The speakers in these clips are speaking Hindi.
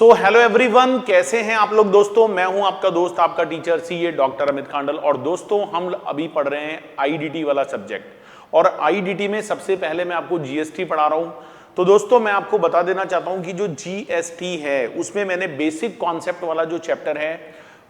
सो हेलो एवरीवन, कैसे हैं आप लोग दोस्तों। मैं हूं आपका दोस्त, आपका teacher CA doctor Amit Khandal. और दोस्तों हम अभी पढ़ रहे हैं आईडीटी वाला सब्जेक्ट। और आईडीटी में सबसे पहले मैं आपको जीएसटी पढ़ा रहा हूं। तो दोस्तों मैं आपको बता देना चाहता हूं कि जो जीएसटी है उसमें मैंने बेसिक कॉन्सेप्ट वाला जो चैप्टर है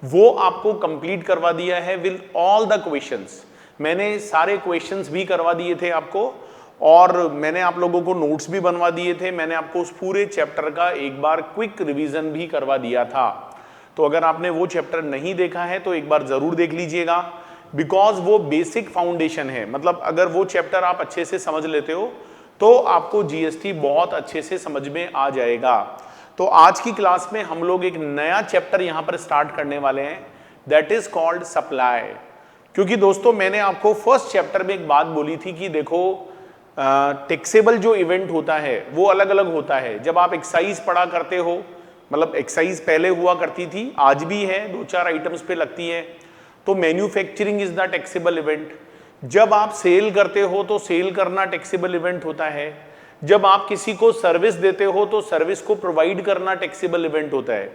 वो आपको कंप्लीट करवा दिया है विद ऑल द क्वेश्चंस। मैंने सारे क्वेश्चंस भी करवा दिए थे आपको, और मैंने आप लोगों को नोट्स भी बनवा दिए थे। मैंने आपको उस पूरे चैप्टर का एक बार क्विक रिवीजन भी करवा दिया था। तो अगर आपने वो चैप्टर नहीं देखा है तो एक बार जरूर देख लीजिएगा, बिकॉज वो बेसिक फाउंडेशन है। मतलब अगर वो चैप्टर आप अच्छे से समझ लेते हो तो आपको जीएसटी बहुत अच्छे से समझ में आ जाएगा। तो आज की क्लास में हम लोग एक नया चैप्टर यहां पर स्टार्ट करने वाले हैं, दैट इज कॉल्ड सप्लाई। क्योंकि दोस्तों मैंने आपको फर्स्ट चैप्टर में एक बात बोली थी कि देखो टैक्सेबल जो इवेंट होता है वो अलग अलग होता है। जब आप एक्साइज पढ़ा करते हो, मतलब एक्साइज पहले हुआ करती थी, आज भी है, 2-4 आइटम्स पे लगती है, तो manufacturing is the taxable event. जब आप सेल करते हो तो सेल करना टैक्सेबल इवेंट होता है। जब आप किसी को सर्विस देते हो तो सर्विस को प्रोवाइड करना टैक्सेबल इवेंट होता है।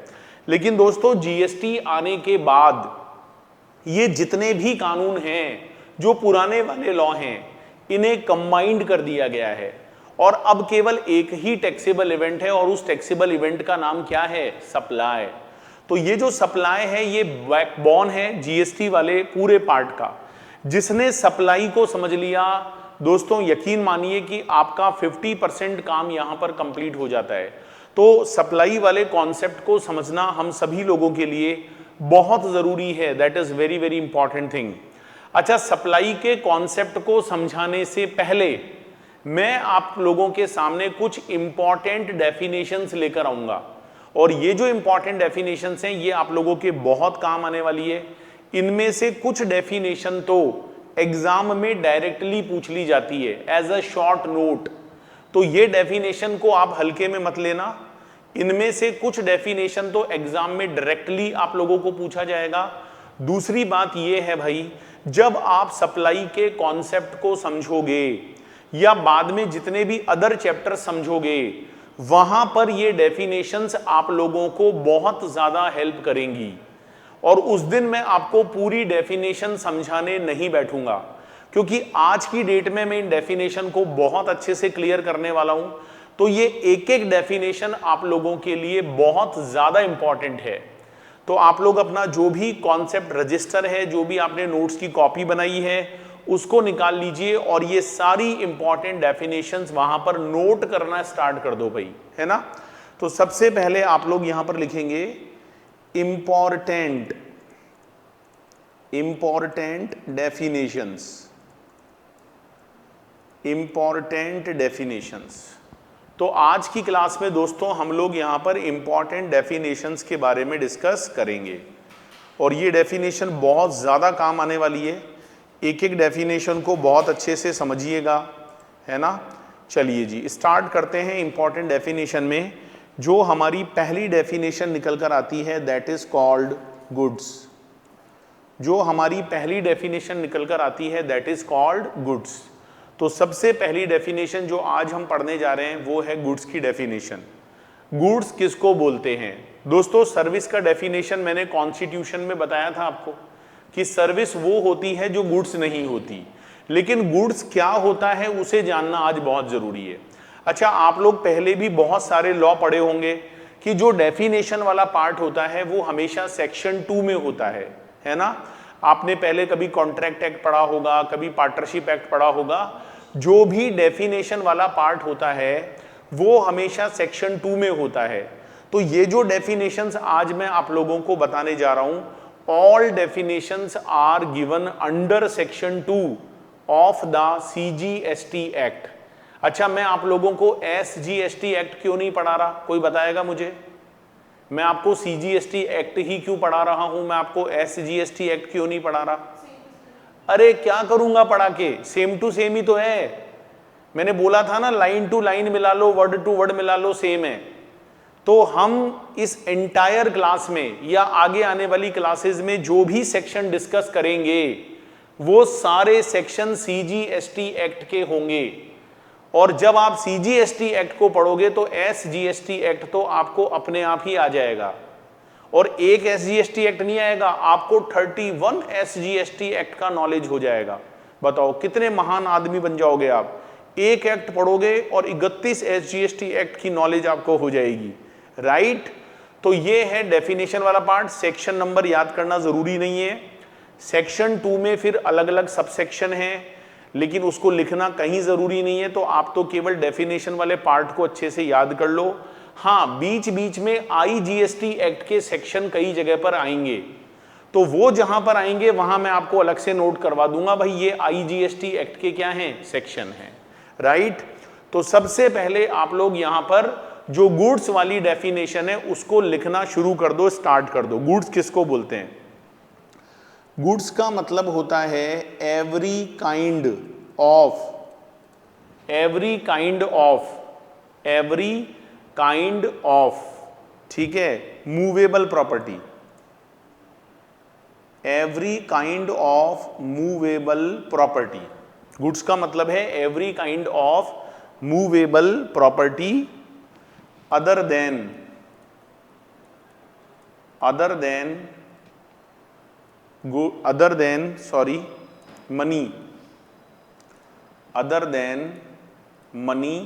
लेकिन दोस्तों जीएसटी आने के बाद ये जितने भी कानून हैं जो पुराने वाले लॉ हैं इन्हें कंबाइंड कर दिया गया है, और अब केवल एक ही टैक्सेबल इवेंट है, और उस टैक्सेबल इवेंट का नाम क्या है? सप्लाई। तो ये जो सप्लाई है ये बैकबोन है जीएसटी वाले पूरे पार्ट का। जिसने सप्लाई को समझ लिया दोस्तों, यकीन मानिए कि आपका 50% काम यहां पर कंप्लीट हो जाता है। तो सप्लाई वाले कॉन्सेप्ट को समझना हम सभी लोगों के लिए बहुत जरूरी है। That is very very important thing. अच्छा, सप्लाई के कॉन्सेप्ट को समझाने से पहले मैं आप लोगों के सामने कुछ इंपॉर्टेंट डेफिनेशंस लेकर आऊंगा, और ये जो इंपॉर्टेंट डेफिनेशंस हैं ये आप लोगों के बहुत काम आने वाली है। इनमें से कुछ डेफिनेशन तो एग्जाम में डायरेक्टली पूछ ली जाती है एज अ शॉर्ट नोट, तो ये डेफिनेशन को आप हल्के में मत लेना। इनमें से कुछ डेफिनेशन तो एग्जाम में डायरेक्टली आप लोगों को पूछा जाएगा। दूसरी बात ये है भाई, जब आप सप्लाई के कॉन्सेप्ट को समझोगे या बाद में जितने भी अदर चैप्टर समझोगे, वहां पर ये डेफिनेशंस आप लोगों को बहुत ज्यादा हेल्प करेंगी। और उस दिन मैं आपको पूरी डेफिनेशन समझाने नहीं बैठूंगा, क्योंकि आज की डेट में मैं इन डेफिनेशन को बहुत अच्छे से क्लियर करने वाला हूं। तो ये एक एक डेफिनेशन आप लोगों के लिए बहुत ज्यादा इंपॉर्टेंट है। तो आप लोग अपना जो भी कॉन्सेप्ट रजिस्टर है, जो भी आपने नोट्स की कॉपी बनाई है उसको निकाल लीजिए, और ये सारी इंपॉर्टेंट डेफिनेशंस वहां पर नोट करना स्टार्ट कर दो भाई, है ना। तो सबसे पहले आप लोग यहां पर लिखेंगे इंपॉर्टेंट डेफिनेशंस। Important definitions. तो आज की क्लास में दोस्तों हम लोग यहाँ पर इंपॉर्टेंट डेफिनेशंस के बारे में डिस्कस करेंगे, और ये डेफिनेशन बहुत ज़्यादा काम आने वाली है। एक एक डेफिनेशन को बहुत अच्छे से समझिएगा, है ना। चलिए जी स्टार्ट करते हैं इंपॉर्टेंट डेफिनेशन में। जो हमारी पहली डेफिनेशन निकल कर आती है दैट इज कॉल्ड गुड्स। जो हमारी पहली डेफिनेशन निकल कर आती है दैट इज कॉल्ड गुड्स। तो सबसे पहली डेफिनेशन जो आज हम पढ़ने जा रहे हैं वो है गुड्स की डेफिनेशन। गुड्स किसको बोलते हैं दोस्तों? सर्विस का डेफिनेशन मैंने कॉन्स्टिट्यूशन में बताया था आपको कि सर्विस वो होती है जो गुड्स नहीं होती, लेकिन गुड्स क्या होता है उसे जानना आज बहुत जरूरी है। अच्छा, आप लोग पहले भी बहुत सारे लॉ पढ़े होंगे कि जो डेफिनेशन वाला पार्ट होता है वो हमेशा सेक्शन 2 में होता है ना। आपने पहले कभी कॉन्ट्रैक्ट एक्ट पढ़ा होगा, कभी पार्टनरशिप एक्ट पढ़ा होगा। जो भी डेफिनेशन वाला पार्ट होता है वो हमेशा सेक्शन 2 में होता है। तो ये जो डेफिनेशंस आज मैं आप लोगों को बताने जा रहा हूं, all definitions are given under section 2 of the CGST act. अच्छा, मैं आप लोगों को एसजीएसटी एक्ट क्यों नहीं पढ़ा रहा? कोई बताएगा मुझे? मैं आपको सीजीएसटी एक्ट ही क्यों पढ़ा रहा हूं, मैं आपको एसजीएसटी एक्ट क्यों नहीं पढ़ा रहा? अरे क्या करूंगा पढ़ा के, सेम टू सेम ही तो है। मैंने बोला था ना, लाइन टू लाइन मिला लो, वर्ड टू वर्ड मिला लो, सेम है। तो हम इस एंटायर क्लास में या आगे आने वाली क्लासेस में जो भी सेक्शन डिस्कस करेंगे वो सारे सेक्शन सीजीएसटी एक्ट के होंगे। और जब आप CGST एक्ट को पढ़ोगे तो SGST एक्ट तो आपको अपने आप ही आ जाएगा, और एक SGST एक्ट नहीं आएगा, आपको 31 SGST एक्ट का नॉलेज हो जाएगा। बताओ कितने महान आदमी बन जाओगे आप, एक एक्ट पढ़ोगे और 31 SGST एक्ट की नॉलेज आपको हो जाएगी, राइट। तो ये है डेफिनेशन वाला पार्ट। सेक्शन नंबर याद करना जरूरी नहीं है। सेक्शन 2 में फिर अलग अलग सब सेक्शन हैं, लेकिन उसको लिखना कहीं जरूरी नहीं है, तो आप तो केवल डेफिनेशन वाले पार्ट को अच्छे से याद कर लो। हाँ, बीच बीच में IGST एक्ट के सेक्शन कई जगह पर आएंगे, तो वो जहां पर आएंगे वहां मैं आपको अलग से नोट करवा दूंगा, भाई ये IGST एक्ट के क्या हैं, सेक्शन हैं, राइट। तो सबसे पहले आप लोग यहां पर जो गुड्स वाली डेफिनेशन है उसको लिखना शुरू कर दो, स्टार्ट कर दो। गुड्स किसको बोलते हैं? गुड्स का मतलब होता है एवरी काइंड ऑफ, ठीक है, movable property, every kind of movable property. Goods का मतलब है every kind of movable property other than money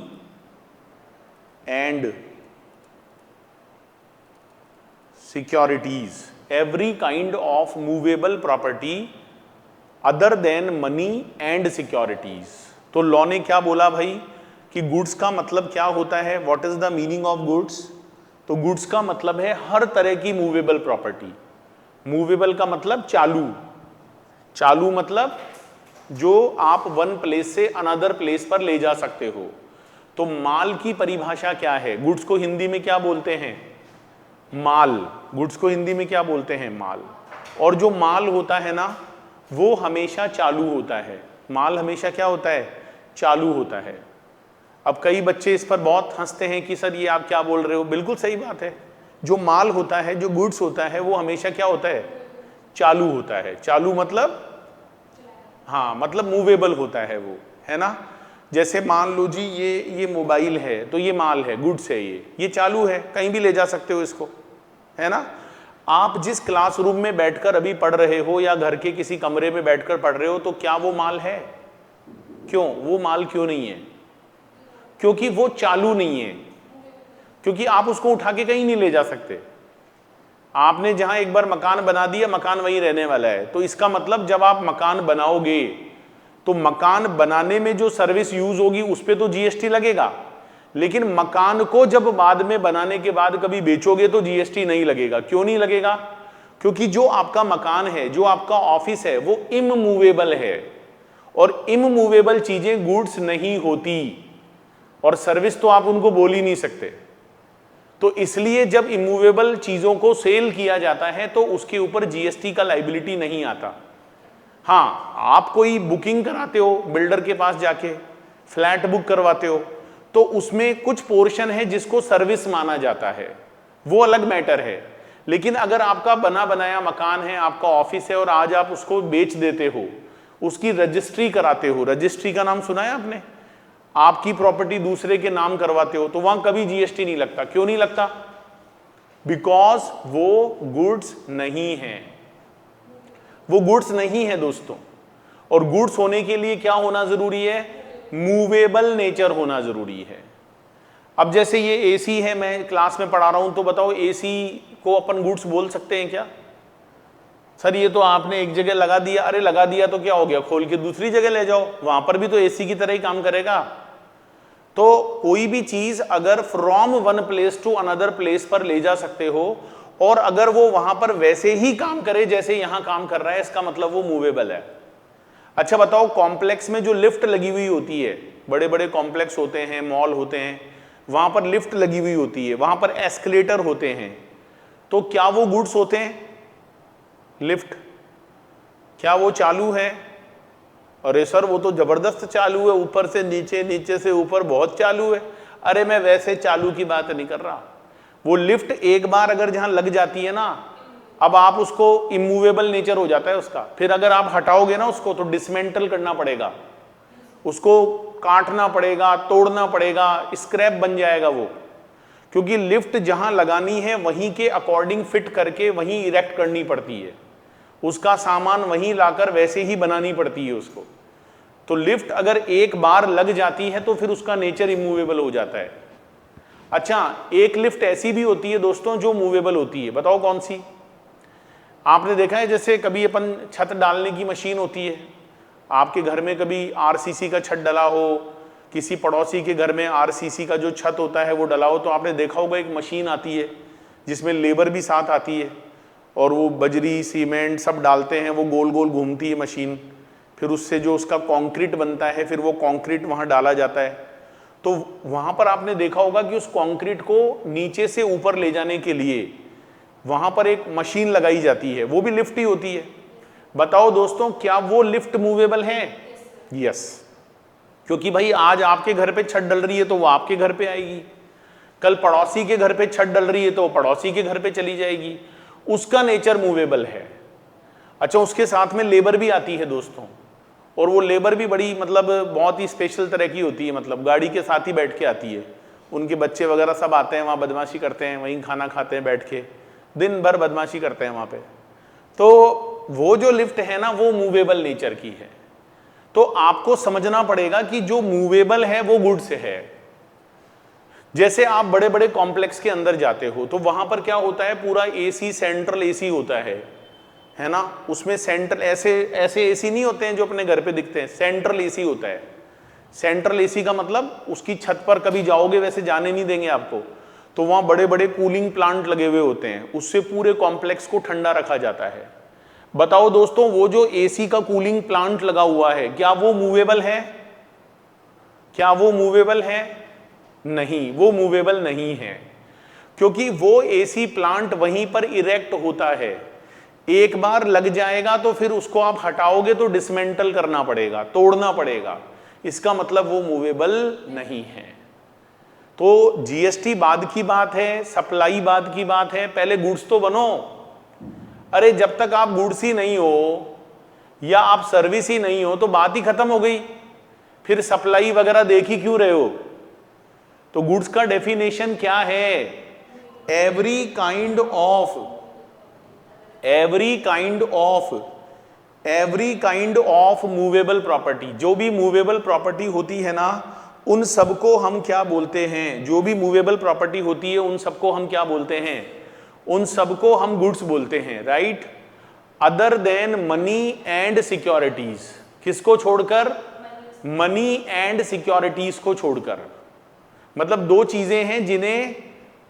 and securities. Every kind of movable property other than money and securities. तो लॉ ने क्या बोला भाई कि गुड्स का मतलब क्या होता है, what is the meaning of goods? तो गुड्स का मतलब है हर तरह की मूवेबल प्रॉपर्टी। मूवेबल का मतलब चालू मतलब जो आप वन प्लेस से अनदर प्लेस पर ले जा सकते हो। तो माल की परिभाषा क्या है? गुड्स को हिंदी में क्या बोलते हैं? माल। गुड्स को हिंदी में क्या बोलते हैं? माल। और जो माल होता है ना वो हमेशा चालू होता है। माल हमेशा क्या होता है? चालू होता है। अब कई बच्चे इस पर बहुत हंसते हैं कि सर ये आप क्या बोल रहे हो। बिल्कुल सही बात है। जो माल होता है, जो गुड्स होता है, वो हमेशा क्या होता है? चालू होता है। चालू मतलब हाँ, मतलब मूवेबल होता है वो, है ना। जैसे मान लो जी ये मोबाइल है, तो ये माल है, गुड्स है, ये चालू है, कहीं भी ले जा सकते हो इसको, है ना। आप जिस क्लासरूम में बैठकर अभी पढ़ रहे हो या घर के किसी कमरे में बैठकर पढ़ रहे हो, तो क्या वो माल है? क्यों? वो माल क्यों नहीं है? क्योंकि वो चालू नहीं है, क्योंकि आप उसको उठा के कहीं नहीं ले जा सकते। आपने जहां एक बार मकान बना दिया, मकान वहीं रहने वाला है। तो इसका मतलब जब आप मकान बनाओगे तो मकान बनाने में जो सर्विस यूज होगी उस पे तो जीएसटी लगेगा, लेकिन मकान को जब बाद में बनाने के बाद कभी बेचोगे तो जीएसटी नहीं लगेगा। क्यों नहीं लगेगा? क्योंकि जो आपका मकान है, जो आपका ऑफिस है, वो इमूवेबल है, और इमूवेबल चीजें गुड्स नहीं होती, और सर्विस तो आप उनको बोल ही नहीं सकते। तो इसलिए जब इमूवेबल चीजों को सेल किया जाता है तो उसके ऊपर जीएसटी का लाइबिलिटी नहीं आता। हाँ, आप कोई बुकिंग कराते हो बिल्डर के पास जाके, फ्लैट बुक करवाते हो, तो उसमें कुछ पोर्शन है जिसको सर्विस माना जाता है, वो अलग मैटर है। लेकिन अगर आपका बना बनाया मकान है, आपका ऑफिस है, और आज आप उसको बेच देते हो, उसकी रजिस्ट्री कराते हो, रजिस्ट्री का नाम सुना है आपने? आपकी प्रॉपर्टी दूसरे के नाम करवाते हो, तो वहां कभी जीएसटी नहीं लगता। क्यों नहीं लगता? बिकॉज वो गुड्स नहीं है, वो गुड्स नहीं है दोस्तों। और गुड्स होने के लिए क्या होना जरूरी है? मूवेबल नेचर होना जरूरी है। अब जैसे ये एसी है, मैं क्लास में पढ़ा रहा हूं, तो बताओ एसी को अपन गुड्स बोल सकते हैं क्या? सर ये तो आपने एक जगह लगा दिया। अरे लगा दिया तो क्या हो गया, खोल के दूसरी जगह ले जाओ, वहां पर भी तो एसी की तरह ही काम करेगा। तो कोई भी चीज अगर from one place to another place पर ले जा सकते हो, और अगर वो वहां पर वैसे ही काम करे जैसे यहां काम कर रहा है, इसका मतलब वो मूवेबल है। अच्छा बताओ, कॉम्प्लेक्स में जो लिफ्ट लगी हुई होती है, बड़े बड़े कॉम्प्लेक्स होते हैं, मॉल होते हैं, वहां पर लिफ्ट लगी हुई होती है, वहां पर एस्केलेटर होते हैं, तो क्या वो गुड्स होते हैं? लिफ्ट क्या वो चालू है? अरे सर वो तो जबरदस्त चालू है, ऊपर से नीचे, नीचे से ऊपर, बहुत चालू है। अरे मैं वैसे चालू की बात नहीं कर रहा। वो लिफ्ट एक बार अगर जहां लग जाती है ना, अब आप उसको इमूवेबल नेचर हो जाता है उसका, फिर अगर आप हटाओगे ना उसको तो डिसमेंटल करना पड़ेगा। उसको काटना पड़ेगा, तोड़ना पड़ेगा, स्क्रैप बन जाएगा वो, क्योंकि लिफ्ट जहां लगानी है वहीं के अकॉर्डिंग फिट करके वहीं इरेक्ट करनी पड़ती है, उसका सामान वहीं लाकर वैसे ही बनानी पड़ती है उसको। तो लिफ्ट अगर एक बार लग जाती है तो फिर उसका नेचर इमूवेबल हो जाता है। अच्छा, एक लिफ्ट ऐसी भी होती है दोस्तों जो मूवेबल होती है, बताओ कौन सी? आपने देखा है जैसे कभी अपन छत डालने की मशीन होती है, आपके घर में कभी आरसीसी का छत डला हो, किसी पड़ोसी के घर में आरसीसी का जो छत होता है वो डला हो, तो आपने देखा होगा एक मशीन आती है जिसमें लेबर भी साथ आती है और वो बजरी सीमेंट सब डालते हैं, वो गोल गोल घूमती है मशीन, फिर उससे जो उसका कंक्रीट बनता है फिर वो कंक्रीट वहाँ डाला जाता है। तो वहाँ पर आपने देखा होगा कि उस कंक्रीट को नीचे से ऊपर ले जाने के लिए वहाँ पर एक मशीन लगाई जाती है, वो भी लिफ्ट ही होती है। बताओ दोस्तों, क्या वो लिफ्ट मूवेबल है? यस, क्योंकि भाई आज आपके घर पे छत डल रही है तो वो आपके घर पे आएगी, कल पड़ोसी के घर पे छत डल रही है तो पड़ोसी के घर पे चली जाएगी, उसका नेचर मूवेबल है। अच्छा, उसके साथ में लेबर भी आती है दोस्तों, और वो लेबर भी बड़ी मतलब बहुत ही स्पेशल तरह की होती है, मतलब गाड़ी के साथ ही बैठ के आती है, उनके बच्चे वगैरह सब आते हैं, वहाँ बदमाशी करते हैं, वहीं खाना खाते हैं बैठ के, दिन भर बदमाशी करते हैं वहाँ पे। तो वो जो लिफ्ट है ना वो मूवेबल नेचर की है। तो आपको समझना पड़ेगा कि जो मूवेबल है वो गुड्स है। जैसे आप बड़े बड़े कॉम्प्लेक्स के अंदर जाते हो तो वहां पर क्या होता है, पूरा एसी, सेंट्रल एसी होता है ना, उसमें सेंट्रल ऐसे एसी नहीं होते हैं जो अपने घर पे दिखते हैं, सेंट्रल एसी होता है। सेंट्रल एसी का मतलब उसकी छत पर कभी जाओगे वैसे जाने नहीं देंगे आपको, तो वहां बड़े बड़े कूलिंग प्लांट लगे हुए होते हैं, उससे पूरे कॉम्प्लेक्स को ठंडा रखा जाता है। बताओ दोस्तों, वो जो एसी का कूलिंग प्लांट लगा हुआ है क्या वो मूवेबल है? क्या वो मूवेबल है? नहीं, वो मूवेबल नहीं है, क्योंकि वो एसी प्लांट वहीं पर इरेक्ट होता है। एक बार लग जाएगा तो फिर उसको आप हटाओगे तो डिसमेंटल करना पड़ेगा, तोड़ना पड़ेगा, इसका मतलब वो मूवेबल नहीं है। तो जीएसटी बाद की बात है, सप्लाई बाद की बात है, पहले गुड्स तो बनो। अरे जब तक आप गुड्स ही नहीं हो या आप सर्विस ही नहीं हो तो बात ही खत्म हो गई, फिर सप्लाई वगैरह देख ही क्यों रहे हो? तो गुड्स का डेफिनेशन क्या है? Every kind of movable property. जो भी मूवेबल प्रॉपर्टी होती है ना उन सबको हम क्या बोलते हैं? जो भी मूवेबल प्रॉपर्टी होती है उन सबको हम क्या बोलते हैं? उन सबको हम गुड्स बोलते हैं, right? Other than money and securities. किसको छोड़कर? मनी एंड सिक्योरिटीज को छोड़कर। मतलब दो चीजें हैं जिन्हें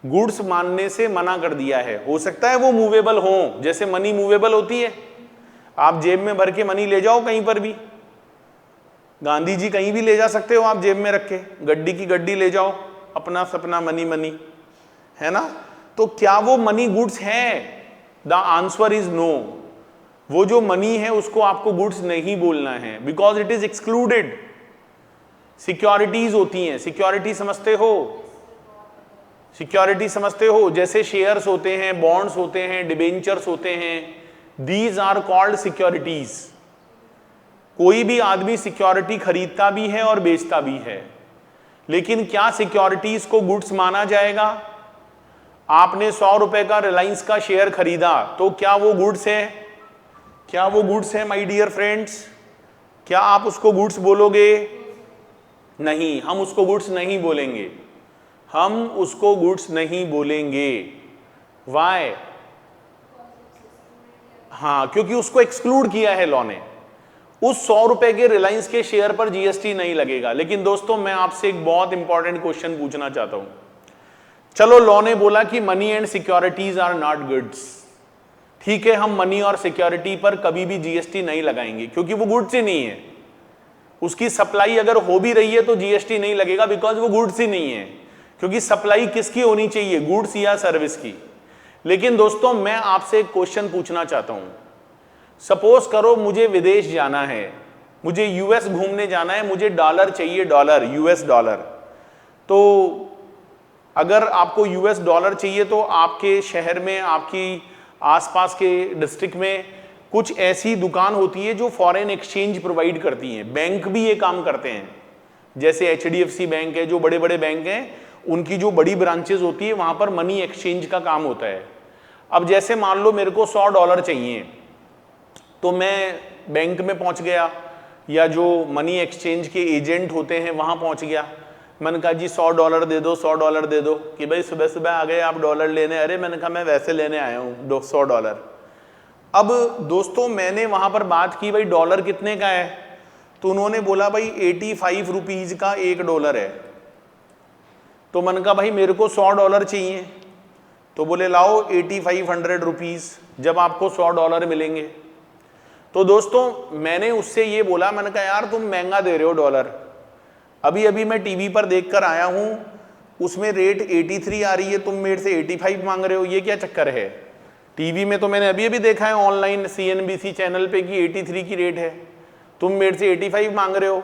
गुड्स मानने से मना कर दिया है। हो सकता है वो मूवेबल हो, जैसे मनी मूवेबल होती है, आप जेब में भर के मनी ले जाओ कहीं पर भी, गांधी जी कहीं भी ले जा सकते हो आप जेब में रख के, गड्डी की गड्डी ले जाओ, अपना सपना मनी, है ना? तो क्या वो मनी गुड्स है? The answer is no. वो जो मनी है उसको आपको गुड्स नहीं बोलना है, because it is excluded. Securities होती हैं, सिक्योरिटी समझते हो? सिक्योरिटी समझते हो? जैसे शेयर्स होते हैं, बॉन्ड्स होते हैं, डिबेंचर्स होते हैं, दीज आर कॉल्ड सिक्योरिटीज। कोई भी आदमी सिक्योरिटी खरीदता भी है और बेचता भी है, लेकिन क्या सिक्योरिटीज को गुड्स माना जाएगा? आपने 100 रुपए का रिलायंस का शेयर खरीदा तो क्या वो गुड्स है? क्या वो गुड्स है माय डियर फ्रेंड्स? क्या आप उसको गुड्स बोलोगे? नहीं, हम उसको गुड्स नहीं बोलेंगे, हम उसको गुड्स नहीं बोलेंगे। वाई? हाँ, क्योंकि उसको एक्सक्लूड किया है लॉ ने। उस 100 रुपए के रिलायंस के शेयर पर जीएसटी नहीं लगेगा। लेकिन दोस्तों मैं आपसे एक बहुत इंपॉर्टेंट क्वेश्चन पूछना चाहता हूं। चलो, लॉ ने बोला कि money and securities are not goods, ठीक है, हम मनी और सिक्योरिटी पर कभी भी जीएसटी नहीं लगाएंगे क्योंकि वो गुड्स ही नहीं है। उसकी सप्लाई अगर हो भी रही है तो जीएसटी नहीं लगेगा, बिकॉज वो गुड्स ही नहीं है। क्योंकि सप्लाई किसकी होनी चाहिए, गुड्स या सर्विस की। लेकिन दोस्तों मैं आपसे एक क्वेश्चन पूछना चाहता हूं। सपोज करो मुझे विदेश जाना है, मुझे यूएस घूमने जाना है, मुझे डॉलर चाहिए, डॉलर, यूएस डॉलर। तो अगर आपको यूएस डॉलर चाहिए तो आपके शहर में, आपकी आसपास के डिस्ट्रिक्ट में कुछ ऐसी दुकान होती है जो फॉरेन एक्सचेंज प्रोवाइड करती हैं, बैंक भी ये काम करते हैं, जैसे HDFC बैंक है, जो बड़े बड़े बैंक हैं उनकी जो बड़ी ब्रांचेस होती है वहां पर मनी एक्सचेंज का काम होता है। अब जैसे मान लो मेरे को $100 चाहिए, तो मैं बैंक में पहुंच गया या जो मनी एक्सचेंज के एजेंट होते हैं वहां पहुंच गया, मैंने कहा जी $100 दे दो, $100 दे दो, कि भाई सुबह सुबह आ गए आप डॉलर लेने, अरे मैंने कहा मैं वैसे लेने आया हूँ $100। अब दोस्तों मैंने वहां पर बात की भाई डॉलर कितने का है, तो उन्होंने बोला भाई 85 रुपीज का $1 है। तो मैंने कहा भाई मेरे को $100 चाहिए, तो बोले लाओ 8500 रुपीज, जब आपको $100 मिलेंगे। तो दोस्तों मैंने उससे ये बोला, मैंने कहा यार तुम महंगा दे रहे हो डॉलर, अभी अभी मैं टीवी पर देखकर आया हूं उसमें रेट 83 आ रही है, तुम मेरे से 85 मांग रहे हो, ये क्या चक्कर है? टीवी में तो मैंने अभी अभी देखा है ऑनलाइन CNBC चैनल पे कि 83 की रेट है, तुम मेरे से 85 मांग रहे हो।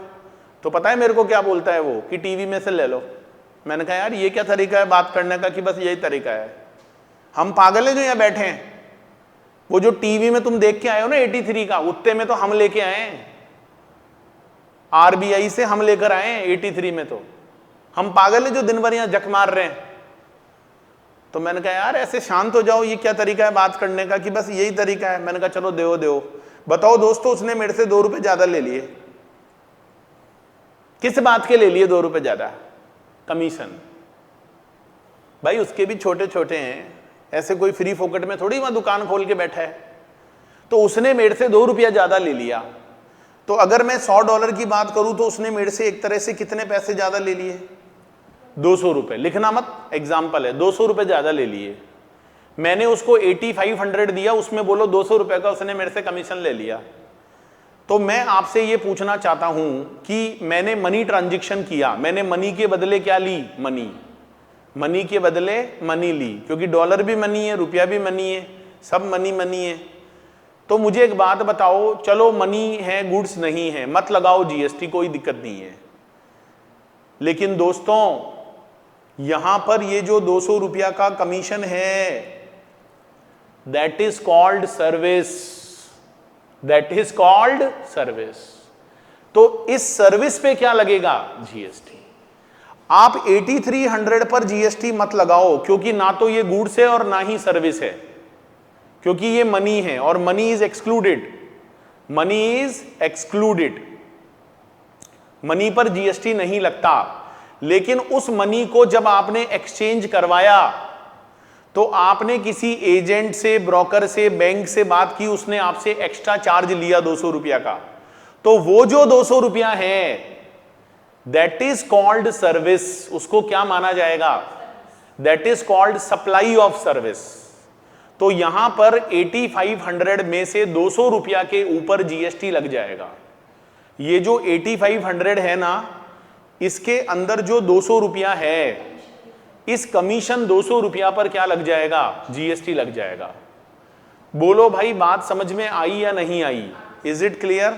तो पता है मेरे को क्या बोलता है वो, कि टीवी में से ले लो। मैंने कहा यार ये क्या तरीका है बात करने का, कि बस यही तरीका है, हम पागल हैं जो यहाँ बैठे हैं? वो जो टीवी में तुम देख के आए हो ना 83 का, उतने में तो हम लेके आए हैं, RBI से हम लेकर आए हैं 83 में, तो हम पागल हैं जो दिन भर यहाँ जक मार रहे हैं? तो मैंने कहा यार ऐसे शांत हो जाओ, ये क्या तरीका है बात करने का, कि बस यही तरीका है। मैंने कहा चलो दो दो। बताओ दोस्तों उसने मेरे से ₹2 ज्यादा ले लिए, किस बात के ले लिए 2 रुपए ज्यादा? कमीशन। भाई उसके भी छोटे छोटे हैं, ऐसे कोई फ्री फोकट में थोड़ी वहां दुकान खोल के बैठा है। तो उसने मेरे से ₹2 ज्यादा ले लिया, तो अगर मैं $100 की बात करूं तो उसने मेरे से एक तरह से कितने पैसे ज्यादा ले लिए? 200 रुपए। लिखना मत, एग्जाम्पल है, 200 रुपए ज्यादा ले लिए। मैंने उसको 8500 दिया, उसमें बोलो 200 रुपए का उसने मेरे से कमीशन ले लिया। तो मैं आपसे ये पूछना चाहता हूं कि मैंने मनी ट्रांजैक्शन किया, मैंने मनी के बदले क्या ली? मनी। मनी के बदले मनी ली, क्योंकि डॉलर भी मनी है, रुपया भी मनी है, सब मनी मनी है। तो मुझे एक बात बताओ, चलो मनी है, गुड्स नहीं है, मत लगाओ GST, कोई दिक्कत नहीं है। लेकिन दोस्तों यहां पर ये जो 200 रुपया का कमीशन है, that is called service, that is called service. तो इस सर्विस पे क्या लगेगा? GST। आप 8300 पर GST मत लगाओ, क्योंकि ना तो ये गुड्स है और ना ही सर्विस है, क्योंकि ये मनी है और money is excluded, money is excluded, money पर GST नहीं लगता। लेकिन उस मनी को जब आपने एक्सचेंज करवाया तो आपने किसी एजेंट से, ब्रोकर से, बैंक से बात की, उसने आपसे एक्स्ट्रा चार्ज लिया 200 रुपया का, तो वो जो 200 रुपया है दैट इज कॉल्ड सर्विस। उसको क्या माना जाएगा? That is called supply of service. तो यहां पर 8500 में से 200 रुपया के ऊपर GST लग जाएगा। ये जो 8500 है ना, इसके अंदर जो 200 रुपया है, इस कमीशन 200 रुपया पर क्या लग जाएगा? GST लग जाएगा। बोलो भाई बात समझ में आई या नहीं आई? Is it clear?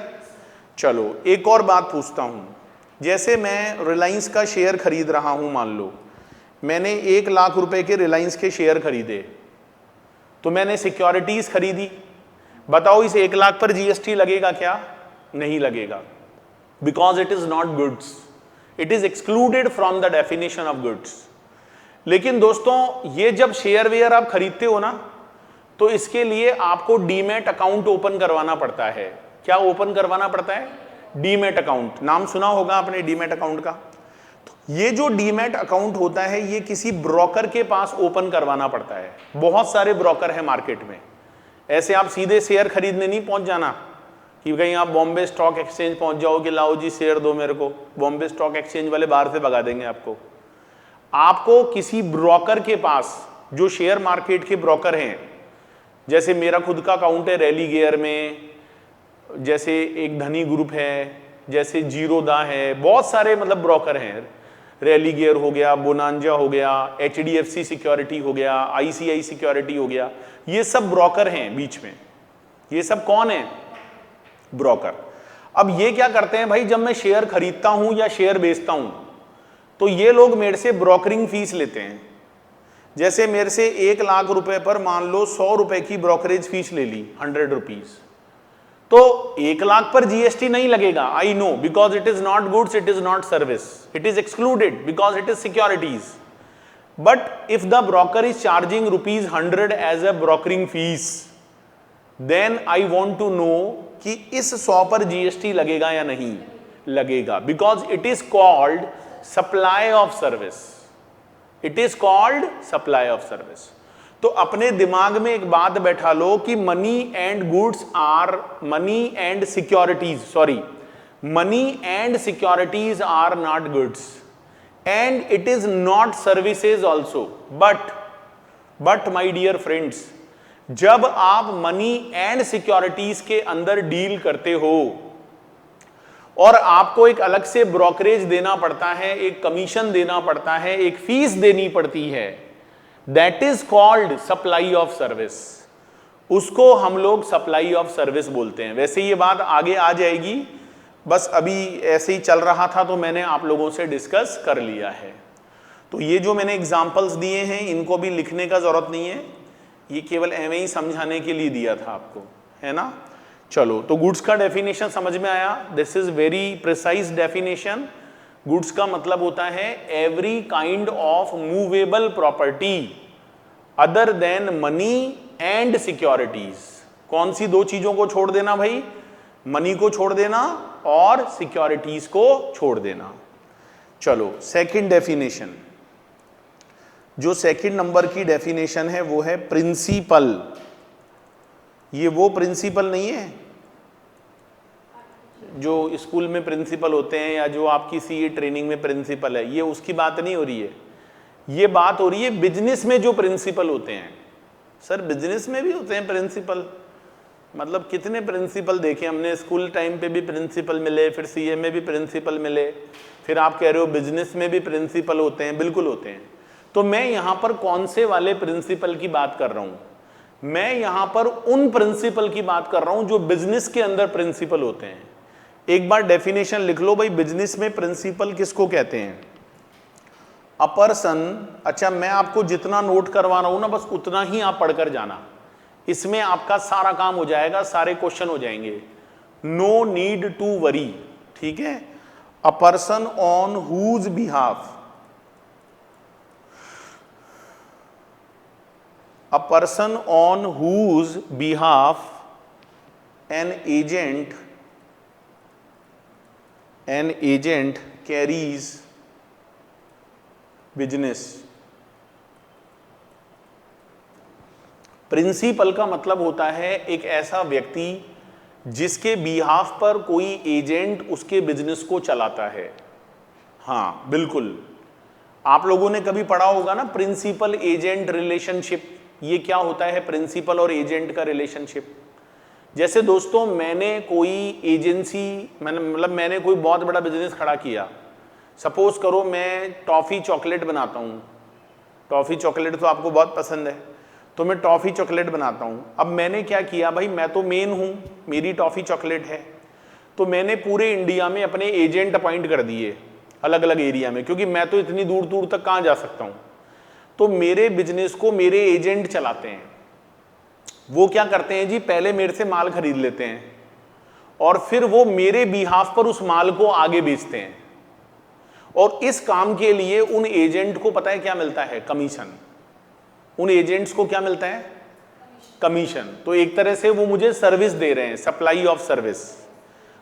चलो एक और बात पूछता हूं। जैसे मैं रिलायंस का शेयर खरीद रहा हूं, मान लो मैंने 1 लाख रुपए के रिलायंस के शेयर खरीदे, तो मैंने सिक्योरिटीज खरीदी। बताओ इस 1 लाख पर GST लगेगा क्या? नहीं लगेगा, because it is not goods, it is excluded from the definition of goods. लेकिन दोस्तों ये जब शेयर वेयर आप खरीदते हो ना, तो इसके लिए आपको डीमैट अकाउंट ओपन करवाना पड़ता है। क्या ओपन करवाना पड़ता है? Demat account. नाम सुना होगा आपने डीमैट अकाउंट का। तो ये जो डीमैट अकाउंट होता है ये किसी ब्रोकर के पास ओपन करवाना पड़ता है। बहुत सारे ब्रोकर हैं मार्केट में, ऐसे आप सीधे शेयर खरीदने नहीं पहुंच जाना कि कहीं आप बॉम्बे स्टॉक एक्सचेंज पहुंच जाओ कि लाओ जी शेयर दो मेरे को। बॉम्बे स्टॉक एक्सचेंज वाले बाहर से भगा देंगे आपको। आपको किसी ब्रोकर के पास, जो शेयर मार्केट के ब्रोकर हैं, जैसे मेरा खुद का अकाउंट है रैली गेयर में, जैसे एक धनी ग्रुप है, जैसे जीरोदा है, बहुत सारे मतलब ब्रोकर हैं। रैली गेयर हो गया, बोनांजा हो गया, HDFC सिक्योरिटी हो गया, ICI सिक्योरिटी हो गया, ये सब ब्रोकर हैं बीच में। ये सब कौन है? ब्रोकर। अब ये क्या करते हैं भाई, जब मैं शेयर खरीदता हूं या शेयर बेचता हूं तो ये लोग मेरे से ब्रोकरिंग फीस लेते हैं। जैसे मेरे से 1 लाख रुपए पर मान लो 100 रुपए की ब्रोकरेज फीस ले ली, 100 रुपीज। तो 1 लाख पर जीएसटी नहीं लगेगा, I know, because it is not goods, it is not service, it is excluded because it is securities. But if the broker is charging ₹100 as a brokering fees, then I want to know कि इस 100 पर जीएसटी लगेगा या नहीं लगेगा, because it is called supply of service. It is called supply of service. तो अपने दिमाग में एक बात बैठा लो कि money and goods are money and securities, sorry, money and securities are not goods and it is not services also. But my dear friends, जब आप मनी एंड सिक्योरिटीज के अंदर डील करते हो और आपको एक अलग से ब्रोकरेज देना पड़ता है, एक कमीशन देना पड़ता है, एक फीस देनी पड़ती है, that is called supply of service. उसको हम लोग सप्लाई ऑफ सर्विस बोलते हैं. वैसे ये बात आगे आ जाएगी, बस अभी ऐसे ही चल रहा था तो मैंने आप लोगों से डिस्कस कर लिया है. तो ये जो मैंने एग्जाम्पल्स दिए हैं इनको भी लिखने का जरूरत नहीं है, ये केवल एवं ही समझाने के लिए दिया था आपको, है ना. चलो, तो गुड्स का डेफिनेशन समझ में आया. This is very precise definition. Goods का मतलब होता है every kind of movable property other than money and securities. कौन सी 2 चीजों को छोड़ देना भाई? मनी को छोड़ देना और सिक्योरिटीज को छोड़ देना. चलो, सेकंड डेफिनेशन, जो सेकंड नंबर की डेफिनेशन है वो है प्रिंसिपल. ये वो प्रिंसिपल नहीं है जो स्कूल में प्रिंसिपल होते हैं या जो आपकी सीए ट्रेनिंग में प्रिंसिपल है, ये उसकी बात नहीं हो रही है. ये बात हो रही है बिजनेस में जो प्रिंसिपल होते हैं. सर, बिजनेस में भी होते हैं प्रिंसिपल? मतलब कितने प्रिंसिपल देखे हमने. स्कूल टाइम पे भी प्रिंसिपल मिले, फिर सीए में भी प्रिंसिपल मिले, फिर आप कह रहे हो बिजनेस में भी प्रिंसिपल होते हैं. बिल्कुल होते हैं. तो मैं यहां पर कौन से वाले प्रिंसिपल की बात कर रहा हूं? मैं यहां पर उन प्रिंसिपल की बात कर रहा हूं जो बिजनेस के अंदर प्रिंसिपल होते हैं. एक बार डेफिनेशन लिख लो भाई, बिजनेस में प्रिंसिपल किसको कहते हैं? A person. अच्छा, मैं आपको जितना नोट करवा रहा हूं ना, बस उतना ही आप पढ़कर जाना. इसमें आपका सारा काम हो जाएगा, सारे क्वेश्चन हो जाएंगे. No need to worry. ठीक है. A person on whose behalf, a person on whose behalf an agent carries business. Principal का मतलब होता है एक ऐसा व्यक्ति जिसके बिहाफ पर कोई एजेंट उसके बिजनेस को चलाता है. हाँ, बिल्कुल. आप लोगों ने कभी पढ़ा होगा ना प्रिंसिपल एजेंट रिलेशनशिप. ये क्या होता है प्रिंसिपल और एजेंट का रिलेशनशिप? जैसे दोस्तों, मैंने कोई एजेंसी, मैंने कोई बहुत बड़ा बिजनेस खड़ा किया. सपोज करो मैं टॉफ़ी चॉकलेट बनाता हूँ. टॉफ़ी चॉकलेट तो आपको बहुत पसंद है, तो मैं टॉफ़ी चॉकलेट बनाता हूँ. अब मैंने क्या किया भाई, मैं तो मेन हूँ, मेरी टॉफ़ी चॉकलेट है, तो मैंने पूरे इंडिया में अपने एजेंट अपॉइंट कर दिए अलग अलग एरिया में, क्योंकि मैं तो इतनी दूर दूर तक कहाँ जा सकता हूँ. तो मेरे बिजनेस को मेरे एजेंट चलाते हैं. वो क्या करते हैं जी, पहले मेरे से माल खरीद लेते हैं और फिर वो मेरे बिहाफ पर उस माल को आगे बेचते हैं. और इस काम के लिए उन एजेंट को पता है क्या मिलता है? कमीशन. उन एजेंट्स को क्या मिलता है? कमीशन. तो एक तरह से वो मुझे सर्विस दे रहे हैं, सप्लाई ऑफ सर्विस.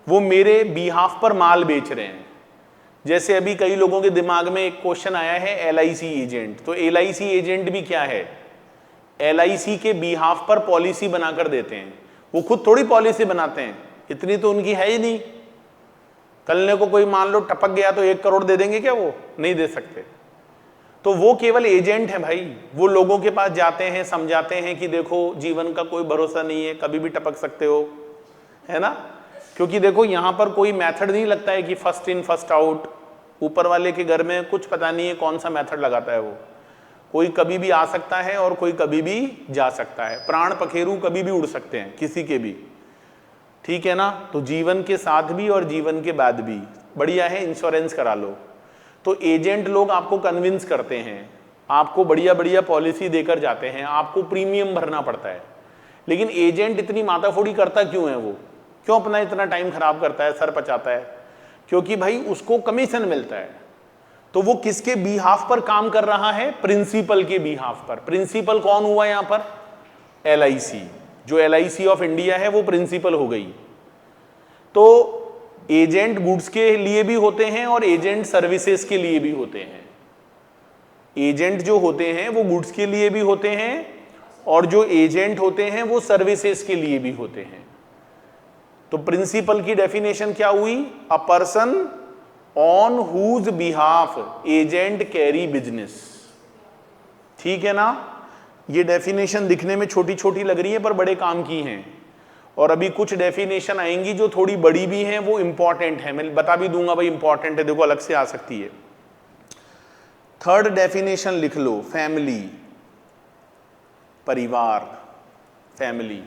वो मेरे बिहाफ पर माल बेच रहे हैं. जैसे अभी कई लोगों के दिमाग में एक क्वेश्चन आया है एलआईसी एजेंट. तो एलआईसी एजेंट भी क्या है? एलआईसी के बिहाफ पर पॉलिसी बनाकर देते हैं. वो खुद थोड़ी पॉलिसी बनाते हैं, इतनी तो उनकी है ही नहीं. कल को कोई मान लो टपक गया तो 1 करोड़ दे देंगे क्या? वो नहीं दे सकते. तो वो केवल एजेंट है भाई. वो लोगों के पास जाते हैं, समझाते हैं कि देखो जीवन का कोई भरोसा नहीं है, कभी भी टपक सकते हो, है ना. क्योंकि देखो यहां पर कोई मेथड नहीं लगता है कि फर्स्ट इन फर्स्ट आउट. ऊपर वाले के घर में कुछ पता नहीं है कौन सा मेथड लगाता है. वो कोई कभी भी आ सकता है और कोई कभी भी जा सकता है. प्राण पखेरु कभी भी उड़ सकते हैं, किसी के भी. ठीक है ना. तो जीवन के साथ भी और जीवन के बाद भी बढ़िया है, इंश्योरेंस करा लो. तो एजेंट लोग आपको कन्विंस करते हैं, आपको बढ़िया बढ़िया पॉलिसी देकर जाते हैं, आपको प्रीमियम भरना पड़ता है. लेकिन एजेंट इतनी माताफोड़ी करता क्यों है? वो क्यों अपना इतना टाइम खराब करता है, सर पचाता है? क्योंकि भाई उसको कमीशन मिलता है। तो वो किसके बिहाफ पर काम कर रहा है? प्रिंसिपल के बिहाफ पर। प्रिंसिपल कौन हुआ यहां पर? LIC। जो LIC ऑफ इंडिया है वो प्रिंसिपल हो गई। तो एजेंट गुड्स के लिए भी होते हैं और एजेंट सर्विसेज के लिए भी होते हैं। एजेंट जो होते हैं वो गुड्स के लिए भी होते हैं और जो एजेंट होते हैं वो सर्विसेज के लिए भी होते हैं। तो प्रिंसिपल की डेफिनेशन क्या हुई? A person on whose behalf agent carry business. ठीक है ना? ये डेफिनेशन दिखने में छोटी छोटी लग रही है पर बड़े काम की हैं। और अभी कुछ डेफिनेशन आएंगी जो थोड़ी बड़ी भी हैं, वो इंपॉर्टेंट है। मैं बता भी दूंगा भाई इंपॉर्टेंट है, देखो अलग से आ सकती है। थर्ड डेफिनेशन लिख लो, फैमिली, परिवार, फैमिली।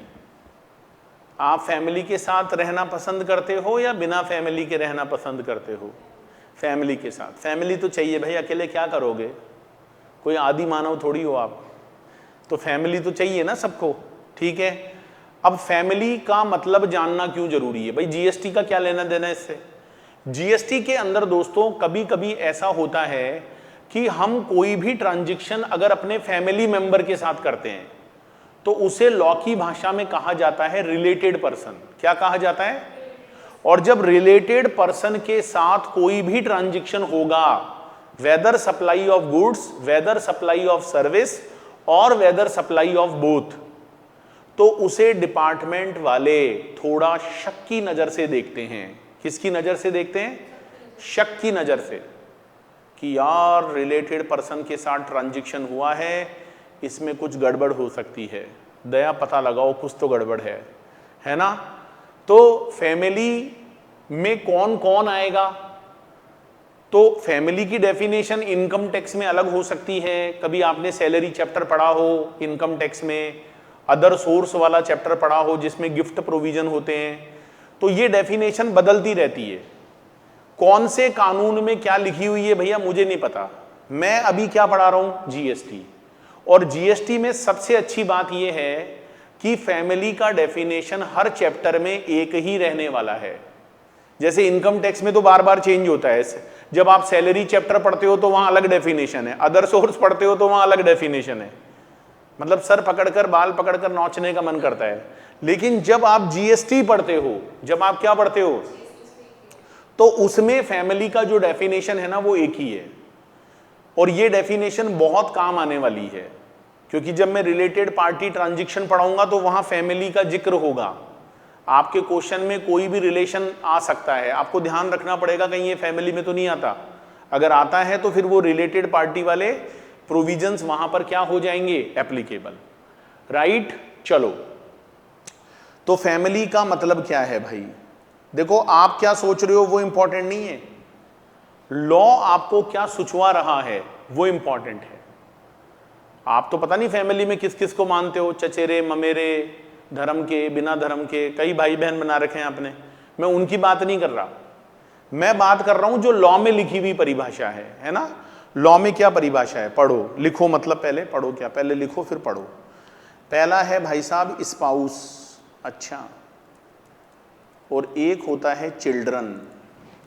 आप फैमिली के साथ रहना पसंद करते हो या बिना फैमिली के रहना पसंद करते हो? फैमिली के साथ। फैमिली तो चाहिए भाई, अकेले क्या करोगे? कोई आदि मानव थोड़ी हो आप, तो फैमिली तो चाहिए ना सबको। ठीक है, अब फैमिली का मतलब जानना क्यों जरूरी है भाई? जीएसटी का क्या लेना देना इससे? जीएसटी के अंदर दोस्तों कभी कभी ऐसा होता है कि हम कोई भी ट्रांजैक्शन अगर अपने फैमिली मेंबर के साथ करते हैं तो उसे लॉ की भाषा में कहा जाता है रिलेटेड पर्सन। क्या कहा जाता है? और जब रिलेटेड पर्सन के साथ कोई भी ट्रांजैक्शन होगा, whether supply of goods, whether supply of service और वेदर सप्लाई ऑफ बोथ, तो उसे डिपार्टमेंट वाले थोड़ा शक की नजर से देखते हैं। किसकी नजर से देखते हैं? शक की नजर से, कि यार रिलेटेड पर्सन के साथ ट्रांजैक्शन हुआ है, इसमें कुछ गड़बड़ हो सकती है, दया पता लगाओ कुछ तो गड़बड़ है ना? तो फैमिली में कौन कौन आएगा? तो फैमिली की डेफिनेशन इनकम टैक्स में अलग हो सकती है। कभी आपने सैलरी चैप्टर पढ़ा हो इनकम टैक्स में, अदर सोर्स वाला चैप्टर पढ़ा हो जिसमें गिफ्ट प्रोविजन होते हैं। तो ये डेफिनेशन बदलती रहती है। कौन से कानून में क्या लिखी हुई है भैया मुझे नहीं पता। मैं अभी क्या पढ़ा रहा हूं? जीएसटी। और जीएसटी में सबसे अच्छी बात यह है कि फैमिली का डेफिनेशन हर चैप्टर में एक ही रहने वाला है। जैसे इनकम टैक्स में तो बार बार चेंज होता है। जब आप सैलरी चैप्टर पढ़ते हो तो वहां अलग डेफिनेशन है, अदर सोर्स पढ़ते हो तो वहां अलग डेफिनेशन है। मतलब सर पकड़कर बाल पकड़कर नोचने का मन करता है। लेकिन जब आप जीएसटी पढ़ते हो, जब आप क्या पढ़ते हो, तो उसमें फैमिली का जो डेफिनेशन है ना वो एक ही है। और ये डेफिनेशन बहुत काम आने वाली है, क्योंकि जब मैं रिलेटेड पार्टी ट्रांजैक्शन पढ़ाऊंगा तो वहां फैमिली का जिक्र होगा। आपके क्वेश्चन में कोई भी रिलेशन आ सकता है, आपको ध्यान रखना पड़ेगा कहीं ये फैमिली में तो नहीं आता। अगर आता है तो फिर वो रिलेटेड पार्टी वाले प्रोविजंस वहां पर क्या हो जाएंगे? एप्लीकेबल। राइट? चलो, तो फैमिली का मतलब क्या है भाई? देखो आप क्या सोच रहे हो वो इंपॉर्टेंट नहीं है, लॉ आपको क्या सुचवा रहा है वो इंपॉर्टेंट है। आप तो पता नहीं फैमिली में किस किस को मानते हो, चचेरे ममेरे, धर्म के बिना धर्म के, कई भाई बहन बना रखे हैं आपने। मैं उनकी बात नहीं कर रहा, मैं बात कर रहा हूं जो लॉ में लिखी हुई परिभाषा है ना। लॉ में क्या परिभाषा है? पढ़ो, लिखो, मतलब पहले पढ़ो, क्या पहले लिखो फिर पढ़ो। पहला है भाई साहब स्पाउस, अच्छा, और एक होता है children.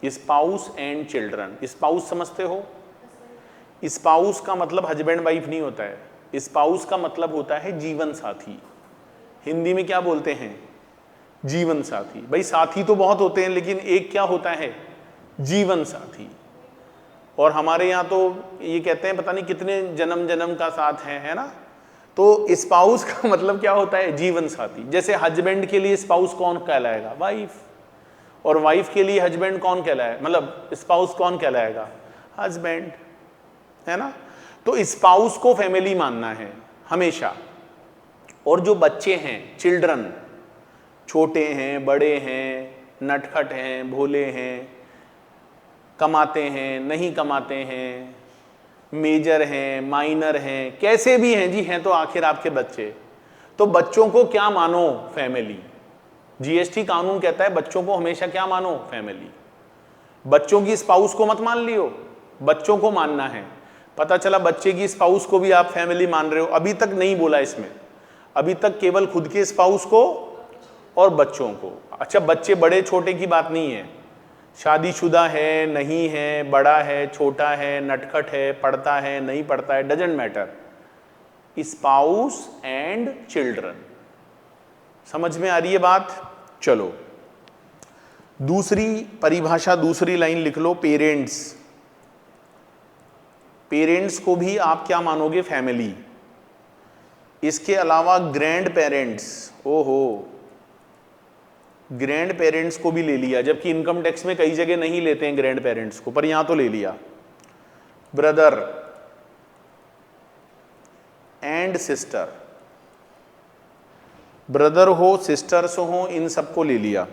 Spouse and children. Spouse समझते हो? स्पाउस का मतलब हस्बैंड वाइफ नहीं होता है, स्पाउस का मतलब होता है जीवन साथी। हिंदी में क्या बोलते हैं? जीवन साथी। भाई साथी तो बहुत होते हैं लेकिन एक क्या होता है? जीवन साथी। और हमारे यहाँ तो ये कहते हैं पता नहीं कितने जन्म जन्म का साथ है ना। तो स्पाउस का मतलब क्या होता है? जीवन साथी। जैसे हस्बैंड के लिए स्पाउस कौन कहलाएगा? वाइफ। और वाइफ के लिए हस्बैंड कौन कहलाएगा, मतलब स्पाउस कौन कहलाएगा? हस्बैंड, है ना। तो स्पाउस को फैमिली मानना है हमेशा। और जो बच्चे हैं, चिल्ड्रन, छोटे हैं, बड़े हैं, नटखट हैं, भोले हैं, कमाते हैं, नहीं कमाते हैं, मेजर हैं, माइनर हैं, कैसे भी हैं जी, हैं तो आखिर आपके बच्चे। तो बच्चों को क्या मानो? फैमिली। जीएसटी कानून कहता है बच्चों को हमेशा क्या मानो? फैमिली। बच्चों की स्पाउस को मत मान लियो, बच्चों को मानना है। पता चला बच्चे की स्पाउस को भी आप फैमिली मान रहे हो। अभी तक नहीं बोला इसमें, अभी तक केवल खुद के स्पाउस को और बच्चों को। अच्छा, बच्चे बड़े छोटे की बात नहीं है, शादीशुदा है नहीं है, बड़ा है छोटा है, नटखट है, पढ़ता है नहीं पढ़ता है, doesn't matter, spouse and children. समझ में आ रही है बात? चलो दूसरी परिभाषा, दूसरी लाइन लिख लो, पेरेंट्स। पेरेंट्स को भी आप क्या मानोगे? फैमिली। इसके अलावा ग्रैंड पेरेंट्स, ओहो, ग्रैंड पेरेंट्स को भी ले लिया, जबकि इनकम टैक्स में कई जगह नहीं लेते हैं ग्रैंड पेरेंट्स को, पर यहां तो ले लिया। ब्रदर एंड सिस्टर, ब्रदर हो सिस्टर्स हो, इन सबको ले लिया।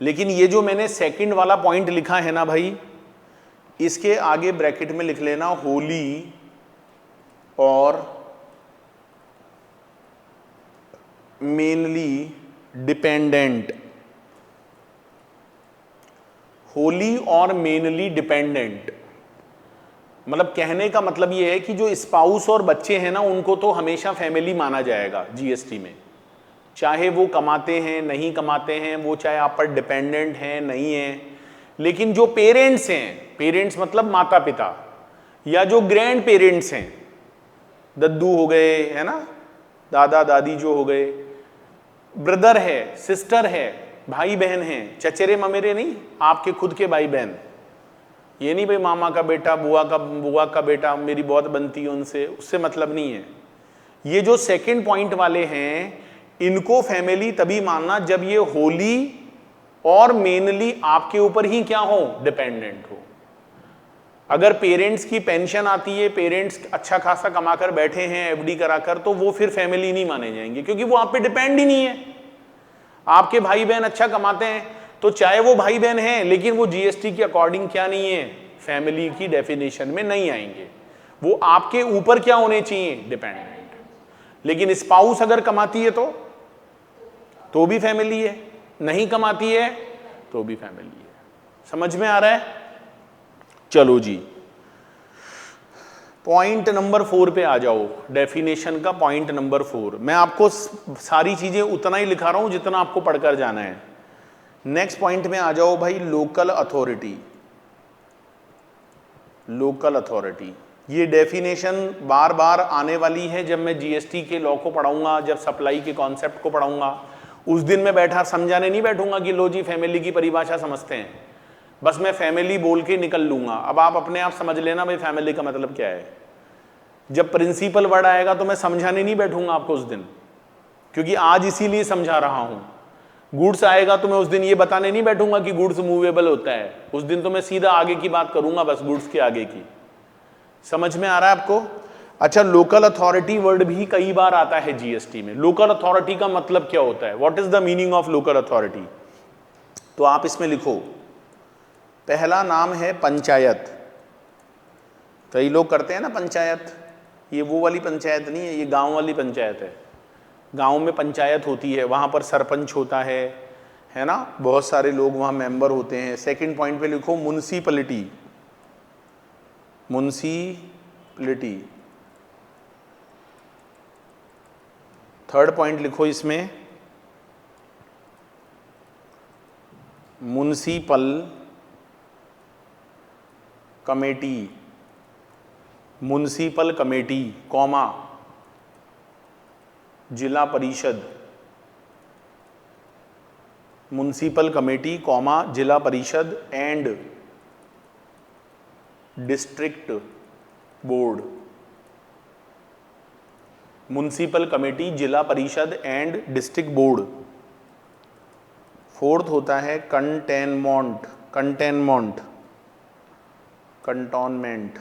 लेकिन ये जो मैंने सेकंड वाला पॉइंट लिखा है ना भाई, इसके आगे ब्रैकेट में लिख लेना होली और मेनली डिपेंडेंट। होली और मेनली डिपेंडेंट मतलब कहने का मतलब ये है कि जो स्पाउस और बच्चे हैं ना, उनको तो हमेशा फैमिली माना जाएगा जीएसटी में, चाहे वो कमाते हैं नहीं कमाते हैं, वो चाहे आप पर डिपेंडेंट हैं नहीं है। लेकिन जो पेरेंट्स हैं, पेरेंट्स मतलब माता पिता, या जो ग्रैंड पेरेंट्स हैं, दद्दू हो गए है ना, दादा दादी जो हो गए, ब्रदर है, सिस्टर है, भाई बहन हैं, चचेरे ममेरे नहीं, आपके खुद के भाई बहन, ये नहीं भाई मामा का बेटा, बुआ का बेटा, मेरी बहुत बनती है उनसे, उससे मतलब नहीं है। ये जो सेकंड पॉइंट वाले हैं, इनको फैमिली तभी मानना जब ये होली और मेनली आपके ऊपर ही क्या हो? डिपेंडेंट हो। अगर पेरेंट्स की पेंशन आती है, पेरेंट्स अच्छा खासा कमाकर बैठे हैं एफडी कराकर, तो वो फिर फैमिली नहीं माने जाएंगे, क्योंकि वो आप पे डिपेंड ही नहीं है। आपके भाई बहन अच्छा कमाते हैं तो चाहे वो भाई बहन हैं, लेकिन वो जीएसटी के अकॉर्डिंग क्या नहीं है? फैमिली की डेफिनेशन में नहीं आएंगे। वो आपके ऊपर क्या होने चाहिए? डिपेंडेंट। लेकिन स्पाउस अगर कमाती है तो भी फैमिली है, नहीं कमाती है तो भी फैमिली है। समझ में आ रहा है? चलो जी, पॉइंट नंबर 4 पे आ जाओ, डेफिनेशन का पॉइंट नंबर 4। मैं आपको सारी चीजें उतना ही लिखा रहा हूं जितना आपको पढ़कर जाना है। नेक्स्ट पॉइंट में आ जाओ भाई, लोकल अथॉरिटी। लोकल अथॉरिटी, ये डेफिनेशन बार बार आने वाली है जब मैं जीएसटी के लॉ को पढ़ाऊंगा, जब सप्लाई के कॉन्सेप्ट को पढ़ाऊंगा। उस दिन मैं बैठा समझाने नहीं बैठूंगा कि लो जी फैमिली की परिभाषा समझते हैं, बस मैं फैमिली बोल के निकल लूंगा। अब आप अपने आप समझ लेना भाई फैमिली का मतलब क्या है। जब प्रिंसिपल वर्ड आएगा तो मैं समझाने नहीं बैठूंगा आपको उस दिन, क्योंकि आज इसीलिए समझा रहा हूं। गुड्स आएगा तो मैं उस दिन ये बताने नहीं बैठूंगा कि गुड्स मूवेबल होता है, उस दिन तो मैं सीधा आगे की बात करूंगा, बस गुड्स के आगे की। समझ में आ रहा है आपको? अच्छा, लोकल अथॉरिटी वर्ड भी कई बार आता है जीएसटी में। लोकल अथॉरिटी का मतलब क्या होता है? What is the meaning of local authority? तो आप इसमें लिखो, पहला नाम है पंचायत। कई लोग करते हैं ना पंचायत, ये वो वाली पंचायत नहीं है, ये गांव वाली पंचायत है। गांव में पंचायत होती है, वहां पर सरपंच होता है ना, बहुत सारे लोग वहां मेंबर होते हैं। सेकंड पॉइंट पे लिखो म्युनिसिपैलिटी। म्युनिसिपैलिटी। थर्ड पॉइंट लिखो इसमें municipal committee. Municipal committee comma जिला परिषद। म्युनिसिपल कमेटी कॉमा जिला परिषद and district board. Municipal committee, जिला परिषद एंड डिस्ट्रिक्ट बोर्ड। फोर्थ होता है containment. Containment, cantonment,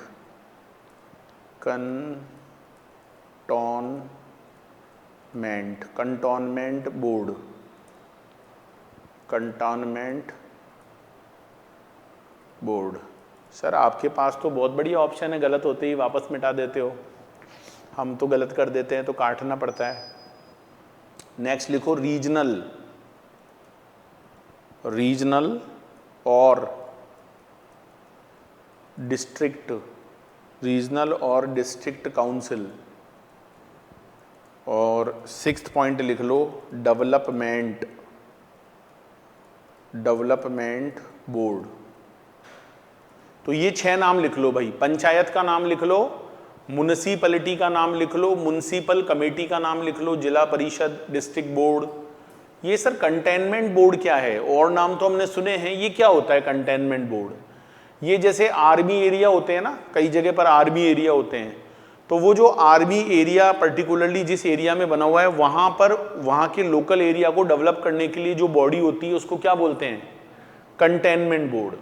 cantonment, cantonment board. Cantonment board. Sir आपके पास तो बहुत बढ़िया ऑप्शन है, गलत होते ही वापस मिटा देते हो। हम तो गलत कर देते हैं तो काटना पड़ता है। नेक्स्ट लिखो रीजनल। रीजनल और डिस्ट्रिक्ट। रीजनल और डिस्ट्रिक्ट काउंसिल। और 6th पॉइंट लिख लो डेवलपमेंट बोर्ड। तो ये 6 नाम लिख लो भाई। पंचायत का नाम लिख लो, म्युनिसिपैलिटी का नाम लिख लो, म्युनिसिपल कमेटी का नाम लिख लो, जिला परिषद, डिस्ट्रिक्ट बोर्ड। ये सर कंटेनमेंट बोर्ड क्या है? और नाम तो हमने सुने हैं, ये क्या होता है कंटेनमेंट बोर्ड? ये जैसे आर्मी एरिया होते हैं ना, कई जगह पर आर्मी एरिया होते हैं, तो वो जो आर्मी एरिया पर्टिकुलरली जिस एरिया में बना हुआ है वहां पर वहां के लोकल एरिया को डेवलप करने के लिए जो बॉडी होती है उसको क्या बोलते हैं? Containment board.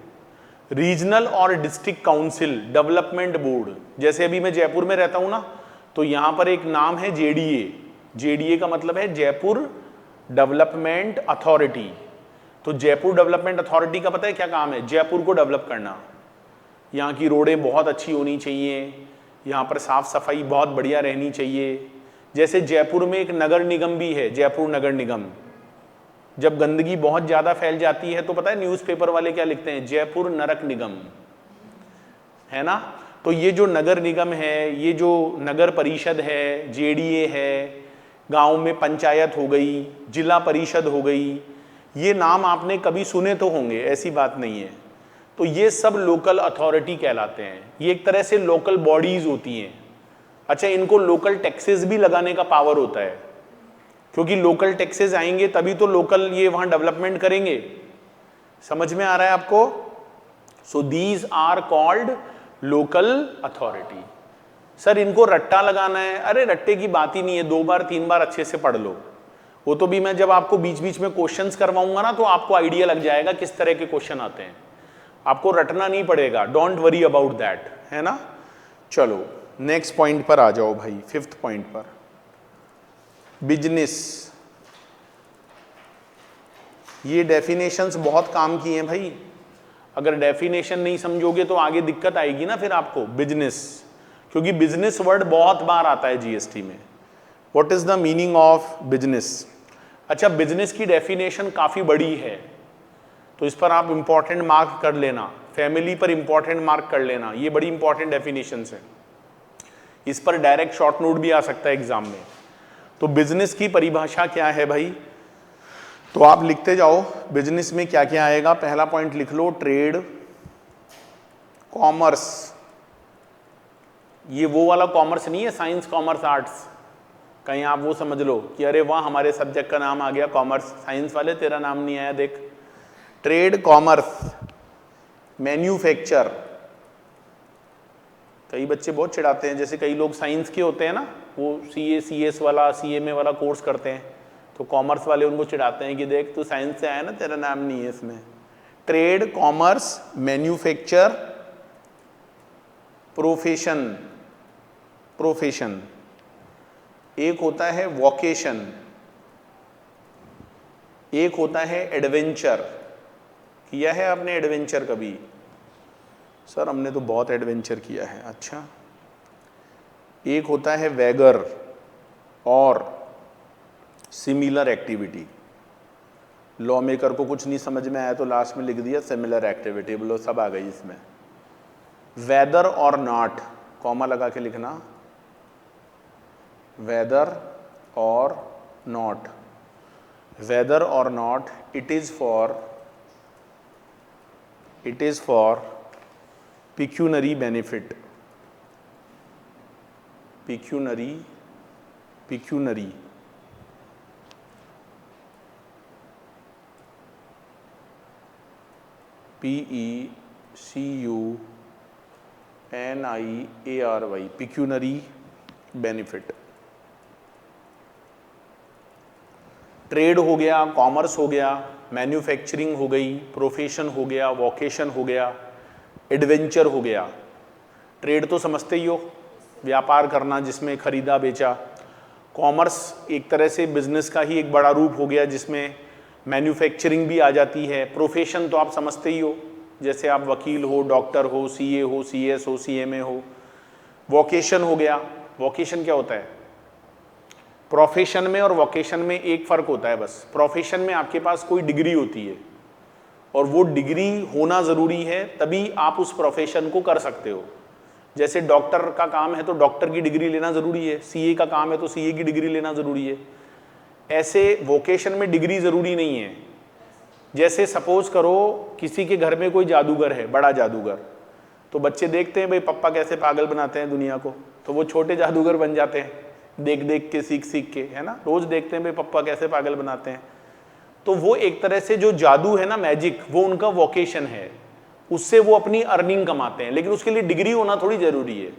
रीजनल और डिस्ट्रिक्ट काउंसिल डेवलपमेंट बोर्ड, जैसे अभी मैं जयपुर में रहता हूं ना, तो यहां पर एक नाम है जेडीए। जेडीए का मतलब है जयपुर डेवलपमेंट अथॉरिटी। तो जयपुर डेवलपमेंट अथॉरिटी का पता है क्या काम है? जयपुर को डेवलप करना। यहाँ की रोडें बहुत अच्छी होनी चाहिए, यहाँ पर साफ सफाई बहुत बढ़िया रहनी चाहिए। जैसे जयपुर में एक नगर निगम भी है, जयपुर नगर निगम। जब गंदगी बहुत ज़्यादा फैल जाती है तो पता है न्यूज़पेपर वाले क्या लिखते हैं? जयपुर नरक निगम, है ना। तो ये जो नगर निगम है, ये जो नगर परिषद है, जेडीए है, गांव में पंचायत हो गई, जिला परिषद हो गई, ये नाम आपने कभी सुने तो होंगे, ऐसी बात नहीं है। तो ये सब लोकल अथॉरिटी कहलाते हैं। ये एक तरह से लोकल बॉडीज होती हैं। अच्छा, इनको लोकल टैक्सेस भी लगाने का पावर होता है, क्योंकि लोकल टैक्सेस आएंगे तभी तो लोकल ये वहां डेवलपमेंट करेंगे। समझ में आ रहा है आपको? So these are called local authority. Sir इनको रट्टा लगाना है? अरे रट्टे की बात ही नहीं है, 2 बार 3 बार अच्छे से पढ़ लो। वो तो भी मैं जब आपको बीच बीच में क्वेश्चंस करवाऊंगा ना तो आपको आइडिया लग जाएगा किस तरह के क्वेश्चन आते हैं। आपको रटना नहीं पड़ेगा, डोंट वरी अबाउट दैट, है ना। चलो नेक्स्ट पॉइंट पर आ जाओ भाई, 5th पॉइंट पर, बिजनेस। ये डेफिनेशंस बहुत काम की हैं भाई। अगर डेफिनेशन नहीं समझोगे तो आगे दिक्कत आएगी ना फिर आपको। बिजनेस, क्योंकि बिजनेस वर्ड बहुत बार आता है जीएसटी में। What is the meaning of business? अच्छा, बिजनेस की डेफिनेशन काफी बड़ी है, तो इस पर आप इंपॉर्टेंट मार्क कर लेना, फैमिली पर इंपॉर्टेंट मार्क कर लेना। ये बड़ी इंपॉर्टेंट डेफिनेशन है, इस पर डायरेक्ट शॉर्ट नोट भी आ सकता है एग्जाम में। तो बिजनेस की परिभाषा क्या है भाई? तो आप लिखते जाओ बिजनेस में क्या क्या आएगा। पहला पॉइंट लिख लो ट्रेड, कॉमर्स। ये वो वाला कॉमर्स नहीं है साइंस कॉमर्स आर्ट्स, कहीं आप वो समझ लो कि अरे वाह हमारे सब्जेक्ट का नाम आ गया कॉमर्स, साइंस वाले तेरा नाम नहीं आया देख। Trade, commerce, manufacture. कई बच्चे बहुत चिढ़ाते हैं, जैसे कई लोग साइंस के होते हैं ना, वो सीए सीएस वाला सीएमए वाला कोर्स करते हैं, तो कॉमर्स वाले उनको चिढ़ाते हैं कि देख तू साइंस से आया ना, तेरा नाम नहीं है इसमें। Trade, commerce, manufacture, profession. Profession एक होता है वोकेशन, एक होता है एडवेंचर। किया है आपने एडवेंचर कभी? सर हमने तो बहुत एडवेंचर किया है। अच्छा, एक होता है वैगर और सिमिलर एक्टिविटी। लॉ मेकर को कुछ नहीं समझ में आया तो लास्ट में लिख दिया सिमिलर एक्टिविटी, बोलो सब आ गई इसमें। वेदर और नॉट, कॉमा लगा के लिखना, वेदर और नॉट। वेदर और not, it is for pecuniary benefit. Pecuniary PECUNIARY, pecuniary benefit. Trade हो गया, कॉमर्स हो गया, मैन्युफैक्चरिंग हो गई, प्रोफेशन हो गया, वोकेशन हो गया, एडवेंचर हो गया। ट्रेड तो समझते ही हो, व्यापार करना जिसमें खरीदा बेचा। कॉमर्स एक तरह से बिजनेस का ही एक बड़ा रूप हो गया जिसमें मैन्युफैक्चरिंग भी आ जाती है। प्रोफेशन तो आप समझते ही हो, जैसे आप वकील हो, डॉक्टर हो, सीए हो, सीएस हो, सीएमए हो। वोकेशन हो गया, वोकेशन क्या होता है? प्रोफेशन में और वोकेशन में एक फ़र्क होता है बस। प्रोफेशन में आपके पास कोई डिग्री होती है और वो डिग्री होना ज़रूरी है, तभी आप उस प्रोफेशन को कर सकते हो। जैसे डॉक्टर का काम है तो डॉक्टर की डिग्री लेना जरूरी है, सीए का काम है तो सीए की डिग्री लेना जरूरी है। ऐसे वोकेशन में डिग्री जरूरी नहीं है। जैसे सपोज करो किसी के घर में कोई जादूगर है, बड़ा जादूगर, तो बच्चे देखते हैं भाई पप्पा कैसे पागल बनाते हैं दुनिया को, तो वो छोटे जादूगर बन जाते हैं, देख देख के, सीख सीख के, है ना। रोज देखते हैं भाई पप्पा कैसे पागल बनाते हैं। तो वो एक तरह से जो जादू है ना, मैजिक, वो उनका वोकेशन है, उससे वो अपनी अर्निंग कमाते हैं। लेकिन उसके लिए डिग्री होना थोड़ी जरूरी है।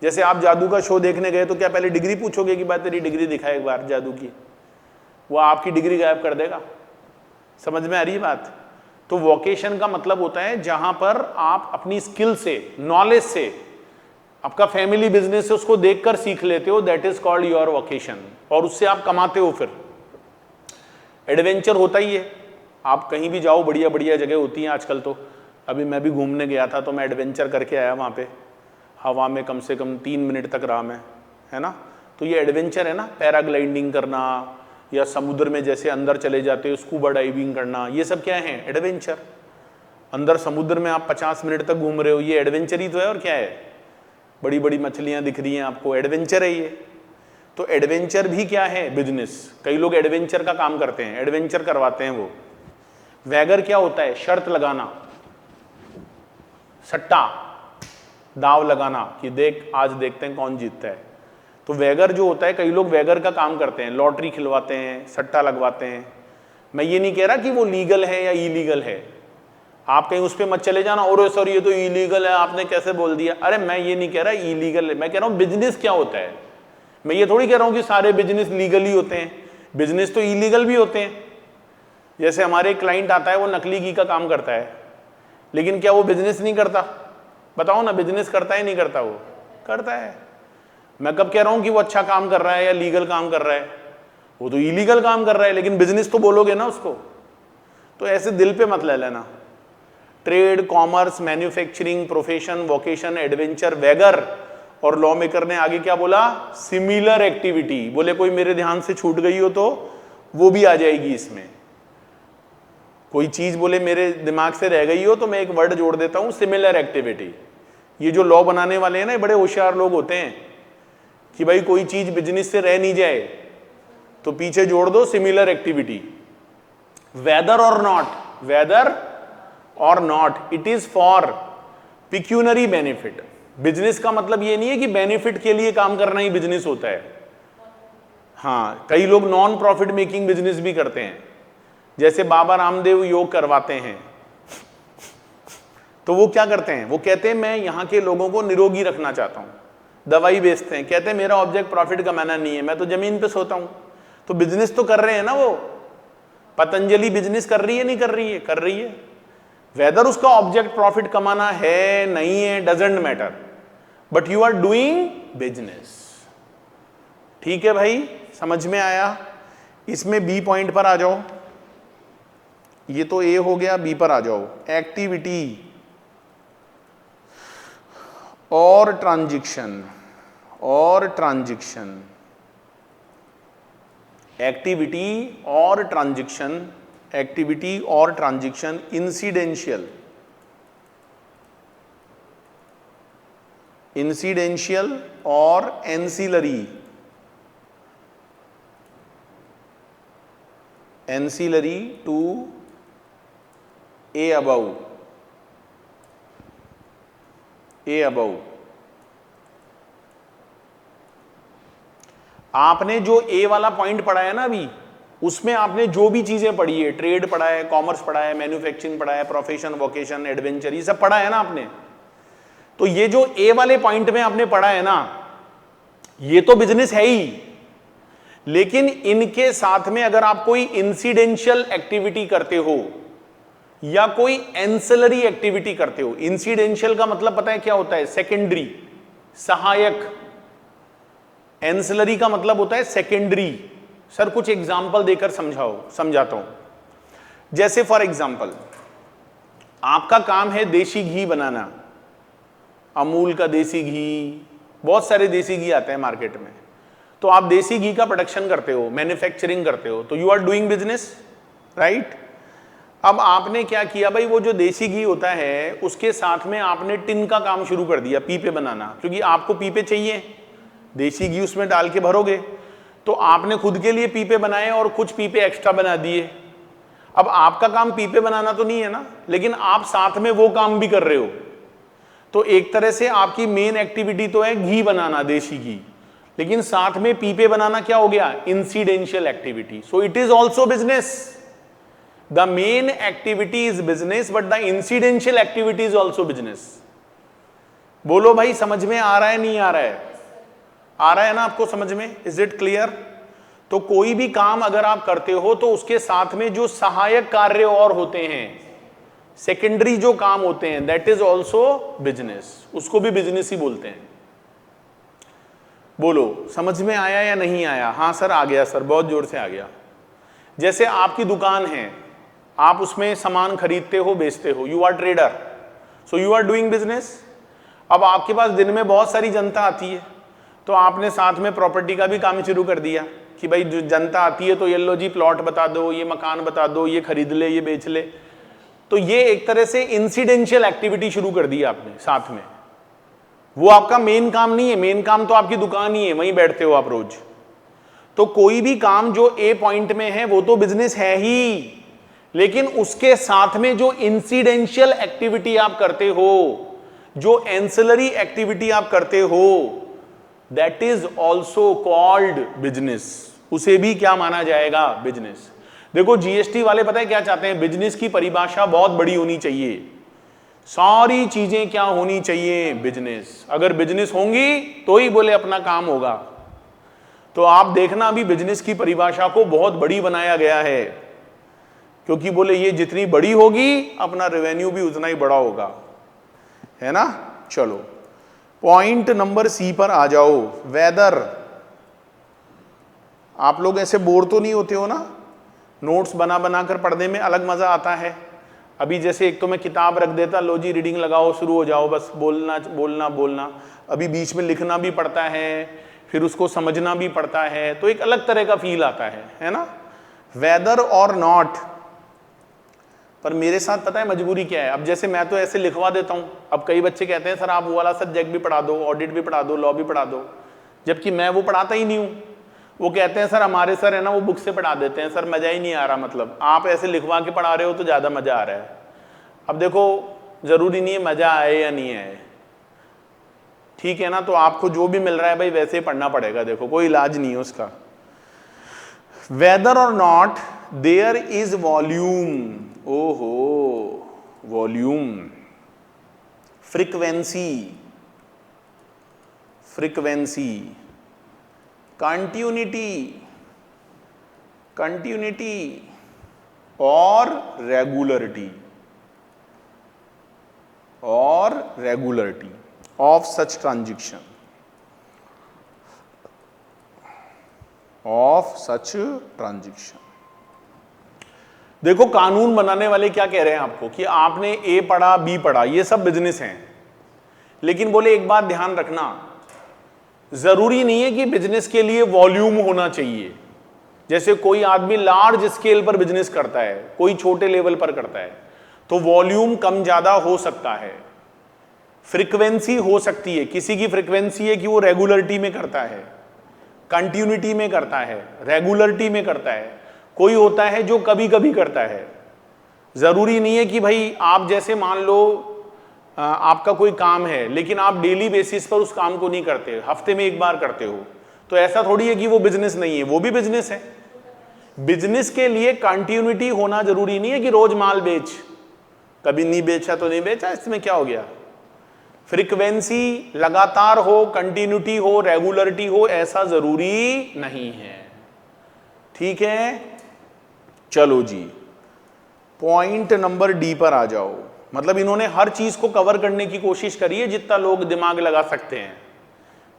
जैसे आप जादू का शो देखने गए तो क्या पहले डिग्री पूछोगे कि भाई तेरी डिग्री दिखा एक बार जादू की? वो आपकी डिग्री गायब कर देगा। समझ में आ रही है बात? तो वोकेशन का मतलब होता है जहां पर आप अपनी स्किल से, नॉलेज से, आपका फैमिली बिजनेस है उसको देखकर सीख लेते हो, that is called your vocation, और उससे आप कमाते हो। फिर एडवेंचर होता ही है, आप कहीं भी जाओ, बढ़िया बढ़िया जगह होती हैं आजकल। तो अभी मैं भी घूमने गया था तो मैं एडवेंचर करके आया, वहाँ पे हवा में कम से कम 3 मिनट तक रहा मैं, है ना। तो ये एडवेंचर है ना, पैराग्लाइडिंग करना या समुद्र में जैसे अंदर चले जाते हो स्कूबा डाइविंग करना, ये सब क्या है? एडवेंचर। अंदर समुद्र में आप 50 मिनट तक घूम रहे हो, ये एडवेंचर ही तो है। और क्या है? बड़ी बड़ी मछलियाँ दिख रही हैं आपको, एडवेंचर है ये। तो एडवेंचर भी क्या है? बिजनेस। कई लोग एडवेंचर का काम करते हैं, एडवेंचर करवाते हैं वो। वैगर क्या होता है? शर्त लगाना, सट्टा, दाव लगाना कि देख आज देखते हैं कौन जीतता है। तो वैगर जो होता है, कई लोग वैगर का काम करते हैं, लॉटरी खिलवाते हैं, सट्टा लगवाते हैं। मैं ये नहीं कह रहा कि वो लीगल है या इलीगल है, आप कहीं उस पर मत चले जाना और सर ये तो इलीगल है आपने कैसे बोल दिया। अरे मैं ये नहीं कह रहा इलीगल है, मैं कह रहा हूँ बिजनेस क्या होता है। मैं ये थोड़ी कह रहा हूँ कि सारे बिजनेस लीगल ही होते हैं, बिजनेस तो इलीगल भी होते हैं। जैसे हमारे क्लाइंट आता है, वो नकली घी का काम करता है, लेकिन क्या वो बिजनेस नहीं करता? बताओ ना, बिजनेस करता है नहीं करता? वो करता है। मैं कब कह रहा हूं कि वो अच्छा काम कर रहा है या लीगल काम कर रहा है? वो तो इलीगल काम कर रहा है, लेकिन बिजनेस तो बोलोगे ना उसको। तो ऐसे दिल पे मत ले लेना। Trade, commerce, manufacturing, profession, vocation, adventure, wager, और लॉ मेकर ने आगे क्या बोला? Similar activity. बोले कोई मेरे ध्यान से छूट गई हो तो वो भी आ जाएगी इसमें। कोई चीज बोले मेरे दिमाग से रह गई हो तो मैं एक वर्ड जोड़ देता हूं, सिमिलर एक्टिविटी। ये जो लॉ बनाने वाले हैं ना, बड़े होशियार लोग होते हैं कि भाई कोई चीज बिजनेस से रह नहीं जाए तो पीछे जोड़ दो सिमिलर एक्टिविटी। वेदर और नॉट, वेदर और not, it is for pecuniary benefit. Business का मतलब ये नहीं है कि बेनिफिट के लिए काम करना ही बिजनेस होता है। हाँ, कई लोग नॉन प्रॉफिट मेकिंग बिजनेस भी करते हैं। जैसे बाबा रामदेव योग करवाते हैं, तो वो क्या करते हैं? वो कहते हैं मैं यहाँ के लोगों को निरोगी रखना चाहता हूँ, दवाई बेचते हैं, कहते हैं मेरा ऑब्जेक्ट प्रॉफिट कमाना नहीं है, मैं तो जमीन पे सोता हूँ। तो बिजनेस तो कर रहे हैं ना वो। पतंजलि बिजनेस कर रही है नहीं कर रही है? कर रही है। वेदर उसका ऑब्जेक्ट प्रॉफिट कमाना है नहीं है, doesn't matter, but you are doing business. ठीक है भाई, समझ में आया? इसमें बी पॉइंट पर आ जाओ। ये तो ए हो गया, बी पर आ जाओ। एक्टिविटी और ट्रांजैक्शन, और ट्रांजैक्शन, एक्टिविटी और ट्रांजैक्शन, एक्टिविटी और ट्रांजैक्शन, इंसिडेंशियल, इंसिडेंशियल और ancillary, ancillary to a above, a above. आपने जो ए वाला पॉइंट पढ़ा है ना अभी, उसमें आपने जो भी चीजें पढ़ी है, ट्रेड पढ़ा है, कॉमर्स पढ़ा है, मैन्युफैक्चरिंग पढ़ा है, प्रोफेशन, वोकेशन, एडवेंचर, ये सब पढ़ा है ना आपने। तो ये जो ए वाले पॉइंट में आपने पढ़ा है ना, ये तो बिजनेस है ही, लेकिन इनके साथ में अगर आप कोई इंसिडेंशियल एक्टिविटी करते हो या कोई एंसिलरी एक्टिविटी करते हो। इंसिडेंशियल का मतलब पता है क्या होता है? सेकेंडरी, सहायक। एंसिलरी का मतलब होता है सेकेंडरी। सर कुछ एग्जाम्पल देकर समझाता हूं। जैसे फॉर एग्जाम्पल, आपका काम है देसी घी बनाना, अमूल का देसी घी, बहुत सारे देसी घी आते हैं मार्केट में। तो आप देसी घी का प्रोडक्शन करते हो, मैन्युफैक्चरिंग करते हो, तो you are doing business, right? अब आपने क्या किया भाई, वो जो देसी घी होता है उसके साथ में आपने टिन का काम शुरू कर दिया, पीपे बनाना, क्योंकि आपको पीपे चाहिए, देसी घी उसमें डाल के भरोगे, तो आपने खुद के लिए पीपे बनाए और कुछ पीपे एक्स्ट्रा बना दिए। अब आपका काम पीपे बनाना तो नहीं है ना, लेकिन आप साथ में वो काम भी कर रहे हो, तो एक तरह से आपकी मेन एक्टिविटी तो है घी बनाना, देसी घी, लेकिन साथ में पीपे बनाना क्या हो गया, incidental activity. So it is also business. The main activity is business but the incidental activity is also business. बोलो भाई, समझ में आ रहा है नहीं आ रहा है? आ रहा है ना आपको समझ में? Is it clear? तो कोई भी काम अगर आप करते हो तो उसके साथ में जो सहायक कार्य और होते हैं, सेकेंडरी जो काम होते हैं, दैट इज ऑल्सो बिजनेस, उसको भी बिजनेस ही बोलते हैं। बोलो समझ में आया या नहीं आया? हाँ सर आ गया सर, बहुत जोर से आ गया। जैसे आपकी दुकान है, आप उसमें सामान खरीदते हो बेचते हो, you are trader, so you are doing business. अब आपके पास दिन में बहुत सारी जनता आती है, तो आपने साथ में प्रॉपर्टी का भी काम शुरू कर दिया कि भाई जो जनता आती है तो ये लो जी प्लॉट बता दो, ये मकान बता दो, ये खरीद ले, ये बेच ले। तो ये एक तरह से इंसिडेंशियल एक्टिविटी शुरू कर दी आपने साथ में। वो आपका मेन काम नहीं है, मेन काम तो आपकी दुकान ही है, वहीं बैठते हो आप रोज। तो कोई भी काम जो ए पॉइंट में है वो तो बिजनेस है ही, लेकिन उसके साथ में जो इंसिडेंशियल एक्टिविटी आप करते हो, जो एंसिलरी एक्टिविटी आप करते हो, that is also called business. उसे भी क्या माना जाएगा? बिजनेस। देखो जीएसटी वाले पता है क्या चाहते हैं? बिजनेस की परिभाषा बहुत बड़ी होनी चाहिए, सारी चीजें क्या होनी चाहिए? बिजनेस। अगर बिजनेस होंगी तो ही बोले अपना काम होगा। तो आप देखना अभी बिजनेस की परिभाषा को बहुत बड़ी बनाया गया है, क्योंकि बोले ये जितनी बड़ी होगी अपना रेवेन्यू भी उतना ही बड़ा होगा, है ना। चलो पॉइंट नंबर सी पर आ जाओ। वेदर। आप लोग ऐसे बोर तो नहीं होते हो ना? नोट्स बना बना कर पढ़ने में अलग मजा आता है। अभी जैसे एक तो मैं किताब रख देता, लो जी रीडिंग लगाओ, शुरू हो जाओ, बस बोलना बोलना बोलना। अभी बीच में लिखना भी पड़ता है, फिर उसको समझना भी पड़ता है, तो एक अलग तरह का फील आता है ना। वेदर और नॉट। पर मेरे साथ पता है मजबूरी क्या है? अब जैसे मैं तो ऐसे लिखवा देता हूं, अब कई बच्चे कहते हैं सर आप वो वाला सब्जेक्ट भी पढ़ा दो, ऑडिट भी पढ़ा दो, लॉ भी पढ़ा दो, जबकि मैं वो पढ़ाता ही नहीं हूं। वो कहते हैं सर हमारे सर है ना वो बुक से पढ़ा देते हैं, सर मजा ही नहीं आ रहा। मतलब आप ऐसे लिखवा के पढ़ा रहे हो तो ज्यादा मजा आ रहा है। अब देखो जरूरी नहीं है मजा आए या नहीं आए, ठीक है ना। तो आपको जो भी मिल रहा है भाई वैसे ही पढ़ना पड़ेगा, देखो कोई इलाज नहीं है उसका। वेदर और नॉट देयर इज वॉल्यूम। ओहो, volume, frequency, frequency, continuity, continuity और रेगुलरिटी, और regularity of such transaction, of such transaction. देखो कानून बनाने वाले क्या कह रहे हैं आपको कि आपने ए पढ़ा बी पढ़ा, ये सब बिजनेस हैं, लेकिन बोले एक बात ध्यान रखना, जरूरी नहीं है कि बिजनेस के लिए वॉल्यूम होना चाहिए। जैसे कोई आदमी लार्ज स्केल पर बिजनेस करता है, कोई छोटे लेवल पर करता है, तो वॉल्यूम कम ज्यादा हो सकता है, फ्रीक्वेंसी हो सकती है। किसी की फ्रीक्वेंसी है कि वो रेगुलरिटी में करता है, कंटिन्यूटी में करता है, रेगुलरिटी में करता है। कोई होता है जो कभी कभी करता है। जरूरी नहीं है कि भाई आप जैसे मान लो आपका कोई काम है लेकिन आप डेली बेसिस पर उस काम को नहीं करते, हफ्ते में एक बार करते हो, तो ऐसा थोड़ी है कि वो बिजनेस नहीं है, वो भी बिजनेस है। बिजनेस के लिए कंटिन्यूटी होना जरूरी नहीं है कि रोज माल बेच, कभी नहीं बेचा तो नहीं बेचा, इसमें क्या हो गया। फ्रीक्वेंसी लगातार हो, कंटिन्यूटी हो, रेगुलरिटी हो, ऐसा जरूरी नहीं है, ठीक है। चलो जी पॉइंट नंबर डी पर आ जाओ। मतलब इन्होंने हर चीज को कवर करने की कोशिश करी है जितना लोग दिमाग लगा सकते हैं,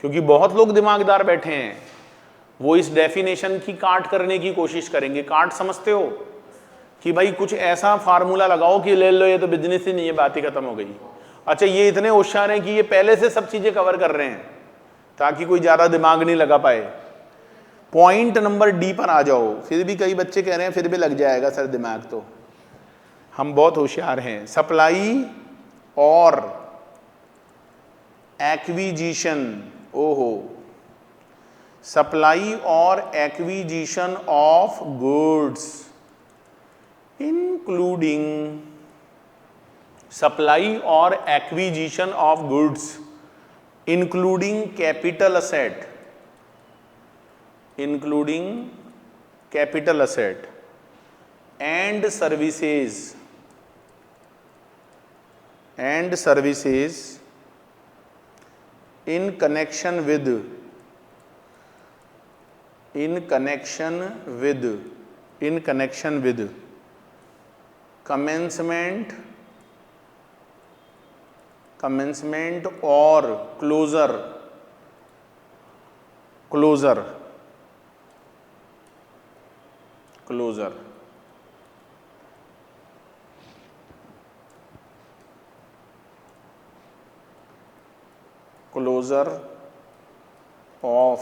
क्योंकि बहुत लोग दिमागदार बैठे हैं, वो इस डेफिनेशन की काट करने की कोशिश करेंगे। काट समझते हो कि भाई कुछ ऐसा फार्मूला लगाओ कि ले लो ये तो बिजनेस ही नहीं है, बात ही खत्म हो गई। अच्छा ये इतने होशियार हैं कि ये पहले से सब चीजें कवर कर रहे हैं ताकि कोई ज्यादा दिमाग नहीं लगा पाए। पॉइंट नंबर डी पर आ जाओ। फिर भी कई बच्चे कह रहे हैं फिर भी लग जाएगा सर दिमाग, तो हम बहुत होशियार हैं। सप्लाई और एक्विजिशन, ओहो, सप्लाई और acquisition of goods including, supply और acquisition of goods including capital asset, including capital asset and services, and services in connection with, in connection with, in connection with commencement, commencement or closure, closure, closure, closure of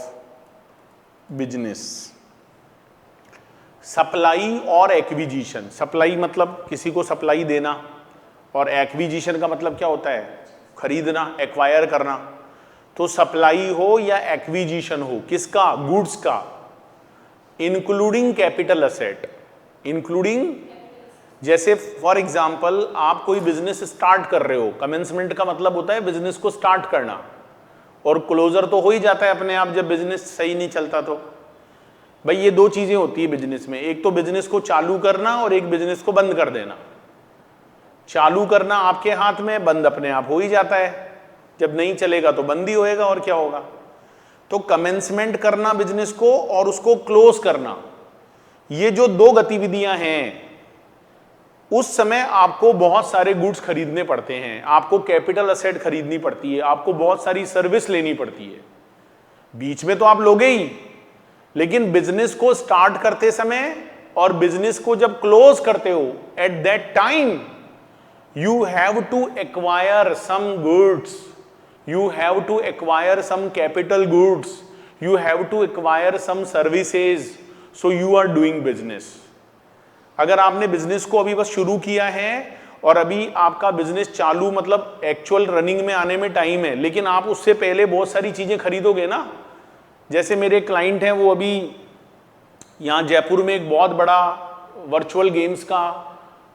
business. Supply और एक्विजिशन, सप्लाई मतलब किसी को सप्लाई देना, और एक्विजिशन का मतलब क्या होता है, खरीदना, एक्वायर करना। तो सप्लाई हो या एक्विजिशन हो, किसका, गुड्स का, इंक्लूडिंग कैपिटल असेट, इंक्लूडिंग, जैसे फॉर एग्जांपल आप कोई बिजनेस स्टार्ट कर रहे हो, कमेंसमेंट का मतलब होता है बिजनेस को स्टार्ट करना, और क्लोजर तो हो ही जाता है अपने आप जब बिजनेस सही नहीं चलता। तो भाई ये दो चीजें होती है बिजनेस में, एक तो बिजनेस को चालू करना और एक बिजनेस को बंद कर देना। चालू करना आपके हाथ में, बंद अपने आप हो ही जाता है, जब नहीं चलेगा तो बंद ही होएगा और क्या होगा। तो कमेंसमेंट करना बिजनेस को और उसको क्लोज करना, ये जो दो गतिविधियां हैं, उस समय आपको बहुत सारे गुड्स खरीदने पड़ते हैं, आपको कैपिटल असेट खरीदनी पड़ती है, आपको बहुत सारी सर्विस लेनी पड़ती है। बीच में तो आप लोगे ही, लेकिन बिजनेस को स्टार्ट करते समय और बिजनेस को जब क्लोज करते हो, at that time you have to acquire some goods, you have to acquire some capital goods, you have to acquire some services, so you are doing business। अगर आपने बिजनेस को अभी बस शुरू किया है और अभी आपका बिजनेस चालू मतलब एक्चुअल रनिंग में आने में टाइम है, लेकिन आप उससे पहले बहुत सारी चीजें खरीदोगे ना। जैसे मेरे क्लाइंट हैं, वो अभी यहाँ जयपुर में एक बहुत बड़ा वर्चुअल गेम्स का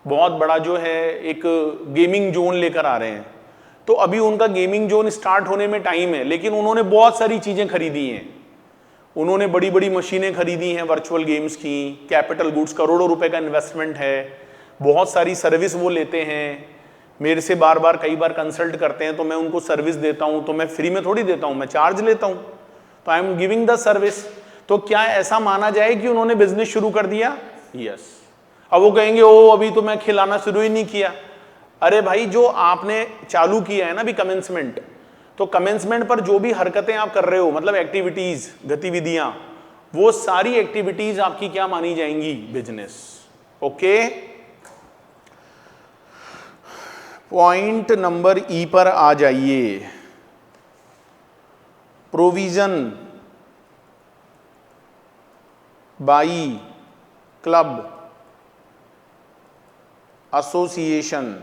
बहुत बड़ा जो है एक गेमिंग जोन लेकर आ रहे हैं। तो अभी उनका गेमिंग जोन स्टार्ट होने में टाइम है, लेकिन उन्होंने बहुत सारी चीजें खरीदी हैं। उन्होंने बड़ी बड़ी मशीनें खरीदी हैं वर्चुअल गेम्स की, कैपिटल गुड्स, करोड़ों रुपए का इन्वेस्टमेंट है, बहुत सारी सर्विस वो लेते हैं मेरे से, बार बार कई बार कंसल्ट करते हैं, तो मैं उनको सर्विस देता हूं। तो मैं फ्री में थोड़ी देता हूं, मैं चार्ज लेता हूं, तो I am giving the service. तो क्या ऐसा माना जाए कि उन्होंने बिजनेस शुरू कर दिया? यस। अब वो कहेंगे ओ अभी तो मैं खिलाना शुरू ही नहीं किया। अरे भाई, जो आपने चालू किया है ना अभी कमेंसमेंट, तो कमेंसमेंट पर जो भी हरकतें आप कर रहे हो, मतलब एक्टिविटीज, गतिविधियां, वो सारी एक्टिविटीज आपकी क्या मानी जाएंगी? बिजनेस। ओके, पॉइंट नंबर ई पर आ जाइए। Provision by club, association,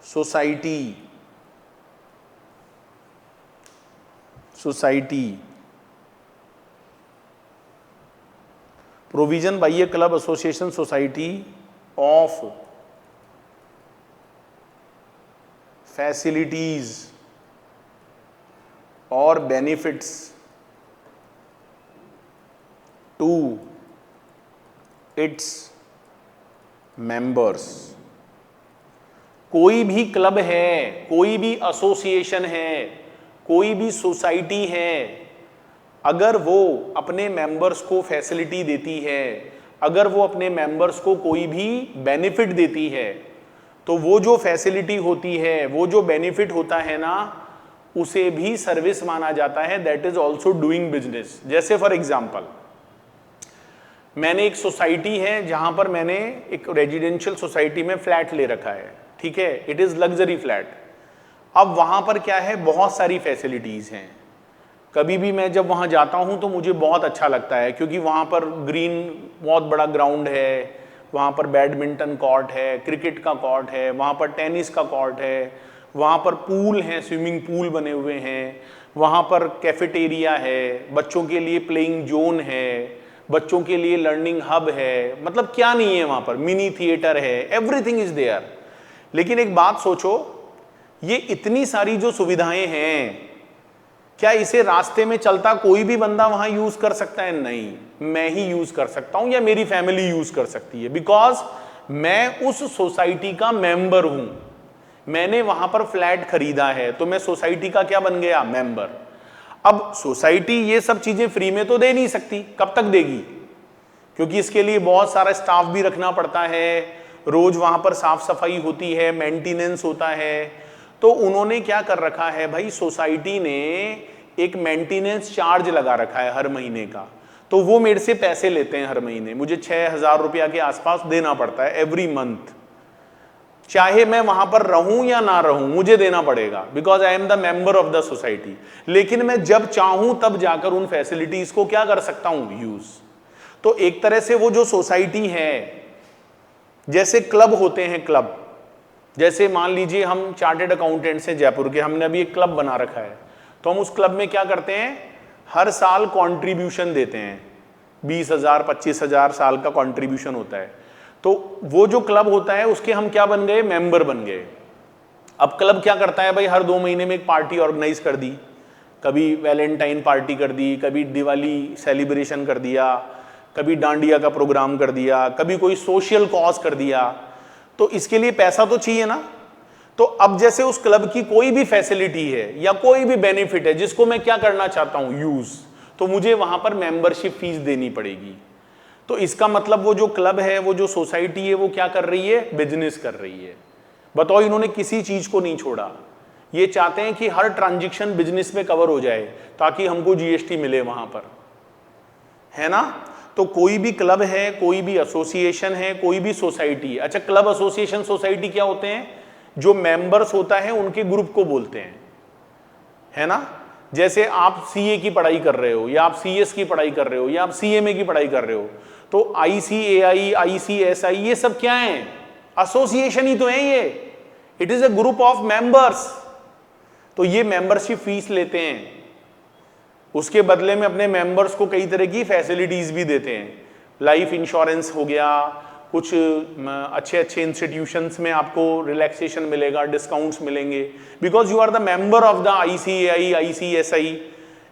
society, society, provision by A club, association, society of facilities और बेनिफिट्स टू इट्स मेंबर्स। कोई भी क्लब है, कोई भी एसोसिएशन है, कोई भी सोसाइटी है, अगर वो अपने मेंबर्स को फैसिलिटी देती है, अगर वो अपने मेंबर्स को कोई भी बेनिफिट देती है, तो वो जो फैसिलिटी होती है, वो जो बेनिफिट होता है ना, उसे भी सर्विस माना जाता है। That is also doing business. जैसे फॉर एग्जाम्पल, मैंने एक सोसाइटी है जहां पर मैंने एक रेजिडेंशियल सोसाइटी में फ्लैट ले रखा है, ठीक है, इट इज लग्जरी फ्लैट। अब वहां पर क्या है, बहुत सारी फैसिलिटीज हैं। कभी भी मैं जब वहां जाता हूं तो मुझे बहुत अच्छा लगता है, क्योंकि वहां पर ग्रीन, बहुत बड़ा ग्राउंड है, वहाँ पर बैडमिंटन कॉर्ट है, क्रिकेट का कॉर्ट है, वहाँ पर टेनिस का कॉर्ट है, वहाँ पर पूल हैं, स्विमिंग पूल बने हुए हैं, वहाँ पर कैफेटेरिया है, बच्चों के लिए प्लेइंग जोन है, बच्चों के लिए लर्निंग हब है, मतलब क्या नहीं है वहाँ पर, मिनी थिएटर है, एवरीथिंग इज देयर। लेकिन एक बात सोचो, ये इतनी सारी जो सुविधाएं हैं, क्या इसे रास्ते में चलता कोई भी बंदा वहां यूज कर सकता है? नहीं, मैं ही यूज कर सकता हूं या मेरी फैमिली यूज कर सकती है, बिकॉज मैं उस सोसाइटी का मेंबर हूं, मैंने वहां पर फ्लैट खरीदा है, तो मैं सोसाइटी का क्या बन गया? मेंबर। अब सोसाइटी ये सब चीजें फ्री में तो दे नहीं सकती, कब तक देगी? क्योंकि इसके लिए बहुत सारा स्टाफ भी रखना पड़ता है, रोज वहां पर साफ सफाई होती है, मेंटेनेंस होता है। तो उन्होंने क्या कर रखा है भाई, सोसाइटी ने एक मेंटेनेंस चार्ज लगा रखा है हर महीने का, तो वो मेरे से पैसे लेते हैं हर महीने, मुझे 6,000 रुपया के आसपास देना पड़ता है एवरी मंथ। चाहे मैं वहां पर रहूं या ना रहूं, मुझे देना पड़ेगा, because I am the member of the society. लेकिन मैं जब चाहूं तब जाकर उन फैसिलिटीज को क्या कर सकता हूं? यूज। तो एक तरह से वो जो सोसाइटी है, जैसे क्लब होते हैं, क्लब जैसे मान लीजिए हम चार्टेड अकाउंटेंट्स हैं जयपुर के, हमने अभी एक क्लब बना रखा है, तो हम उस क्लब में क्या करते हैं, हर साल कंट्रीब्यूशन देते हैं, 20,000 25,000 साल का कंट्रीब्यूशन होता है। तो वो जो क्लब होता है उसके हम क्या बन गए? मेंबर बन गए। अब क्लब क्या करता है भाई, हर 2 महीने में एक पार्टी ऑर्गेनाइज कर दी, कभी वैलेंटाइन पार्टी कर दी, कभी दिवाली सेलिब्रेशन कर दिया, कभी डांडिया का प्रोग्राम कर दिया, कभी कोई सोशल कॉज कर दिया। तो इसके लिए पैसा तो चाहिए ना। तो अब जैसे उस क्लब की कोई भी फैसिलिटी है या कोई भी बेनिफिट है जिसको मैं क्या करना चाहता हूं? यूज, तो मुझे वहां पर मेंबरशिप फीस देनी पड़ेगी। तो इसका मतलब वो जो क्लब है, वो जो सोसाइटी है, वो क्या कर रही है? बिजनेस कर रही है। बताओ, इन्होंने किसी चीज को नहीं छोड़ा। ये चाहते हैं कि हर ट्रांजैक्शन बिजनेस में कवर हो जाए ताकि हमको जीएसटी मिले वहां पर, है ना। तो कोई भी क्लब है, कोई भी एसोसिएशन है, कोई भी सोसाइटी। अच्छा, क्लब, एसोसिएशन, सोसाइटी क्या होते हैं? जो मेंबर्स होता है उनके ग्रुप को बोलते हैं, है ना। जैसे आप सीए की पढ़ाई कर रहे हो, या आप सीएस की पढ़ाई कर रहे हो, या आप सीएमए की पढ़ाई कर रहे हो, तो आईसीएआई, आईसीएसआई, ये सब क्या है? एसोसिएशन ही तो है ये। It is a group of members. तो ये मेंबरशिप फीस लेते हैं, उसके बदले में अपने मेंबर्स को कई तरह की फैसिलिटीज भी देते हैं। लाइफ इंश्योरेंस हो गया, कुछ अच्छे अच्छे इंस्टीट्यूशंस में आपको रिलैक्सेशन मिलेगा, डिस्काउंट्स मिलेंगे, because you are the member of the ICAI, ICSI,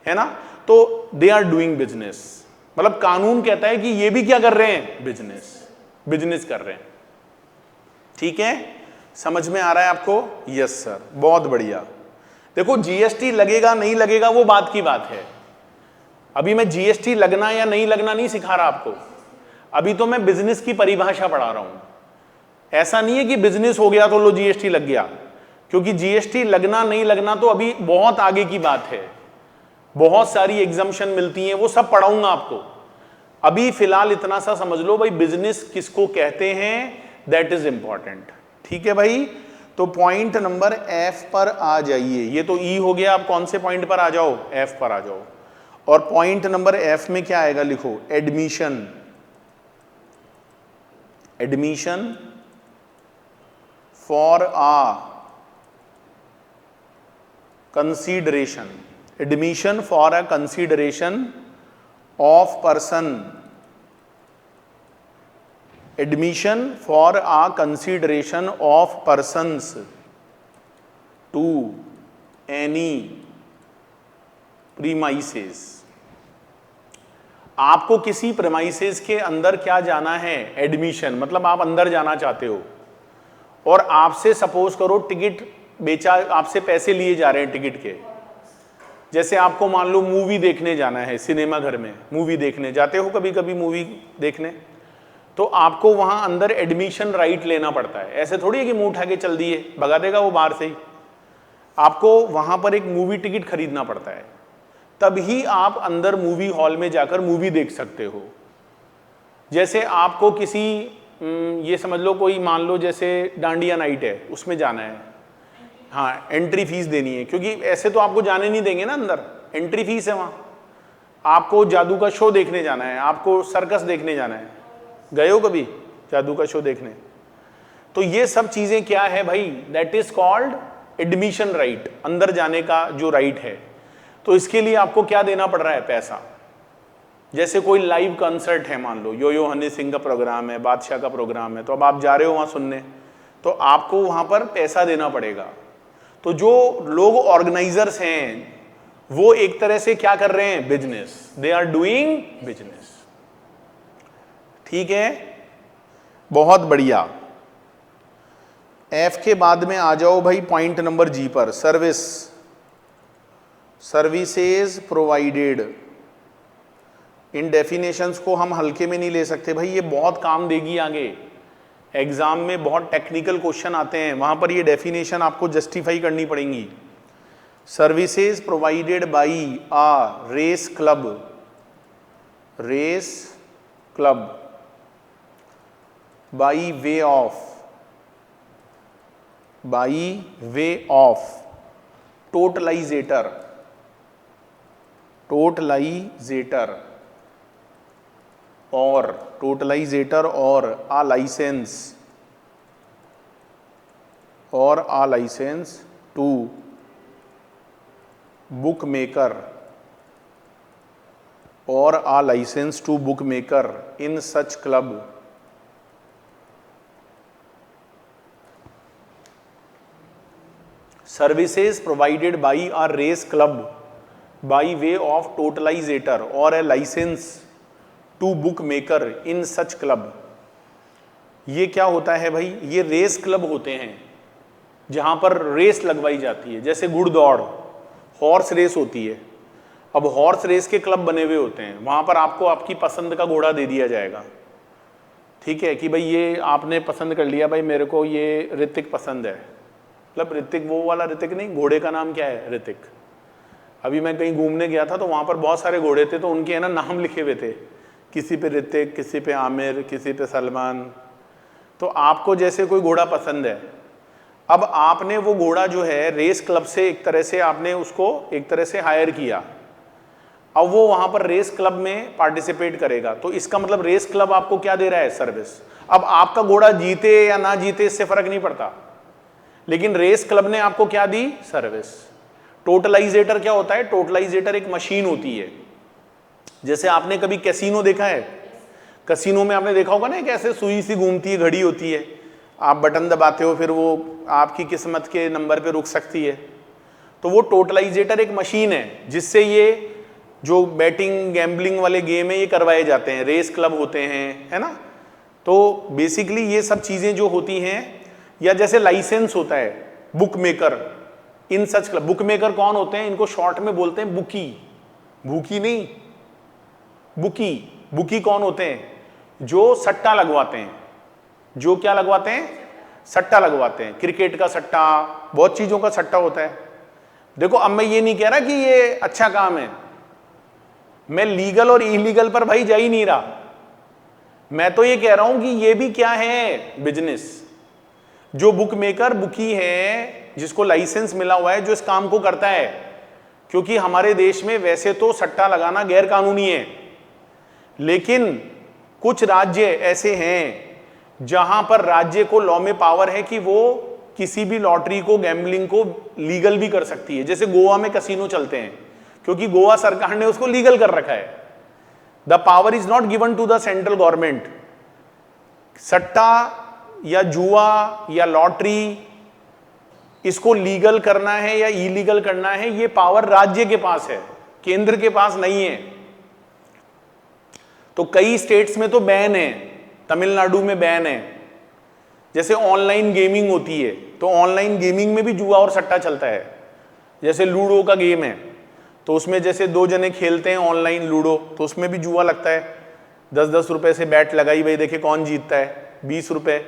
है ना। तो दे आर डूइंग बिजनेस। मतलब कानून कहता है कि ये भी क्या कर रहे हैं? बिजनेस कर रहे हैं। ठीक है, समझ में आ रहा है आपको? यस सर, बहुत बढ़िया। देखो, जीएसटी लगेगा नहीं लगेगा वो बात की बात है। अभी मैं जीएसटी लगना या नहीं लगना नहीं सिखा रहा आपको, अभी तो मैं बिजनेस की परिभाषा पढ़ा रहा हूं। ऐसा नहीं है कि बिजनेस हो गया तो लो जीएसटी लग गया, क्योंकि जीएसटी लगना नहीं लगना तो अभी बहुत आगे की बात है। बहुत सारी एग्जम्पशन मिलती हैं, वो सब पढ़ाऊंगा आपको। अभी फिलहाल इतना सा समझ लो भाई, बिजनेस किसको कहते हैं, दैट इज इंपॉर्टेंट। ठीक है भाई, तो पॉइंट नंबर एफ पर आ जाइए। ये तो ई हो गया, आप कौन से पॉइंट पर आ जाओ? एफ पर आ जाओ। और पॉइंट नंबर एफ में क्या आएगा? लिखो, admission. Admission for uh consideration. Admission for a consideration of person. Admission for a consideration of persons to any premises। आपको किसी प्रेमाइसेस के अंदर क्या जाना है? एडमिशन, मतलब आप अंदर जाना चाहते हो, और आपसे सपोज करो टिकट बेचा, आपसे पैसे लिए जा रहे हैं टिकट के। जैसे आपको मान लो मूवी देखने जाना है, सिनेमा घर में मूवी देखने जाते हो कभी कभी मूवी देखने, तो आपको वहां अंदर एडमिशन राइट लेना पड़ता है। ऐसे थोड़ी है कि मुंह उठा के चल दिए, भगा देगा वो बाहर से ही। आपको वहां पर एक मूवी टिकट खरीदना पड़ता है, तभी आप अंदर मूवी हॉल में जाकर मूवी देख सकते हो। जैसे आपको किसी ये समझ लो, कोई मान लो जैसे डांडिया नाइट है, उसमें जाना है, हाँ एंट्री फीस देनी है, क्योंकि ऐसे तो आपको जाने नहीं देंगे ना अंदर, एंट्री फीस है वहां। आपको जादू का शो देखने जाना है, आपको सर्कस देखने जाना है, गए हो कभी? जादू का शो देखने। तो ये सब चीजें क्या है भाई, that is called admission right, अंदर जाने का जो राइट है। तो इसके लिए आपको क्या देना पड़ रहा है, पैसा। जैसे कोई लाइव कंसर्ट है, मान लो यो हनी सिंह का प्रोग्राम है, बादशाह का प्रोग्राम है, तो अब आप जा रहे हो वहां सुनने, तो आपको वहां पर पैसा देना पड़ेगा। तो जो लोग ऑर्गेनाइजर्स हैं वो एक तरह से क्या कर रहे हैं, business, they are doing business. ठीक है, बहुत बढ़िया। एफ के बाद में आ जाओ भाई पॉइंट नंबर जी पर, सर्विस, सर्विसेज प्रोवाइडेड। इन डेफिनेशंस को हम हल्के में नहीं ले सकते भाई, ये बहुत काम देगी आगे। एग्जाम में बहुत टेक्निकल क्वेश्चन आते हैं, वहां पर ये डेफिनेशन आपको जस्टिफाई करनी पड़ेंगी। Services provided by a race club, race club by way of, by way of totalizator, totalizator or totalizator or a licence, or a licence to bookmaker, or a licence to bookmaker in such club. Services provided by a race club by way of totalizator or a licence to bookmaker in such club. ये क्या होता है भाई, ये रेस क्लब होते हैं जहां पर रेस लगवाई जाती है, जैसे घुड़दौड़, हॉर्स रेस होती है। अब हॉर्स रेस के क्लब बने हुए होते हैं, वहां पर आपको आपकी पसंद का घोड़ा दे दिया जाएगा। ठीक है कि भाई ये आपने पसंद कर लिया, भाई मेरे को ये ऋतिक पसंद है, मतलब ऋतिक वो वाला ऋतिक नहीं, घोड़े का नाम क्या है, ऋतिक। अभी मैं कहीं घूमने गया था तो वहां पर बहुत सारे घोड़े थे, तो उनके है ना नाम लिखे हुए थे, किसी पे ऋतिक, किसी पे आमिर, किसी पे सलमान। तो आपको जैसे कोई घोड़ा पसंद है, अब आपने वो घोड़ा जो है रेस क्लब से एक तरह से आपने उसको एक तरह से हायर किया, अब वो वहां पर रेस क्लब में पार्टिसिपेट करेगा। तो इसका मतलब रेस क्लब आपको क्या दे रहा है, सर्विस। अब आपका घोड़ा जीते या ना जीते इससे फर्क नहीं पड़ता, लेकिन रेस क्लब ने आपको क्या दी, सर्विस। टोटलाइजेटर क्या होता है, टोटलाइजेटर एक मशीन होती है। जैसे आपने कभी कैसीनो देखा है, कैसीनो में आपने देखा होगा ना, कैसे सुई सी घूमती है, घड़ी होती है, आप बटन दबाते हो, फिर वो आपकी किस्मत के नंबर पे रुक सकती है। तो वो टोटलाइजेटर एक मशीन है जिससे ये जो बैटिंग गैम्बलिंग वाले गेम है ये करवाए जाते हैं, रेस क्लब होते हैं, है ना। तो बेसिकली ये सब चीजें जो होती हैं, या जैसे लाइसेंस होता है book maker in such club. Book maker कौन होते हैं, इनको शॉर्ट में बोलते हैं बुकी, भूखी नहीं, बुकी। बुकी कौन होते हैं, जो सट्टा लगवाते हैं, जो क्या लगवाते हैं, सट्टा लगवाते हैं। क्रिकेट का सट्टा, बहुत चीजों का सट्टा होता है। देखो अब मैं ये नहीं कह रहा कि ये अच्छा काम है, मैं लीगल और इलीगल पर भाई जा ही नहीं रहा, मैं तो ये कह रहा हूं कि ये भी क्या है, बिजनेस। जो बुक मेकर, बुकी है, जिसको लाइसेंस मिला हुआ है, जो इस काम को करता है। क्योंकि हमारे देश में वैसे तो सट्टा लगाना गैर कानूनी है, लेकिन कुछ राज्य ऐसे हैं जहां पर राज्य को लॉ में पावर है कि वो किसी भी लॉटरी को, गैम्बलिंग को लीगल भी कर सकती है। जैसे गोवा में कैसीनो चलते हैं, क्योंकि गोवा सरकार ने उसको लीगल कर रखा है। The power is not given to the central government. सट्टा या जुआ या लॉटरी, इसको लीगल करना है या इलीगल करना है, ये पावर राज्य के पास है, केंद्र के पास नहीं है। तो कई स्टेट्स में तो बैन है, तमिलनाडु में बैन है। जैसे ऑनलाइन गेमिंग होती है, तो ऑनलाइन गेमिंग में भी जुआ और सट्टा चलता है। जैसे लूडो का गेम है, तो उसमें जैसे 2 जने खेलते हैं ऑनलाइन लूडो, तो उसमें भी जुआ लगता है। 10-10 रुपए से बैट लगाई, भाई देखे कौन जीतता है, 20 रुपए,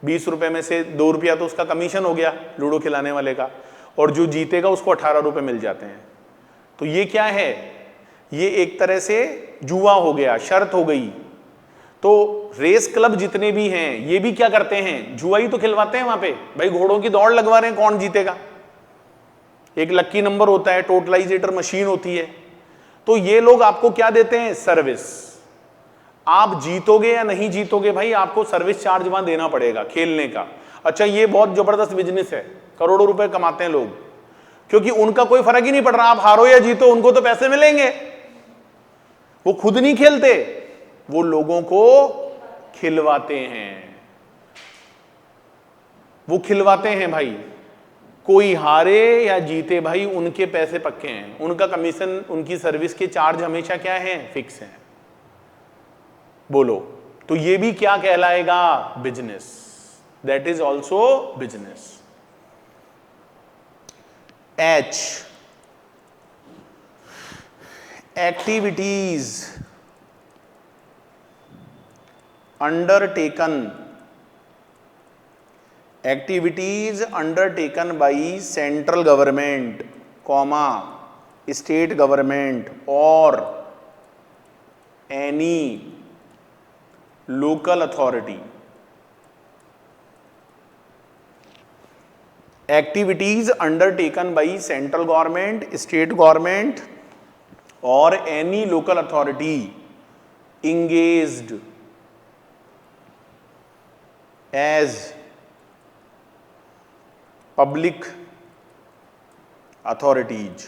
20 रुपए में से 2 रुपया तो उसका कमीशन हो गया लूडो खिलाने वाले का, और जो जीतेगा उसको 18 रुपए मिल जाते हैं। तो ये क्या है, ये एक तरह से जुआ हो गया, शर्त हो गई। तो रेस क्लब जितने भी हैं ये भी क्या करते हैं, जुआ ही तो खिलवाते हैं वहां पे। भाई घोड़ों की दौड़ लगवा रहे हैं, कौन जीतेगा, एक लक्की नंबर होता है, टोटलाइजेटर मशीन होती है। तो ये लोग आपको क्या देते हैं, सर्विस। आप जीतोगे या नहीं जीतोगे भाई, आपको सर्विस चार्ज वहां देना पड़ेगा खेलने का। अच्छा, ये बहुत जबरदस्त बिजनेस है, करोड़ों रुपए कमाते हैं लोग, क्योंकि उनका कोई फर्क ही नहीं पड़ रहा आप हारो या जीतो, उनको तो पैसे मिलेंगे। वो खुद नहीं खेलते, वो लोगों को खिलवाते हैं, वो खिलवाते हैं भाई। कोई हारे या जीते भाई, उनके पैसे पक्के हैं, उनका कमीशन, उनकी सर्विस के चार्ज हमेशा क्या है, फिक्स हैं। बोलो, तो ये भी क्या कहलाएगा, business. That is also business. H, activities undertaken by central government, comma state government or any local authority. Activities undertaken by central government, state government or any local authority engaged as public authorities।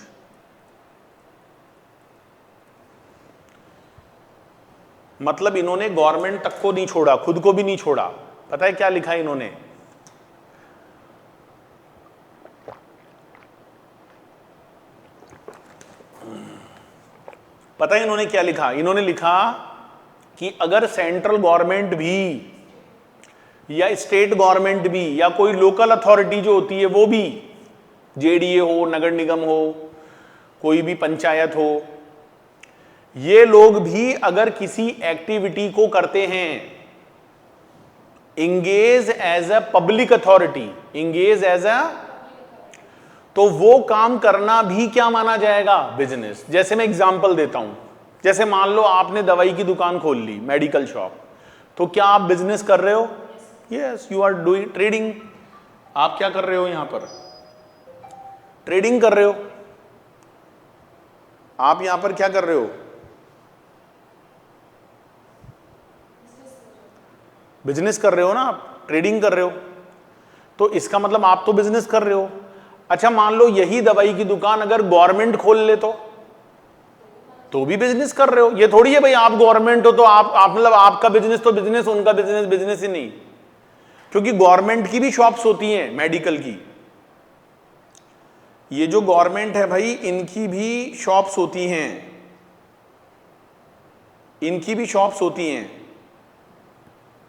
मतलब इन्होंने गवर्नमेंट तक को नहीं छोड़ा, खुद को भी नहीं छोड़ा। पता है क्या लिखा इन्होंने, पता है इन्होंने क्या लिखा, इन्होंने लिखा कि अगर सेंट्रल गवर्नमेंट भी या स्टेट गवर्नमेंट भी या कोई लोकल अथॉरिटी जो होती है वो भी, जेडीए हो, नगर निगम हो, कोई भी पंचायत हो, ये लोग भी अगर किसी एक्टिविटी को करते हैं, engage as a public authority, engage as a, तो वो काम करना भी क्या माना जाएगा, बिजनेस। जैसे मैं एग्जांपल देता हूं, जैसे मान लो आपने दवाई की दुकान खोल ली, मेडिकल शॉप, तो क्या आप बिजनेस कर रहे हो, yes you are doing trading. आप क्या कर रहे हो, यहां पर ट्रेडिंग कर रहे हो, आप यहां पर क्या कर रहे हो, बिजनेस कर रहे हो ना, आप ट्रेडिंग कर रहे हो, तो इसका मतलब आप तो बिजनेस कर रहे हो। अच्छा, मान लो यही दवाई की दुकान अगर गवर्नमेंट खोल ले तो भी बिजनेस कर रहे हो। ये थोड़ी है भाई आप गवर्नमेंट हो तो आप मतलब आपका बिजनेस तो बिजनेस, उनका बिजनेस बिजनेस ही नहीं, क्योंकि गवर्नमेंट की भी शॉप्स होती हैं मेडिकल की। ये जो गवर्नमेंट है भाई, इनकी भी शॉप्स होती हैं, इनकी भी शॉप्स होती हैं,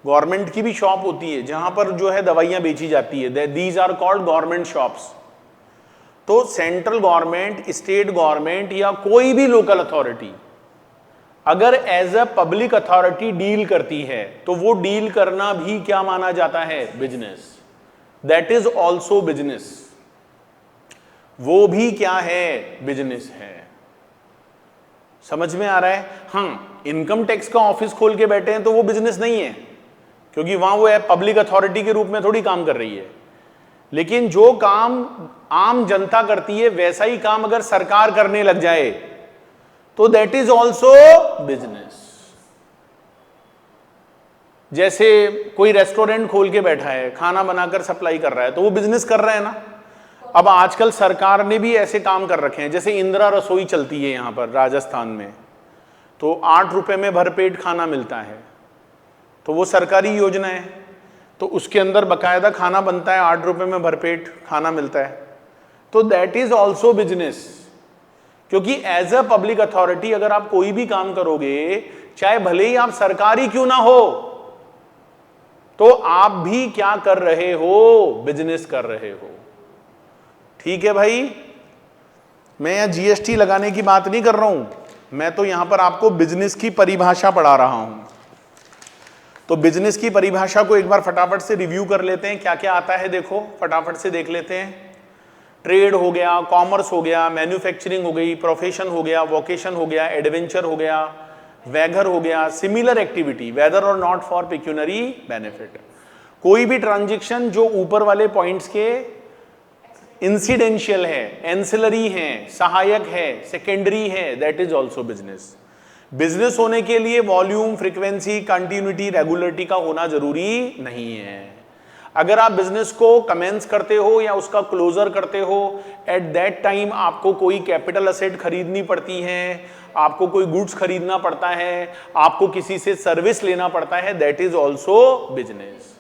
गवर्नमेंट की भी शॉप होती है जहां पर जो है दवाइयां बेची जाती है। These are called government shops. तो सेंट्रल गवर्नमेंट, स्टेट गवर्नमेंट या कोई भी लोकल अथॉरिटी अगर as a public authority deal करती है तो वो डील करना भी क्या माना जाता है, business. That is also business. वो भी क्या है, बिजनेस है। समझ में आ रहा है। हाँ, इनकम टैक्स का ऑफिस खोल के बैठे हैं तो वो बिजनेस नहीं है, क्योंकि वहां वो पब्लिक अथॉरिटी के रूप में थोड़ी काम कर रही है। लेकिन जो काम आम जनता करती है वैसा ही काम अगर सरकार करने लग जाए तो दैट इज ऑल्सो बिजनेस। जैसे कोई रेस्टोरेंट खोल के बैठा है, खाना बनाकर सप्लाई कर रहा है, तो वो बिजनेस कर रहा है ना। अब आजकल सरकार ने भी ऐसे काम कर रखे हैं, जैसे इंदिरा रसोई चलती है यहां पर राजस्थान में, तो 8 रुपए में भरपेट खाना मिलता है, तो वो सरकारी योजना है, तो उसके अंदर बकायदा खाना बनता है, 8 रुपए में भरपेट खाना मिलता है, तो दैट इज ऑल्सो बिजनेस। क्योंकि एज अ पब्लिक अथॉरिटी अगर आप कोई भी काम करोगे, चाहे भले ही आप सरकारी क्यों ना हो, तो आप भी क्या कर रहे हो, बिजनेस कर रहे हो। ठीक है भाई, मैं यहां जीएसटी लगाने की बात नहीं कर रहा हूं, मैं तो यहां पर आपको बिजनेस की परिभाषा पढ़ा रहा हूं। तो बिजनेस की परिभाषा को एक बार फटाफट से रिव्यू कर लेते हैं, क्या क्या आता है देखो, फटाफट से देख लेते हैं। ट्रेड हो गया, कॉमर्स हो गया, मैन्युफैक्चरिंग हो गई, प्रोफेशन हो गया, वोकेशन हो गया, एडवेंचर हो गया, वैगर हो गया, सिमिलर एक्टिविटी वेदर और नॉट फॉर पेक्यूनरी बेनिफिट। कोई भी ट्रांजैक्शन जो ऊपर वाले पॉइंट्स के इंसिडेंशियल है, एंसिलरी है, सहायक है, सेकेंडरी है, that is also business. Business होने के लिए वॉल्यूम, फ्रीक्वेंसी, कंटिन्यूटी, रेगुलरिटी का होना जरूरी नहीं है। अगर आप बिजनेस को कमेंस करते हो या उसका क्लोजर करते हो, एट दैट टाइम आपको कोई कैपिटल असेट खरीदनी पड़ती है, आपको कोई गुड्स खरीदना पड़ता है, आपको किसी से सर्विस लेना पड़ता है, दैट इज ऑल्सो बिजनेस।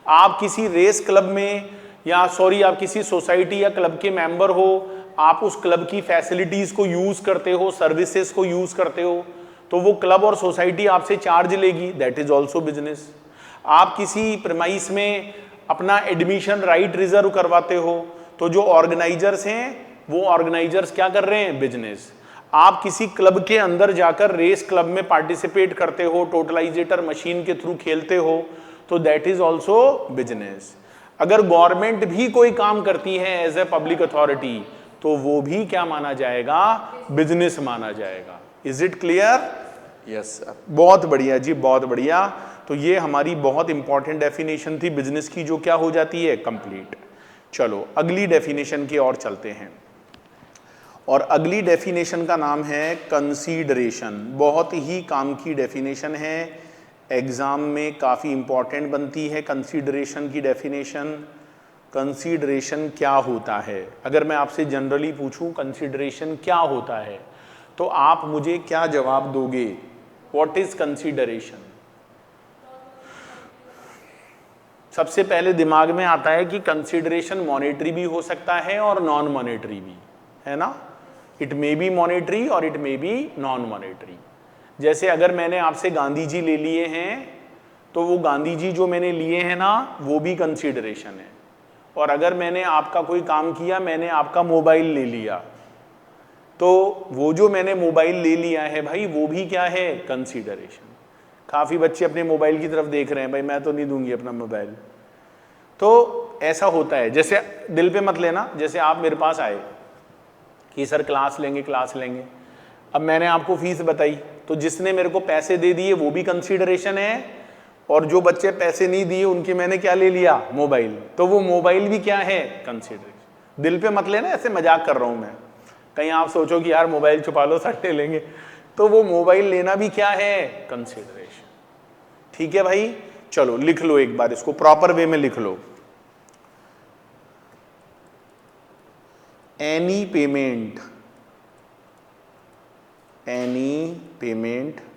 आप किसी रेस क्लब में या सॉरी आप किसी सोसाइटी या क्लब के मेंबर हो, आप उस क्लब की फैसिलिटीज को यूज करते हो, सर्विसेज को यूज करते हो, तो वो क्लब और सोसाइटी आपसे चार्ज लेगी, दैट इज ऑल्सो बिजनेस। आप किसी प्रीमाइस में अपना एडमिशन राइट रिजर्व करवाते हो, तो जो ऑर्गेनाइजर्स हैं वो ऑर्गेनाइजर्स क्या कर रहे हैं? बिजनेस। आप किसी क्लब के अंदर जाकर रेस क्लब में पार्टिसिपेट करते हो, टोटलाइजेटर मशीन के थ्रू खेलते हो, तो दैट इज ऑल्सो बिजनेस। अगर गवर्नमेंट भी कोई काम करती है एज ए पब्लिक अथॉरिटी, तो वो भी क्या माना जाएगा? बिजनेस माना जाएगा। Is it clear? Yes sir, बहुत बढ़िया जी, बहुत बढ़िया। तो ये हमारी बहुत इंपॉर्टेंट डेफिनेशन थी बिजनेस की, जो क्या हो जाती है? कंप्लीट। चलो अगली डेफिनेशन की ओर चलते हैं, और अगली डेफिनेशन का नाम है कंसीडरेशन। बहुत ही काम की डेफिनेशन है, एग्जाम में काफ़ी इंपॉर्टेंट बनती है कंसीडरेशन की डेफिनेशन। कंसीडरेशन क्या होता है? अगर मैं आपसे जनरली पूछूं कंसीडरेशन क्या होता है, तो आप मुझे क्या जवाब दोगे? What is consideration? सबसे पहले दिमाग में आता है कि कंसीडरेशन मॉनेटरी भी हो सकता है और नॉन मॉनेटरी भी, है ना? इट मे बी मॉनेटरी और it may B non monetary. जैसे अगर मैंने आपसे गांधी जी ले लिए हैं, तो वो गांधी जी जो मैंने लिए हैं ना, वो भी कंसीडरेशन है। और अगर मैंने आपका कोई काम किया, मैंने आपका मोबाइल ले लिया, तो वो जो मैंने मोबाइल ले लिया है भाई, वो भी क्या है? कंसीडरेशन। काफ़ी बच्चे अपने मोबाइल की तरफ देख रहे हैं, भाई मैं तो नहीं दूंगी अपना मोबाइल। तो ऐसा होता है, जैसे दिल पे मत लेना, जैसे आप मेरे पास आए कि सर क्लास लेंगे क्लास लेंगे, अब मैंने आपको फीस बताई, तो जिसने मेरे को पैसे दे दिए वो भी कंसीडरेशन है, और जो बच्चे पैसे नहीं दिए उनके मैंने क्या ले लिया? मोबाइल। तो वो मोबाइल भी क्या है? कंसीडरेशन। दिल पे मत लेना, ऐसे मजाक कर रहा हूं मैं, कहीं आप सोचो कि यार मोबाइल छुपा लो सट्टे लेंगे, तो वो मोबाइल लेना भी क्या है? कंसीडरेशन। ठीक है भाई, चलो लिख लो एक बार इसको, प्रॉपर वे में लिख लो। Any payment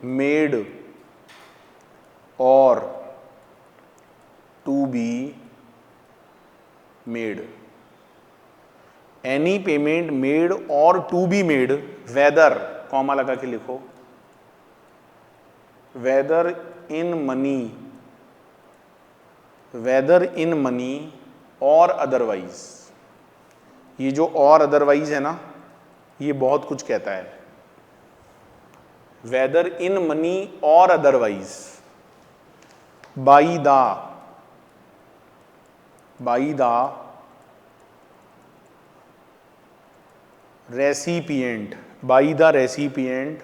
made or to be made, any payment made or to be made, whether, comma लगा के लिखो, whether in money or otherwise. ये जो और अदरवाइज है ना, ये बहुत कुछ कहता है। Weather in money or otherwise, by the recipient, by the recipient,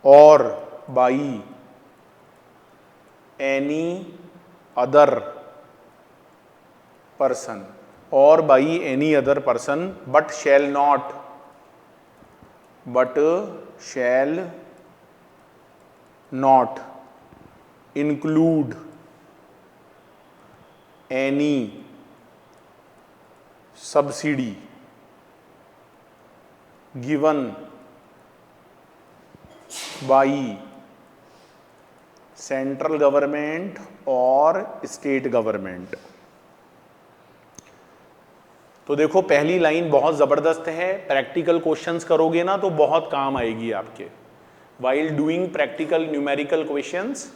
और बाई एनी अदर पर्सन, और by any other person, but shall not include any subsidy given by central government और स्टेट गवर्नमेंट। तो देखो पहली लाइन बहुत जबरदस्त है, प्रैक्टिकल क्वेश्चंस करोगे ना तो बहुत काम आएगी आपके, while doing practical numerical questions.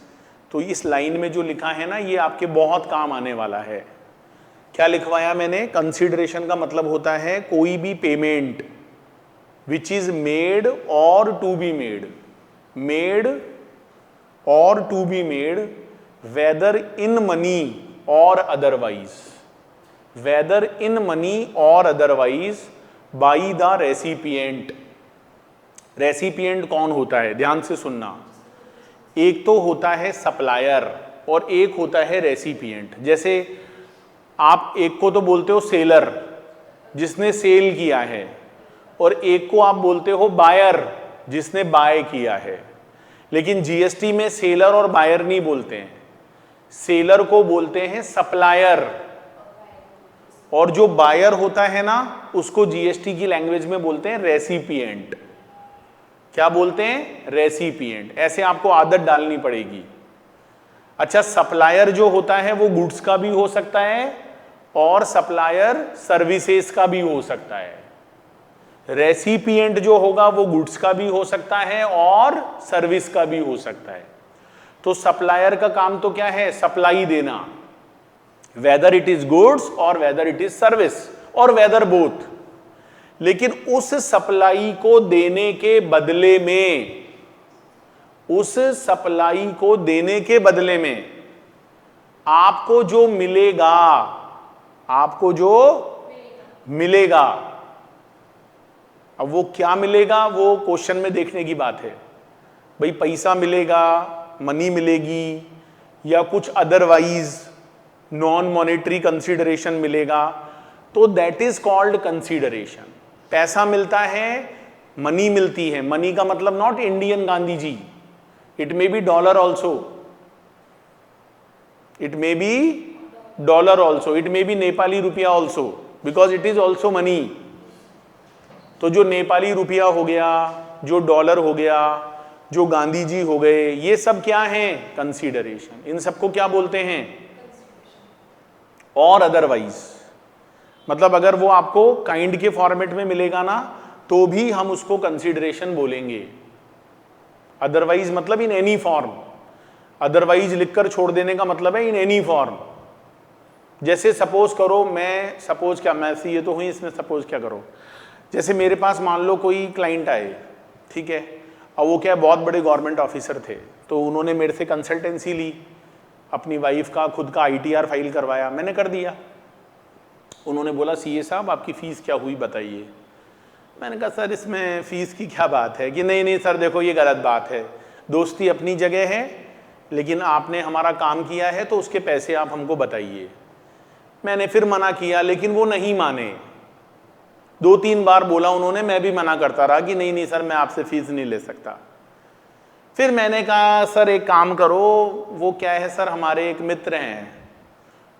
तो इस लाइन में जो लिखा है ना, ये आपके बहुत काम आने वाला है। क्या लिखवाया मैंने? कंसीडरेशन का मतलब होता है कोई भी payment which is made or to be made or to be made, whether in money or otherwise, whether in money or otherwise, by the recipient. Recipient कौन होता है? ध्यान से सुनना, एक तो होता है सप्लायर और एक होता है रेसिपिएंट। जैसे आप एक को तो बोलते हो सेलर, जिसने सेल किया है, और एक को आप बोलते हो बायर, जिसने बाय किया है। लेकिन जीएसटी में सेलर और बायर नहीं बोलते हैं, सेलर को बोलते हैं सप्लायर, और जो बायर होता है ना उसको जीएसटी की लैंग्वेज में बोलते हैं रेसिपिएंट। क्या बोलते हैं? रेसिपिएंट। ऐसे आपको आदत डालनी पड़ेगी। अच्छा, सप्लायर जो होता है वो गुड्स का भी हो सकता है और सप्लायर सर्विसेज का भी हो सकता है। रेसिपिएंट जो होगा वो गुड्स का भी हो सकता है और सर्विस का भी हो सकता है। तो सप्लायर का काम तो क्या है? सप्लाई देना, वेदर इट इज गुड्स और वेदर इट इज सर्विस और वेदर बोथ। लेकिन उस सप्लाई को देने के बदले में, उस सप्लाई को देने के बदले में आपको जो मिलेगा, आपको जो मिलेगा, अब वो क्या मिलेगा वो क्वेश्चन में देखने की बात है। भाई पैसा मिलेगा, मनी मिलेगी, या कुछ अदरवाइज नॉन मॉनेटरी कंसीडरेशन मिलेगा, तो दैट इज कॉल्ड कंसीडरेशन। पैसा मिलता है, मनी मिलती है। मनी का मतलब not Indian Gandhi ji, it may be dollar also, it may be dollar also, it may be Nepali रुपया also, because it is also money. तो जो नेपाली रुपया हो गया, जो डॉलर हो गया, जो गांधी जी हो गए, ये सब क्या है? कंसीडरेशन। इन सबको क्या बोलते हैं? और अदरवाइज, मतलब अगर वो आपको काइंड के फॉर्मेट में मिलेगा ना तो भी हम उसको कंसीडरेशन बोलेंगे। अदरवाइज मतलब इन एनी फॉर्म, अदरवाइज लिखकर छोड़ देने का मतलब है इन एनी फॉर्म। जैसे सपोज करो, मैं सपोज क्या, मैं ये तो हुई, इसमें सपोज क्या करो, जैसे मेरे पास मान लो कोई क्लाइंट आए, ठीक है, और वो क्या बहुत बड़े गवर्नमेंट ऑफिसर थे, तो उन्होंने मेरे से कंसल्टेंसी ली, अपनी वाइफ का खुद का ITR फाइल करवाया, मैंने कर दिया। उन्होंने बोला CA साहब आपकी फ़ीस क्या हुई बताइए। मैंने कहा सर इसमें फ़ीस की क्या बात है, कि नहीं नहीं सर देखो ये गलत बात है, दोस्ती अपनी जगह है, लेकिन आपने हमारा काम किया है तो उसके पैसे आप हमको बताइए। मैंने फिर मना किया, लेकिन वो नहीं माने। 2-3 बार बोला उन्होंने, मैं भी मना करता रहा कि नहीं नहीं सर मैं आपसे फ़ीस नहीं ले सकता। फिर मैंने कहा सर एक काम करो, वो क्या है सर, हमारे एक मित्र हैं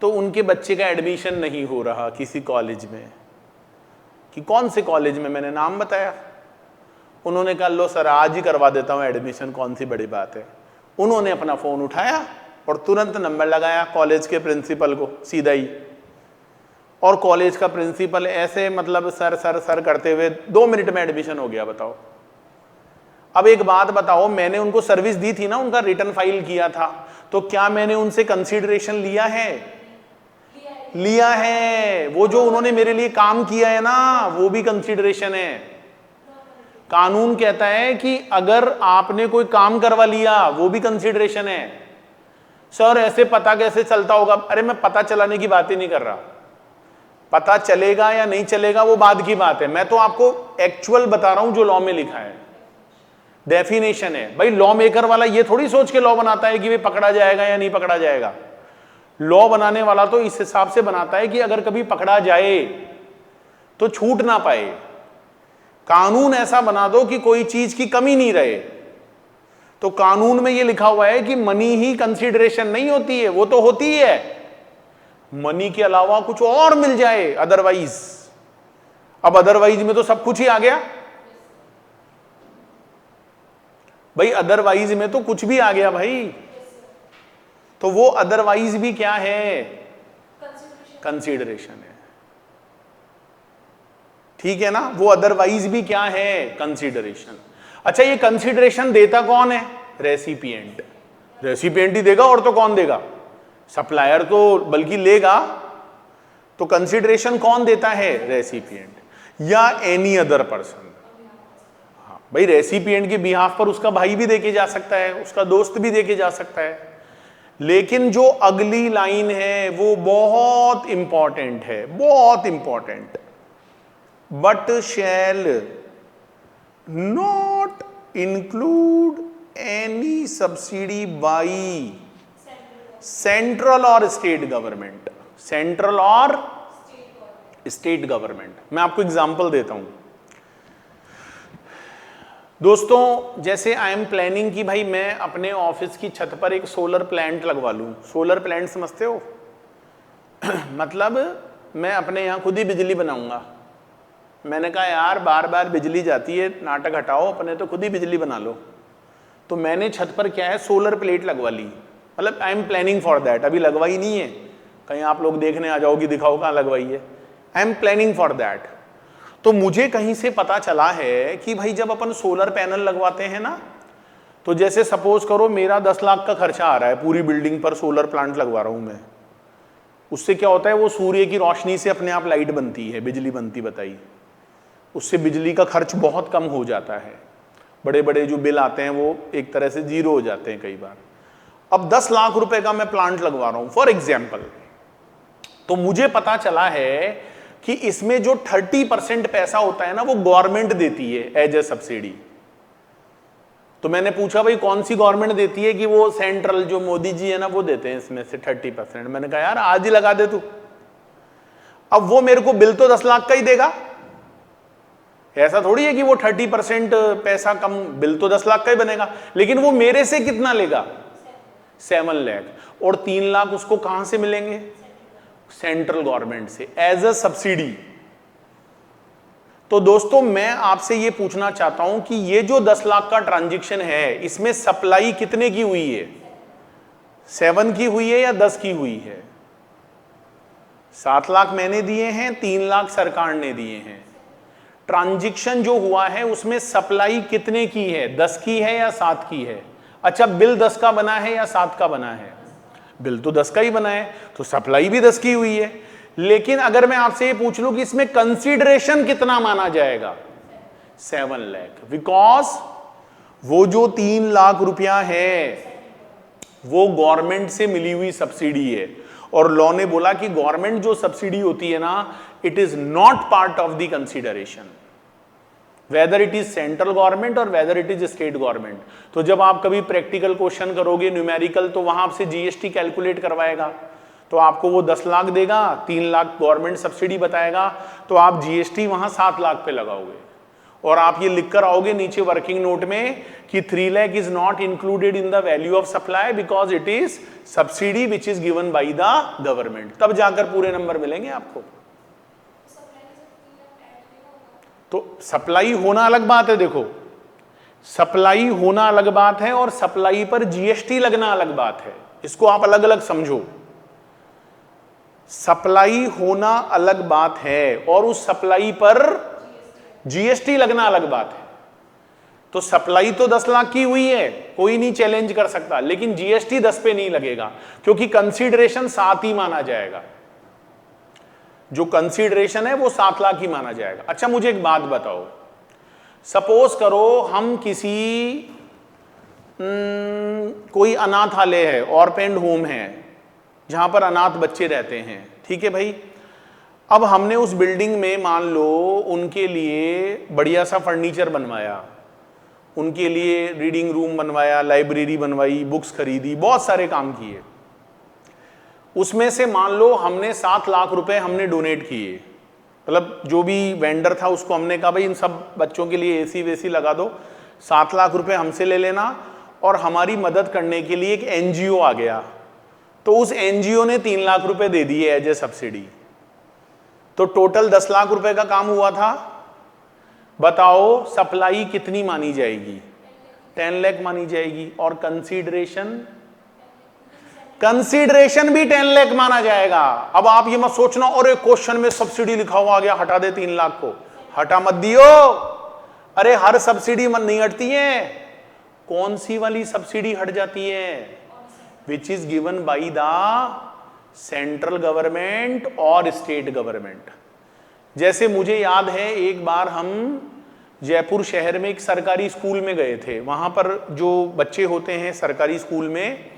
तो उनके बच्चे का एडमिशन नहीं हो रहा किसी कॉलेज में। कि कौन से कॉलेज में? मैंने नाम बताया। उन्होंने कहा लो सर आज ही करवा देता हूँ एडमिशन, कौन सी बड़ी बात है। उन्होंने अपना फ़ोन उठाया और तुरंत नंबर लगाया कॉलेज के प्रिंसिपल को, सीधा ही। और कॉलेज का प्रिंसिपल ऐसे मतलब सर सर सर करते हुए 2 मिनट में एडमिशन हो गया। बताओ, अब एक बात बताओ, मैंने उनको सर्विस दी थी ना, उनका रिटर्न फाइल किया था, तो क्या मैंने उनसे कंसीडरेशन लिया है? लिया है। वो जो उन्होंने मेरे लिए काम किया है ना वो भी कंसीडरेशन है। कानून कहता है कि अगर आपने कोई काम करवा लिया वो भी कंसीडरेशन है। सर ऐसे पता कैसे चलता होगा? अरे मैं पता चलाने की बात ही नहीं कर रहा, पता चलेगा या नहीं चलेगा वो बाद की बात है। मैं तो आपको एक्चुअल बता रहा हूं जो लॉ में लिखा है, डेफिनेशन है। भाई लॉ मेकर वाला ये थोड़ी सोच के लॉ बनाता है कि वे पकड़ा जाएगा या नहीं पकड़ा जाएगा। लॉ बनाने वाला तो इस हिसाब से बनाता है कि अगर कभी पकड़ा जाए तो छूट ना पाए। कानून ऐसा बना दो कि कोई चीज की कमी नहीं रहे। तो कानून में ये लिखा हुआ है कि मनी ही कंसीडरेशन नहीं होती है, वो तो होती है मनी के अलावा कुछ और मिल जाए अदरवाइज। अब अदरवाइज में तो सब कुछ ही आ गया भाई, अदरवाइज में तो कुछ भी आ गया भाई। तो वो अदरवाइज भी क्या है? कंसीडरेशन है। ठीक है ना, वो अदरवाइज भी क्या है? कंसीडरेशन। अच्छा ये कंसीडरेशन देता कौन है? रेसिपिएंट। रेसिपिएंट ही देगा, और तो कौन देगा? सप्लायर तो बल्कि लेगा। तो कंसीडरेशन कौन देता है? रेसिपिएंट या एनी अदर पर्सन। हाँ भाई, रेसिपिएंट के बिहाफ पर उसका भाई भी देके जा सकता है, उसका दोस्त भी देके जा सकता है। लेकिन जो अगली लाइन है वो बहुत इंपॉर्टेंट है, बहुत important. But shall not include any subsidy by central or state government. Central or state government. मैं आपको एग्जांपल देता हूं। दोस्तों जैसे आई एम प्लानिंग कि भाई मैं अपने ऑफिस की छत पर एक सोलर प्लांट लगवा लूं। सोलर प्लांट समझते हो? मतलब मैं अपने यहाँ खुद ही बिजली बनाऊंगा। मैंने कहा यार बार बार बिजली जाती है, नाटक हटाओ, अपने तो खुद ही बिजली बना लो। तो मैंने छत पर क्या है, सोलर प्लेट लगवा ली। मतलब I am planning for that, अभी लगवाई नहीं है, कहीं आप लोग देखने आ जाओगी, दिखाओ कहाँ लगवाई है। I am planning for that. तो मुझे कहीं से पता चला है कि भाई जब अपन सोलर पैनल लगवाते हैं ना, तो जैसे सपोज करो मेरा 10 लाख का खर्चा आ रहा है, पूरी बिल्डिंग पर सोलर प्लांट लगवा रहा हूं मैं। उससे क्या होता है, वो सूर्य की रोशनी से अपने आप लाइट बनती है, बिजली बनती, बताइए। उससे बिजली का खर्च बहुत कम हो जाता है, बड़े बड़े जो बिल आते हैं वो एक तरह से जीरो हो जाते हैं कई बार। अब 10 लाख रुपए का मैं प्लांट लगवा रहा हूं फॉर एग्जाम्पल, तो मुझे पता चला है कि इसमें जो 30% पैसा होता है ना, वो गवर्नमेंट देती है एज ए सब्सिडी। तो मैंने पूछा भाई कौन सी गवर्नमेंट देती है, कि वो सेंट्रल जो मोदी जी है ना वो देते हैं इसमें से 30%। मैंने कहा यार आज ही लगा दे तू। अब वो मेरे को बिल तो 10 लाख का ही देगा, ऐसा थोड़ी है कि वो 30% पैसा कम, बिल तो 10 लाख का ही बनेगा, लेकिन वो मेरे से कितना लेगा, 7 लाख। और 3 लाख उसको कहां से मिलेंगे, सेंट्रल गवर्नमेंट से एज अ सब्सिडी। तो दोस्तों मैं आपसे ये पूछना चाहता हूं कि ये जो 10 लाख का ट्रांजैक्शन है, इसमें सप्लाई कितने की हुई है, 7 की हुई है या 10 की हुई है? 7 लाख मैंने दिए हैं, 3 लाख सरकार ने दिए हैं। ट्रांजैक्शन जो हुआ है उसमें सप्लाई कितने की है, 10 की है या 7 की है? अच्छा, बिल 10 का बना है या 7 का बना है? बिल तो 10 का ही बना है, तो सप्लाई भी 10 की हुई है। लेकिन अगर मैं आपसे ये पूछ लूं कि इसमें कंसीडरेशन कितना माना जाएगा, 7 लाख, बिकॉज वो जो 3 लाख रुपया है वो गवर्नमेंट से मिली हुई सब्सिडी है। और लॉ ने बोला कि गवर्नमेंट जो सब्सिडी होती है ना, it is not part of the consideration, whether it is central government or whether it is state government. तो जब आप कभी प्रैक्टिकल क्वेश्चन करोगे न्यूमेरिकल, तो वहां आपसे जीएसटी कैलकुलेट करवाएगा, तो आपको वो 10 लाख देगा, 3 लाख गवर्नमेंट सब्सिडी बताएगा, तो आप जीएसटी वहां 7 लाख पे लगाओगे। और आप ये लिख कर आओगे नीचे वर्किंग नोट में कि 3 lakh is not included in the value of supply because it is subsidy which is given by the government. तब जाकर पूरे नंबर मिलेंगे आपको। तो सप्लाई होना अलग बात है, देखो सप्लाई होना अलग बात है और सप्लाई पर जीएसटी लगना अलग बात है, इसको आप अलग अलग समझो। सप्लाई होना अलग बात है और उस सप्लाई पर जीएसटी लगना अलग बात है। तो सप्लाई तो 10 लाख की हुई है, कोई नहीं चैलेंज कर सकता, लेकिन जीएसटी 10 पे नहीं लगेगा क्योंकि कंसीडरेशन 7 ही माना जाएगा। जो कंसीडरेशन है वो 7 लाख ही माना जाएगा। अच्छा मुझे एक बात बताओ, सपोज करो हम किसी कोई अनाथालय है, ऑर्फेन्ड होम है जहां पर अनाथ बच्चे रहते हैं, ठीक है भाई। अब हमने उस बिल्डिंग में मान लो उनके लिए बढ़िया सा फर्नीचर बनवाया, उनके लिए रीडिंग रूम बनवाया, लाइब्रेरी बनवाई, बुक्स खरीदी, बहुत सारे काम किए। उसमें से मान लो हमने 7 लाख रुपए हमने डोनेट किए, मतलब जो भी वेंडर था उसको हमने कहा भाई इन सब बच्चों के लिए एसी वेसी लगा दो, 7 लाख रुपए हमसे ले लेना। और हमारी मदद करने के लिए एक एनजीओ आ गया, तो उस एनजीओ ने 3 लाख रुपए दे दिए एज ए सब्सिडी, तो टोटल 10 लाख रुपए का काम हुआ था। बताओ सप्लाई कितनी मानी जाएगी, 10 लाख मानी जाएगी। और कंसीडरेशन भी 10 लाख माना जाएगा। अब आप ये मत सोचना और एक क्वेश्चन में सब्सिडी लिखा हुआ आ गया, हटा दे 3 लाख को, हटा मत दियो। अरे हर सब्सिडी मन नहीं हटती है, कौन सी वाली सब्सिडी हट जाती है, which is given by the central government और स्टेट गवर्नमेंट। जैसे मुझे याद है एक बार हम जयपुर शहर में एक सरकारी स्कूल में गए थे, वहां पर जो बच्चे होते हैं सरकारी स्कूल में,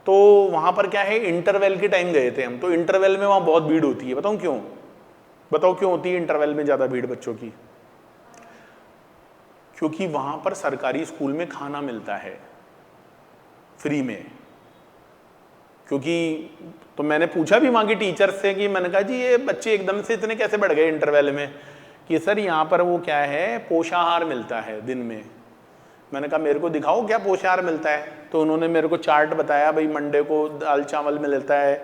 तो वहां पर क्या है, इंटरवेल के टाइम गए थे हम, तो इंटरवेल में वहां बहुत भीड़ होती है। बताऊं क्यों, बताओ क्यों होती है इंटरवेल में ज्यादा भीड़ बच्चों की? क्योंकि वहां पर सरकारी स्कूल में खाना मिलता है फ्री में। क्योंकि तो मैंने पूछा भी वहां के टीचर से कि मैंने कहा जी ये बच्चे एकदम से इतने कैसे बढ़ गए इंटरवेल में, कि सर यहाँ पर वो क्या है, पोषाहार मिलता है दिन में, मैंने कहा मेरे को दिखाओ क्या पोषाहार मिलता है। तो उन्होंने मेरे को चार्ट बताया, भाई मंडे को दाल चावल मिलता है,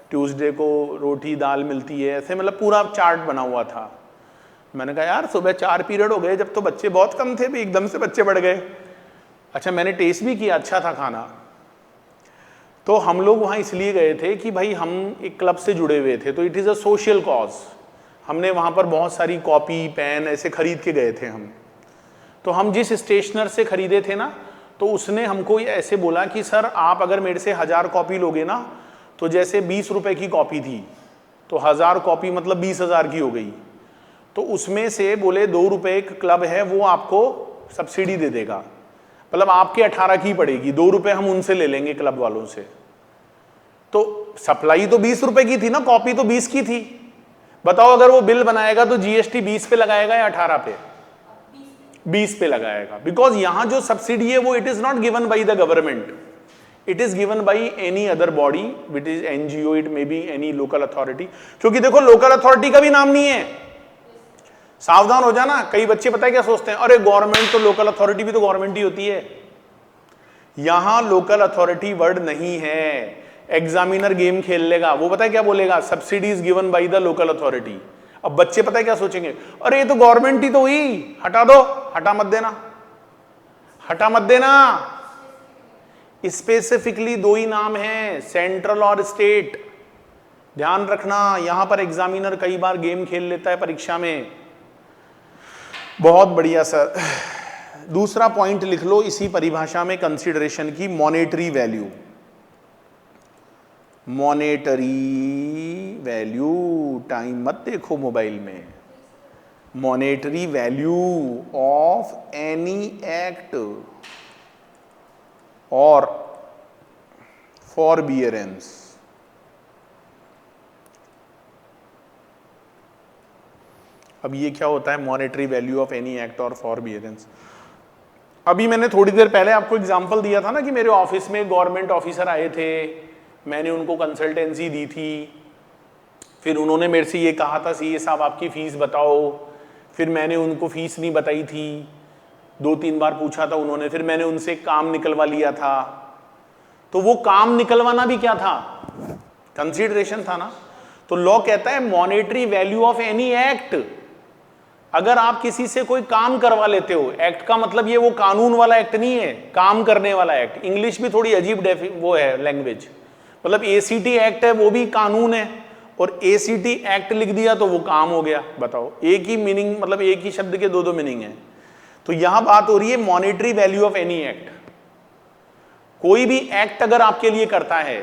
ट्यूसडे को रोटी दाल मिलती है, ऐसे मतलब पूरा चार्ट बना हुआ था। मैंने कहा यार सुबह 4 पीरियड हो गए, जब तो बच्चे बहुत कम थे भी एकदम से बच्चे बढ़ गए। अच्छा मैंने टेस्ट भी किया, अच्छा था खाना। तो हम लोग वहाँ इसलिए गए थे कि भाई हम एक क्लब से जुड़े हुए थे, तो it is a social cause. हमने वहाँ पर बहुत सारी कॉपी पेन ऐसे खरीद के गए थे हम। तो हम जिस स्टेशनर से खरीदे थे ना, तो उसने हमको ऐसे बोला कि सर आप अगर मेरे से 1000 कॉपी लोगे ना, तो जैसे 20 रुपए की कॉपी थी, तो 1000 कॉपी मतलब 20,000 की हो गई। तो उसमें से बोले 2 रुपए एक क्लब है वो आपको सब्सिडी दे देगा, मतलब आपके 18 की पड़ेगी, 2 रुपए हम उनसे ले लेंगे क्लब वालों से। तो सप्लाई तो 20 रुपए की थी ना, कॉपी तो 20 की थी। बताओ अगर वो बिल बनाएगा तो जीएसटी 20 पे लगाएगा या 18 पे? 20 पे लगाएगा, बिकॉज यहां जो सब्सिडी है वो it is not given by the government, it is given by any other body, which is NGO, it may be any local authority. क्योंकि देखो लोकल अथॉरिटी का भी नाम नहीं है, सावधान हो जाना। कई बच्चे पता है क्या सोचते हैं, अरे गवर्नमेंट तो लोकल अथॉरिटी भी तो गवर्नमेंट ही होती है। यहां लोकल अथॉरिटी वर्ड नहीं है। एग्जामिनर गेम खेल लेगा, वो पता है क्या बोलेगा, subsidy is given by the local authority. अब बच्चे पता है क्या सोचेंगे, अरे ये तो गवर्नमेंट ही तो हुई, हटा दो। हटा मत देना, हटा मत देना। स्पेसिफिकली 2 ही नाम हैं, सेंट्रल और स्टेट। ध्यान रखना, यहां पर एग्जामिनर कई बार गेम खेल लेता है परीक्षा में। बहुत बढ़िया सर। दूसरा पॉइंट लिख लो इसी परिभाषा में कंसीडरेशन की, monetary value. Monetary value, time मत देखो मोबाइल में। Monetary value of any act और फॉरबियरेंस। अब ये क्या होता है, monetary value of any act और फॉरबियरेंस? अभी मैंने थोड़ी देर पहले आपको एग्जांपल दिया था ना कि मेरे ऑफिस में गवर्नमेंट ऑफिसर आए थे, मैंने उनको कंसल्टेंसी दी थी, फिर उन्होंने मेरे से ये कहा था सीए साहब आपकी फीस बताओ, फिर मैंने उनको फीस नहीं बताई थी, 2-3 बार पूछा था उन्होंने, फिर मैंने उनसे काम निकलवा लिया था। तो वो काम निकलवाना भी क्या था, कंसीडरेशन था ना। तो लॉ कहता है monetary value of any act. अगर आप किसी से कोई काम करवा लेते हो, एक्ट का मतलब ये वो कानून वाला एक्ट नहीं है, काम करने वाला एक्ट। इंग्लिश भी थोड़ी अजीब वो है लैंग्वेज, मतलब एसीटी एक्ट है वो भी कानून है, और एसीटी एक्ट लिख दिया तो वो काम हो गया। बताओ, एक ही मीनिंग, मतलब एक ही शब्द के 2 मीनिंग है। तो यहां बात हो रही है monetary value of any act. कोई भी एक्ट अगर आपके लिए करता है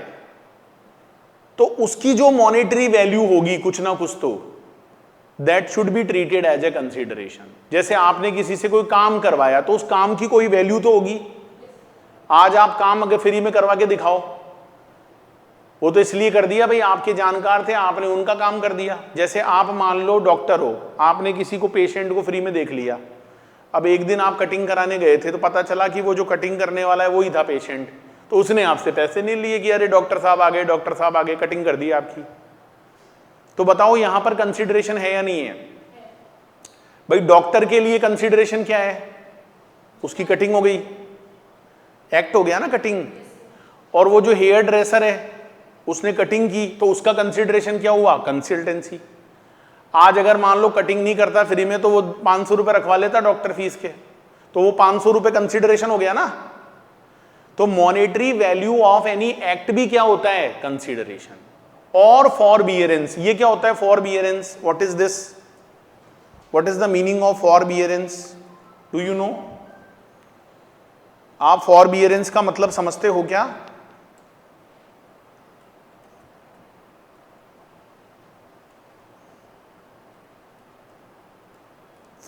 तो उसकी जो मॉनेटरी वैल्यू होगी कुछ ना कुछ, तो that should be treated as a consideration. जैसे आपने किसी से कोई काम करवाया तो उस काम की कोई वैल्यू तो होगी। आज आप काम अगर फ्री में करवा के दिखाओ, वो तो इसलिए कर दिया भाई आपके जानकार थे, आपने उनका काम कर दिया। जैसे आप मान लो डॉक्टर हो, आपने किसी को पेशेंट को फ्री में देख लिया, अब एक दिन आप कटिंग कराने गए थे तो पता चला कि वो जो कटिंग करने वाला है वो ही था पेशेंट, तो उसने आपसे पैसे नहीं लिए कि अरे डॉक्टर साहब आ गए, डॉक्टर साहब आ गए, कटिंग कर दी आपकी। तो बताओ यहां पर कंसीडरेशन है या नहीं है? भाई डॉक्टर के लिए कंसीडरेशन क्या है, उसकी कटिंग हो गई, एक्ट हो गया ना कटिंग। और वो जो हेयर ड्रेसर है उसने कटिंग की तो उसका कंसीडरेशन क्या हुआ, कंसल्टेंसी। आज अगर मान लो कटिंग नहीं करता फ्री में तो वो 500 रुपए रखवा लेता डॉक्टर फीस के, तो वो 500 रुपए कंसीडरेशन हो गया ना। तो monetary value of any act भी क्या होता है, कंसीडरेशन। और फॉरबियरेंस, ये क्या होता है forbearance, what is this, what is the meaning of forbearance, do you know? आप फॉरबियरेंस का मतलब समझते हो क्या?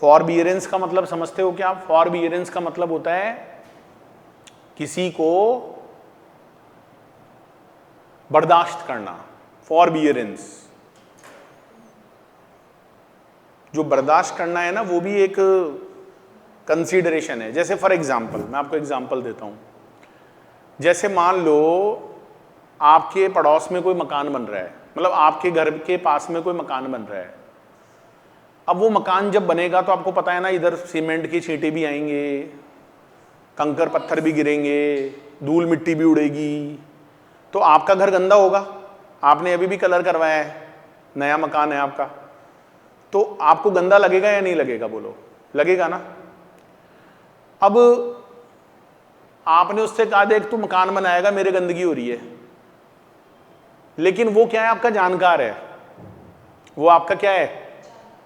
फॉरबियरेंस का मतलब समझते हो क्या? फॉरबियरेंस का मतलब होता है किसी को बर्दाश्त करना। फॉरबियरेंस, जो बर्दाश्त करना है ना, वो भी एक कंसीडरेशन है। जैसे फॉर एग्जांपल, मैं आपको एग्जांपल देता हूं। जैसे मान लो आपके पड़ोस में कोई मकान बन रहा है, मतलब आपके घर के पास में कोई मकान बन रहा है। अब वो मकान जब बनेगा तो आपको पता है ना, इधर सीमेंट की छींटे भी आएंगे, कंकर पत्थर भी गिरेंगे, धूल मिट्टी भी उड़ेगी, तो आपका घर गंदा होगा। आपने अभी भी कलर करवाया है, नया मकान है आपका, तो आपको गंदा लगेगा या नहीं लगेगा? बोलो, लगेगा ना। अब आपने उससे कहा देख तू मकान बनाएगा, मेरे गंदगी हो रही है, लेकिन वो क्या है? आपका जानकार है, वो आपका क्या है?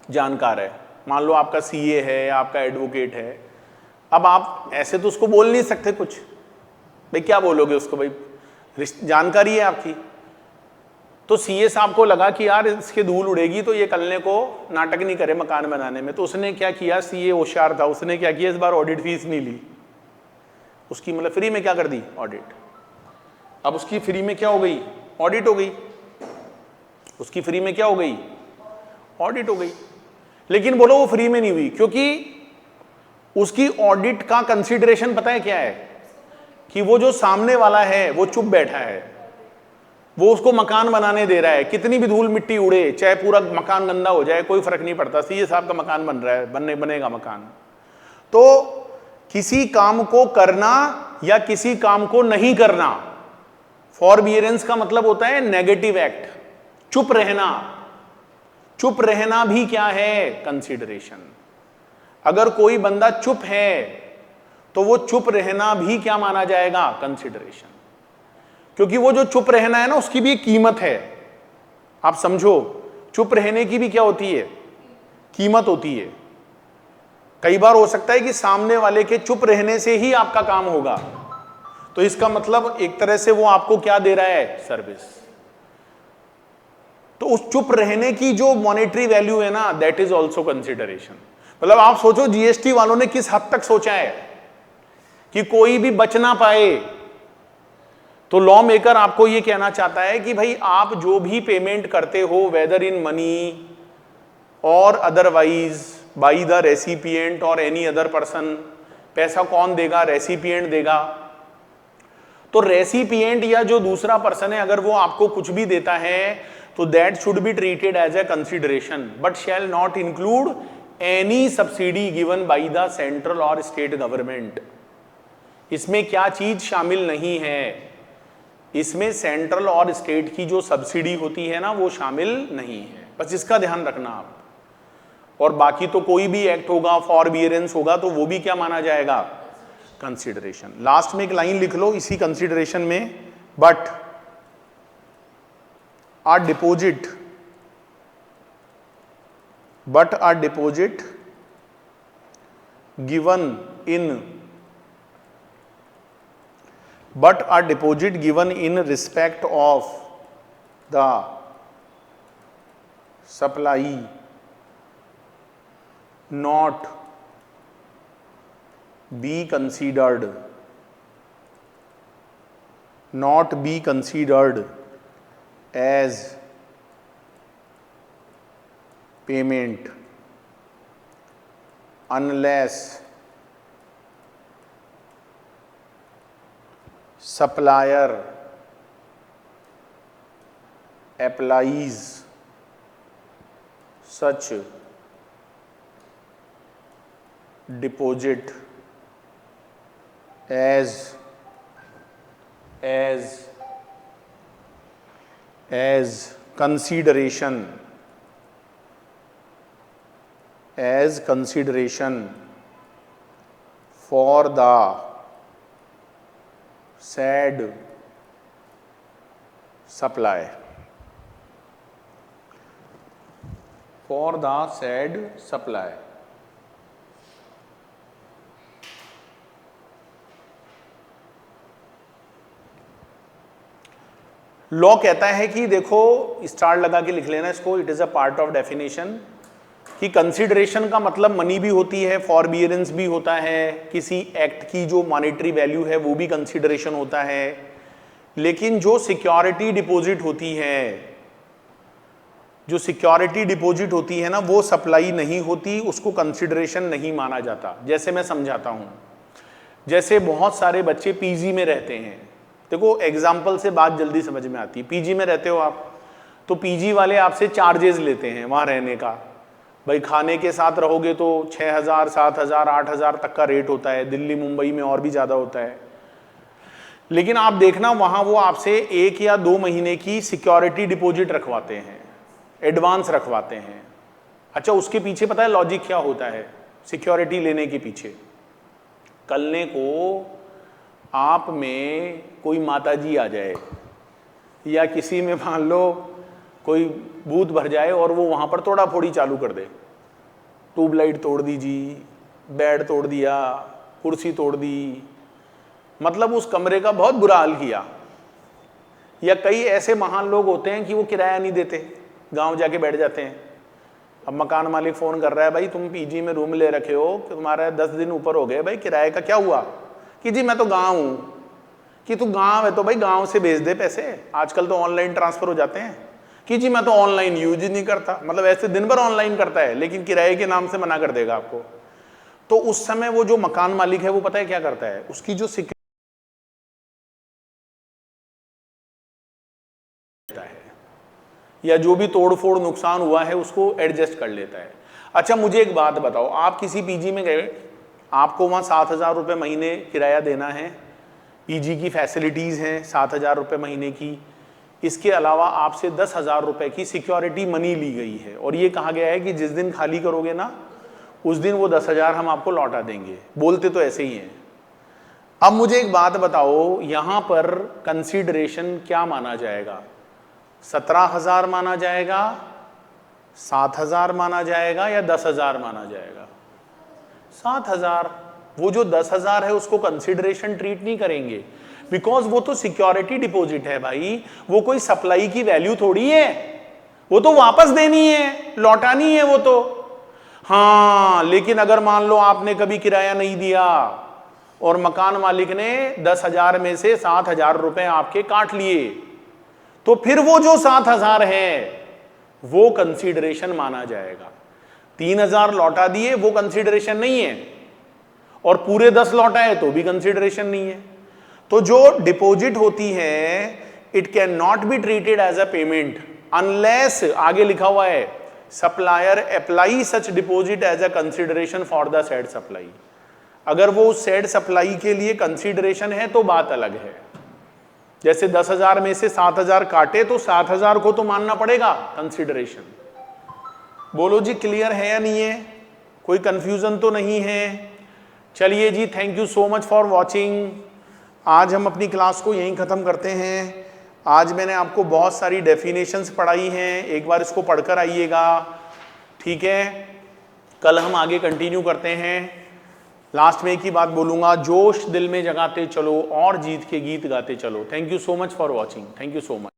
जानकार है। मान लो आपका सीए है, आपका एडवोकेट है। अब आप ऐसे तो उसको बोल नहीं सकते कुछ, भाई क्या बोलोगे उसको, भाई जानकारी है आपकी। तो सीए साहब को लगा कि यार इसके धूल उड़ेगी तो ये कलने को नाटक नहीं करे मकान बनाने में, तो उसने क्या किया, सीए होशियार था, उसने क्या किया, इस बार ऑडिट फीस नहीं ली उसकी, मतलब फ्री में क्या कर दी? ऑडिट। अब उसकी फ्री में क्या हो गई? ऑडिट हो गई। उसकी फ्री में क्या हो गई? ऑडिट हो गई। लेकिन बोलो वो फ्री में नहीं हुई, क्योंकि उसकी ऑडिट का कंसीडरेशन पता है क्या है? कि वो जो सामने वाला है वो चुप बैठा है, वो उसको मकान बनाने दे रहा है, कितनी भी धूल मिट्टी उड़े, चाहे पूरा मकान गंदा हो जाए, कोई फर्क नहीं पड़ता, सीए साहब का मकान बन रहा है, बनेगा मकान। तो किसी काम को करना या किसी काम को नहीं करना, फॉरबियरेंस का मतलब होता है नेगेटिव एक्ट, चुप रहना। चुप रहना भी क्या है? कंसीडरेशन। अगर कोई बंदा चुप है तो वो चुप रहना भी क्या माना जाएगा? कंसीडरेशन। क्योंकि वो जो चुप रहना है ना, उसकी भी एक कीमत है। आप समझो, चुप रहने की भी क्या होती है? कीमत होती है। कई बार हो सकता है कि सामने वाले के चुप रहने से ही आपका काम होगा, तो इसका मतलब एक तरह से वो आपको क्या दे रहा है? सर्विस। तो उस चुप रहने की जो मॉनेटरी वैल्यू है ना, दैट इज ऑल्सो कंसिडरेशन। मतलब आप सोचो जीएसटी वालों ने किस हद तक सोचा है कि कोई भी बच ना पाए। तो लॉ मेकर आपको यह कहना चाहता है कि भाई आप जो भी पेमेंट करते हो, weather in money or otherwise by the recipient और एनी अदर पर्सन, पैसा कौन देगा? रेसिपिएंट देगा। तो रेसिपिएंट या जो दूसरा पर्सन है, अगर वो आपको कुछ भी देता है तो that should be treated as a consideration, but shall not include any subsidy given by the central or state government. इसमें क्या चीज शामिल नहीं है? इसमें सेंट्रल और स्टेट की जो सब्सिडी होती है ना, वो शामिल नहीं है। बस इसका ध्यान रखना आप। और बाकी तो कोई भी एक्ट होगा, फॉरबियरेंस होगा, तो वो भी क्या माना जाएगा? कंसिडरेशन। लास्ट में एक लाइन लिख लो इसी कंसिडरेशन में, but a deposit given in respect of the supply not be considered as payment unless supplier applies such deposit as consideration for the said supply. Law कहता है कि देखो, स्टार लगा के लिख लेना इसको, it is a part of definition, कि कंसिडरेशन का मतलब मनी भी होती है, फॉरबियरेंस भी होता है, किसी एक्ट की जो मॉनेटरी वैल्यू है वो भी कंसिडरेशन होता है। लेकिन जो सिक्योरिटी डिपॉजिट होती है ना, वो सप्लाई नहीं होती, उसको कंसिडरेशन नहीं माना जाता। जैसे मैं समझाता हूं, जैसे बहुत सारे बच्चे पीजी में रहते हैं। देखो एग्जाम्पल से बात जल्दी समझ में आती है। पीजी में रहते हो आप, तो पीजी वाले आपसे चार्जेस लेते हैं वहां रहने का, भाई खाने के साथ रहोगे तो 6,000, 7,000, 8,000 तक का रेट होता है, दिल्ली मुंबई में और भी ज़्यादा होता है। लेकिन आप देखना वहाँ वो आपसे 1 या 2 महीने की सिक्योरिटी डिपॉजिट रखवाते हैं, एडवांस रखवाते हैं। अच्छा, उसके पीछे पता है लॉजिक क्या होता है सिक्योरिटी लेने के पीछे? कलने को आप में कोई माताजी आ जाए या किसी में मान लो कोई भूत भर जाए और वो वहाँ पर तोड़ा फोड़ी चालू कर दे, ट्यूबलाइट तोड़ दीजिए, बेड तोड़ दिया, कुर्सी तोड़ दी, मतलब उस कमरे का बहुत बुरा हाल किया। या कई ऐसे महान लोग होते हैं कि वो किराया नहीं देते, गांव जाके बैठ जाते हैं। अब मकान मालिक फ़ोन कर रहा है, भाई तुम पीजी में रूम ले रखे हो, तुम्हारा 10 दिन ऊपर हो गए, भाई किराए का क्या हुआ? कि जी मैं तो गाँव हूँ। कि तू गाँव है तो भाई गाँव से भेज दे पैसे, आजकल तो ऑनलाइन ट्रांसफ़र हो जाते हैं। कि जी मैं तो ऑनलाइन यूज ही नहीं करता, मतलब ऐसे दिन भर ऑनलाइन करता है लेकिन किराए के नाम से मना कर देगा आपको। तो उस समय वो जो मकान मालिक है वो पता है क्या करता है, उसकी जो सिक्योरिटी है या जो भी तोड़फोड़ नुकसान हुआ है उसको एडजस्ट कर लेता है। अच्छा मुझे एक बात बताओ, आप किसी पीजी में गए, आपको वहाँ 7,000 रुपये महीने किराया देना है, पीजी की फैसिलिटीज़ हैं 7,000 रुपये महीने की, इसके अलावा आपसे 10,000 रुपये की सिक्योरिटी मनी ली गई है और ये कहा गया है कि जिस दिन खाली करोगे ना उस दिन वो 10,000 हम आपको लौटा देंगे। बोलते तो ऐसे ही हैं। अब मुझे एक बात बताओ, यहाँ पर कंसीडरेशन क्या माना जाएगा? 17,000 माना जाएगा, 7,000 माना जाएगा या 10,000 माना जाएगा? 7,000। वो जो 10,000 है उसको कंसीडरेशन ट्रीट नहीं करेंगे, बिकॉज वो तो सिक्योरिटी डिपॉजिट है भाई, वो कोई सप्लाई की वैल्यू थोड़ी है, वो तो वापस देनी है, लौटानी है वो तो। हाँ, लेकिन अगर मान लो आपने कभी किराया नहीं दिया और मकान मालिक ने 10,000 में से 7,000 रुपए आपके काट लिए, तो फिर वो जो 7,000 है वो कंसीडरेशन माना जाएगा। 3,000 लौटा दिए वो कंसीडरेशन नहीं है, और पूरे 10 लौटाए तो भी कंसीडरेशन नहीं है। तो जो डिपॉजिट होती है it can not be treated as a payment unless, आगे लिखा हुआ है, supplier apply such deposit as a consideration for the said supply. अगर वो सेड सप्लाई के लिए कंसीडरेशन है तो बात अलग है। जैसे 10,000 में से 7,000 काटे तो 7,000 को तो मानना पड़ेगा कंसीडरेशन। बोलो जी, क्लियर है या नहीं है? कोई कंफ्यूजन तो नहीं है? चलिए जी, thank you so much for watching. आज हम अपनी क्लास को यहीं ख़त्म करते हैं। आज मैंने आपको बहुत सारी डेफिनेशंस पढ़ाई हैं, एक बार इसको पढ़कर आइएगा, ठीक है? कल हम आगे कंटिन्यू करते हैं। लास्ट में एक ही बात बोलूँगा, जोश दिल में जगाते चलो और जीत के गीत गाते चलो। Thank you so much for watching. Thank you so much.